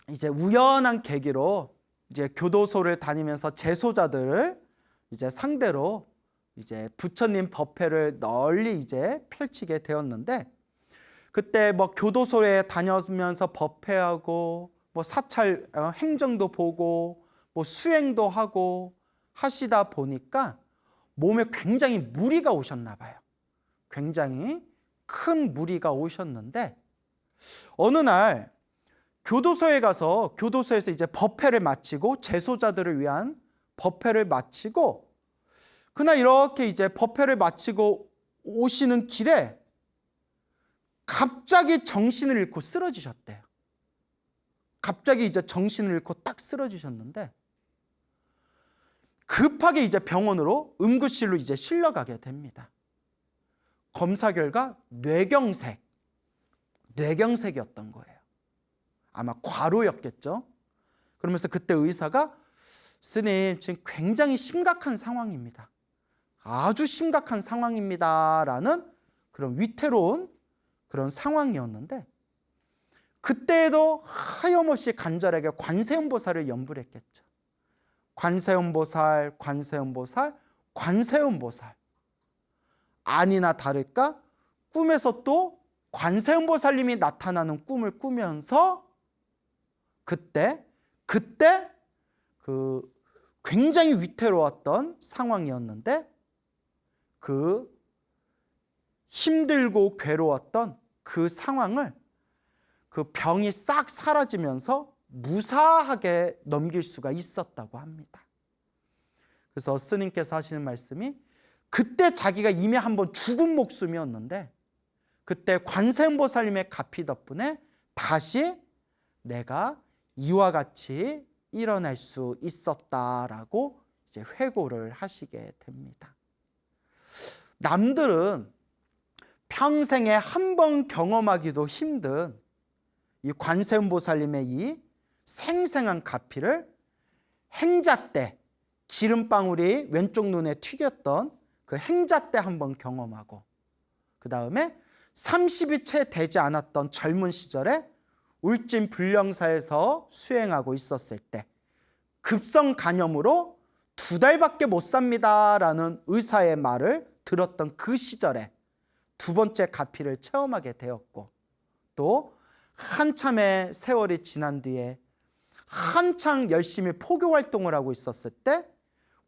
이제 우연한 계기로 이제 교도소를 다니면서 재소자들을 이제 상대로 이제 부처님 법회를 널리 이제 펼치게 되었는데, 그때 뭐 교도소에 다녀면서 법회하고 뭐 사찰 행정도 보고 뭐 수행도 하고 하시다 보니까 몸에 굉장히 무리가 오셨나 봐요. 굉장히 큰 무리가 오셨는데, 어느 날 교도소에 가서 교도소에서 이제 법회를 마치고 재소자들을 위한 법회를 마치고, 그날 이렇게 이제 법회를 마치고 오시는 길에 갑자기 정신을 잃고 쓰러지셨대요. 갑자기 이제 정신을 잃고 딱 쓰러지셨는데, 급하게 이제 병원으로 응급실로 이제 실려가게 됩니다. 검사 결과 뇌경색이었던 거예요. 아마 과로였겠죠. 그러면서 그때 의사가, 스님 지금 굉장히 심각한 상황입니다. 아주 심각한 상황입니다라는 그런 위태로운 그런 상황이었는데, 그때에도 하염없이 간절하게 관세음보살을 염불 했겠죠. 관세음보살, 관세음보살, 관세음보살. 아니나 다를까 꿈에서 또 관세음보살님이 나타나는 꿈을 꾸면서 그때 그 굉장히 위태로웠던 상황이었는데, 그 힘들고 괴로웠던 그 상황을 그 병이 싹 사라지면서 무사하게 넘길 수가 있었다고 합니다. 그래서 스님께서 하시는 말씀이, 그때 자기가 이미 한번 죽은 목숨이었는데 그때 관세음보살님의 가피 덕분에 다시 내가 이와 같이 일어날 수 있었다라고 이제 회고를 하시게 됩니다. 남들은 평생에 한 번 경험하기도 힘든 이 관세음보살님의 이 생생한 가피를 행자 때, 기름방울이 왼쪽 눈에 튀겼던 그 행자 때 한번 경험하고, 그 다음에 30이 채 되지 않았던 젊은 시절에 울진 불령사에서 수행하고 있었을 때 급성 간염으로 2달밖에 못 삽니다라는 의사의 말을 들었던 그 시절에 두 번째 가피를 체험하게 되었고, 또 한참의 세월이 지난 뒤에 한창 열심히 포교 활동을 하고 있었을 때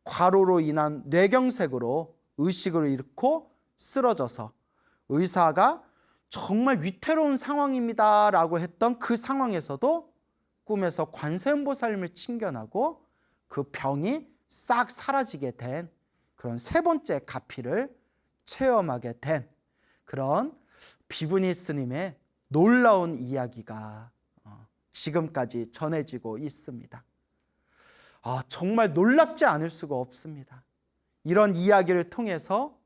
과로로 인한 뇌경색으로 의식을 잃고 쓰러져서 의사가 정말 위태로운 상황입니다 라고 했던 그 상황에서도 꿈에서 관세음보살님을 친견하고 그 병이 싹 사라지게 된 그런 세 번째 가피를 체험하게 된 그런 비구니 스님의 놀라운 이야기가 지금까지 전해지고 있습니다. 정말 놀랍지 않을 수가 없습니다. 이런 이야기를 통해서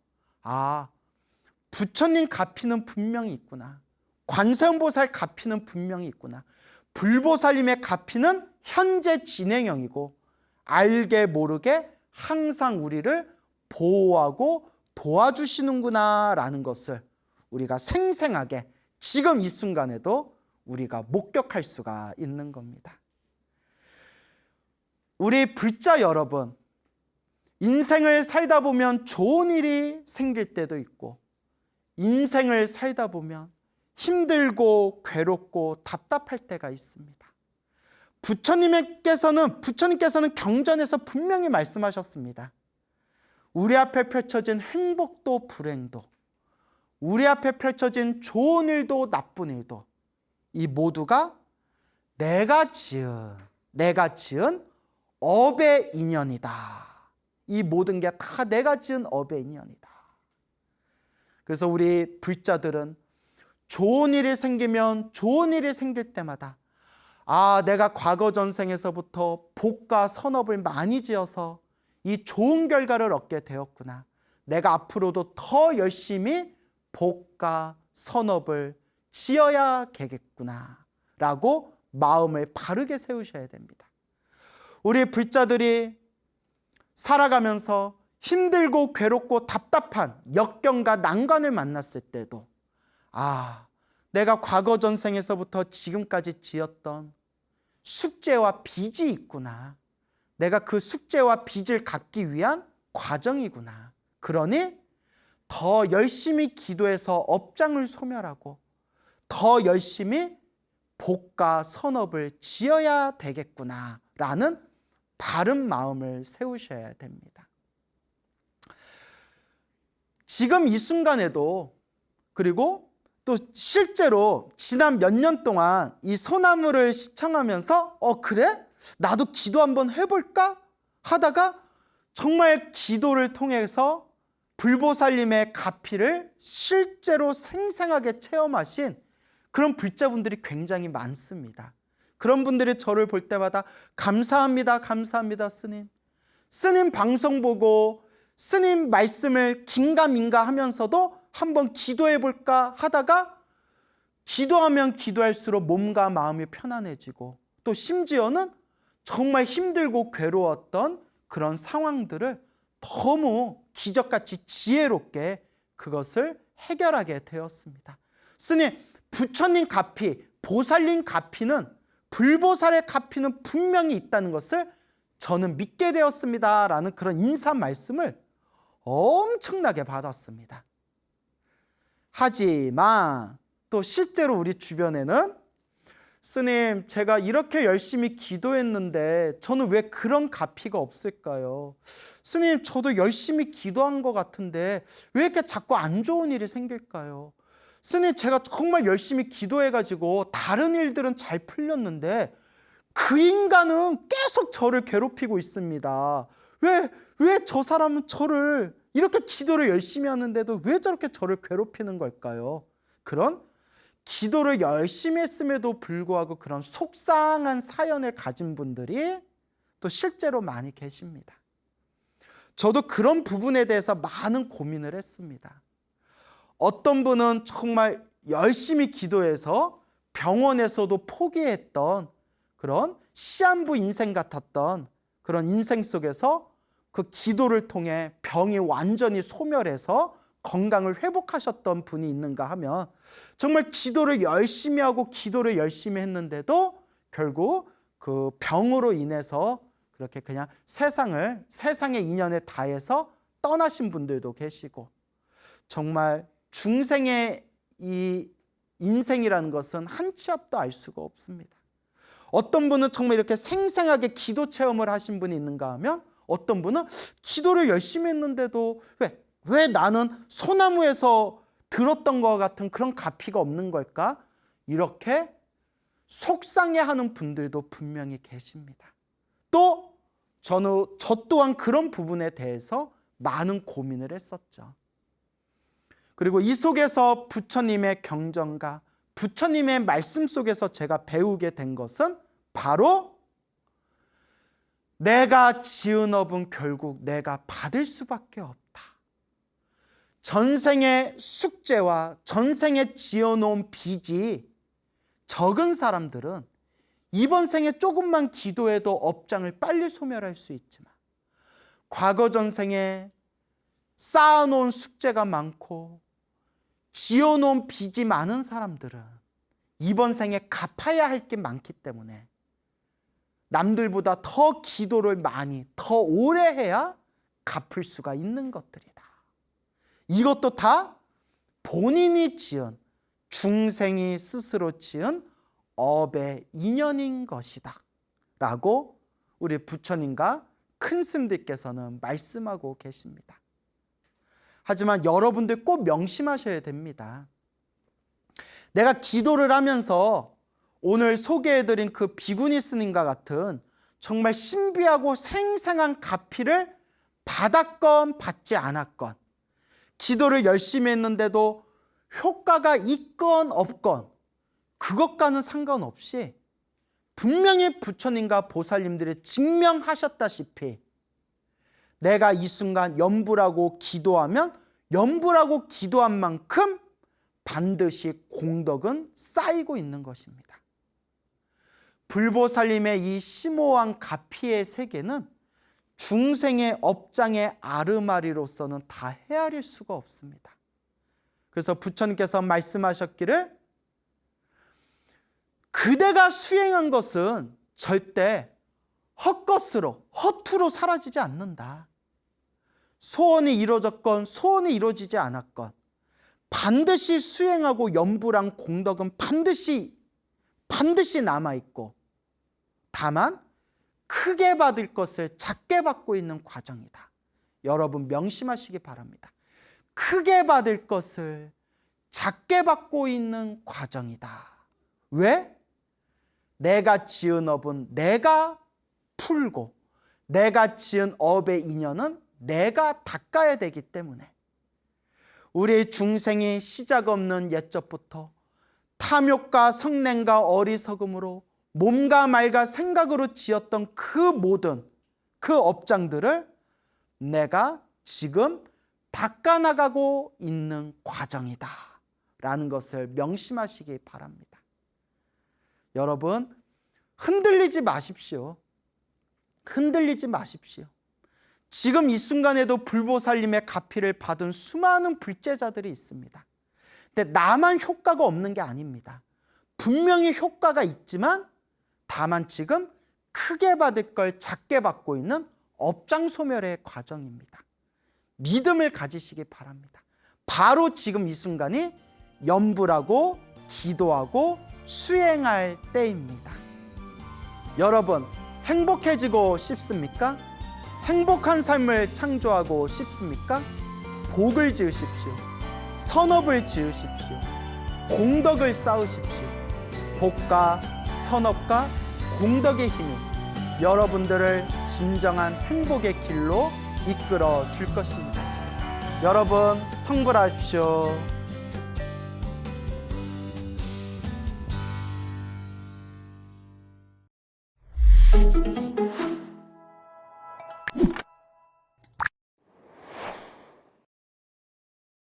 부처님 가피는 분명히 있구나, 관세음보살 가피는 분명히 있구나, 불보살님의 가피는 현재 진행형이고 알게 모르게 항상 우리를 보호하고 도와주시는구나 라는 것을 우리가 생생하게 지금 이 순간에도 우리가 목격할 수가 있는 겁니다. 우리 불자 여러분, 인생을 살다 보면 좋은 일이 생길 때도 있고, 인생을 살다 보면 힘들고 괴롭고 답답할 때가 있습니다. 부처님께서는 경전에서 분명히 말씀하셨습니다. 우리 앞에 펼쳐진 행복도 불행도, 우리 앞에 펼쳐진 좋은 일도 나쁜 일도, 이 모두가 내가 지은 업의 인연이다. 이 모든 게 다 내가 지은 업의 인연이다. 그래서 우리 불자들은 좋은 일이 생기면 좋은 일이 생길 때마다 내가 과거 전생에서부터 복과 선업을 많이 지어서 이 좋은 결과를 얻게 되었구나, 내가 앞으로도 더 열심히 복과 선업을 지어야 되겠구나 라고 마음을 바르게 세우셔야 됩니다. 우리 불자들이 살아가면서 힘들고 괴롭고 답답한 역경과 난관을 만났을 때도 내가 과거 전생에서부터 지금까지 지었던 숙제와 빚이 있구나, 내가 그 숙제와 빚을 갚기 위한 과정이구나, 그러니 더 열심히 기도해서 업장을 소멸하고 더 열심히 복과 선업을 지어야 되겠구나라는 바른 마음을 세우셔야 됩니다. 지금 이 순간에도, 그리고 또 실제로 지난 몇 년 동안 이 소나무를 시청하면서 그래? 나도 기도 한번 해볼까? 하다가 정말 기도를 통해서 불보살님의 가피를 실제로 생생하게 체험하신 그런 불자분들이 굉장히 많습니다. 그런 분들이 저를 볼 때마다 감사합니다, 감사합니다, 스님. 스님 방송 보고 스님 말씀을 긴가민가 하면서도 한번 기도해 볼까 하다가 기도하면 기도할수록 몸과 마음이 편안해지고 또 심지어는 정말 힘들고 괴로웠던 그런 상황들을 너무 기적같이 지혜롭게 그것을 해결하게 되었습니다. 스님, 부처님 가피, 보살님 가피는, 불보살의 가피는 분명히 있다는 것을 저는 믿게 되었습니다 라는 그런 인사 말씀을 엄청나게 받았습니다. 하지만 또 실제로 우리 주변에는 스님, 제가 이렇게 열심히 기도했는데 저는 왜 그런 가피가 없을까요? 스님, 저도 열심히 기도한 것 같은데 왜 이렇게 자꾸 안 좋은 일이 생길까요? 스님, 제가 정말 열심히 기도해가지고 다른 일들은 잘 풀렸는데 그 인간은 계속 저를 괴롭히고 있습니다. 왜 저 사람은 저를 이렇게 기도를 열심히 하는데도 왜 저렇게 저를 괴롭히는 걸까요? 그런 기도를 열심히 했음에도 불구하고 그런 속상한 사연을 가진 분들이 또 실제로 많이 계십니다. 저도 그런 부분에 대해서 많은 고민을 했습니다. 어떤 분은 정말 열심히 기도해서 병원에서도 포기했던 그런 시한부 인생 같았던 그런 인생 속에서 그 기도를 통해 병이 완전히 소멸해서 건강을 회복하셨던 분이 있는가 하면 정말 기도를 열심히 하고 기도를 열심히 했는데도 결국 그 병으로 인해서 그렇게 그냥 세상의 인연에 다해서 떠나신 분들도 계시고, 정말 중생의 이 인생이라는 것은 한 치 앞도 알 수가 없습니다. 어떤 분은 정말 이렇게 생생하게 기도 체험을 하신 분이 있는가 하면 어떤 분은 기도를 열심히 했는데도 왜 나는 소나무에서 들었던 것 같은 그런 가피가 없는 걸까? 이렇게 속상해하는 분들도 분명히 계십니다. 또 저 또한 그런 부분에 대해서 많은 고민을 했었죠. 그리고 이 속에서 부처님의 경전과 부처님의 말씀 속에서 제가 배우게 된 것은 바로 내가 지은 업은 결국 내가 받을 수밖에 없다. 전생의 숙제와 전생에 지어놓은 빚이 적은 사람들은 이번 생에 조금만 기도해도 업장을 빨리 소멸할 수 있지만, 과거 전생에 쌓아놓은 숙제가 많고 지어놓은 빚이 많은 사람들은 이번 생에 갚아야 할 게 많기 때문에 남들보다 더 기도를 많이, 더 오래 해야 갚을 수가 있는 것들이다. 이것도 다 본인이 지은, 중생이 스스로 지은 업의 인연인 것이다 라고 우리 부처님과 큰 스님들께서는 말씀하고 계십니다. 하지만 여러분들 꼭 명심하셔야 됩니다. 내가 기도를 하면서 오늘 소개해드린 그 비구니 스님과 같은 정말 신비하고 생생한 가피를 받았건 받지 않았건, 기도를 열심히 했는데도 효과가 있건 없건 그것과는 상관없이 분명히 부처님과 보살님들이 증명하셨다시피 내가 이 순간 염불하고 기도하면 염불하고 기도한 만큼 반드시 공덕은 쌓이고 있는 것입니다. 불보살님의 이 심오한 가피의 세계는 중생의 업장의 아르마리로서는 다 헤아릴 수가 없습니다. 그래서 부처님께서 말씀하셨기를 그대가 수행한 것은 절대 헛것으로, 허투루 사라지지 않는다. 소원이 이루어졌건 소원이 이루어지지 않았건 반드시 수행하고 연부랑 공덕은 반드시 남아있고, 다만 크게 받을 것을 작게 받고 있는 과정이다. 여러분 명심하시기 바랍니다. 크게 받을 것을 작게 받고 있는 과정이다. 왜? 내가 지은 업은 내가 풀고 내가 지은 업의 인연은 내가 닦아야 되기 때문에 우리 중생이 시작 없는 옛적부터 탐욕과 성냄과 어리석음으로 몸과 말과 생각으로 지었던 그 모든 그 업장들을 내가 지금 닦아나가고 있는 과정이다 라는 것을 명심하시기 바랍니다. 여러분, 흔들리지 마십시오. 흔들리지 마십시오. 지금 이 순간에도 불보살님의 가피를 받은 수많은 불제자들이 있습니다. 근데 나만 효과가 없는 게 아닙니다. 분명히 효과가 있지만 다만 지금 크게 받을 걸 작게 받고 있는 업장 소멸의 과정입니다. 믿음을 가지시기 바랍니다. 바로 지금 이 순간이 염불하고 기도하고 수행할 때입니다. 여러분, 행복해지고 싶습니까? 행복한 삶을 창조하고 싶습니까? 복을 지으십시오. 선업을 지으십시오. 공덕을 쌓으십시오. 복과 선업과 공덕의 힘이 여러분들을 진정한 행복의 길로 이끌어 줄 것입니다. 여러분, 성불하십시오.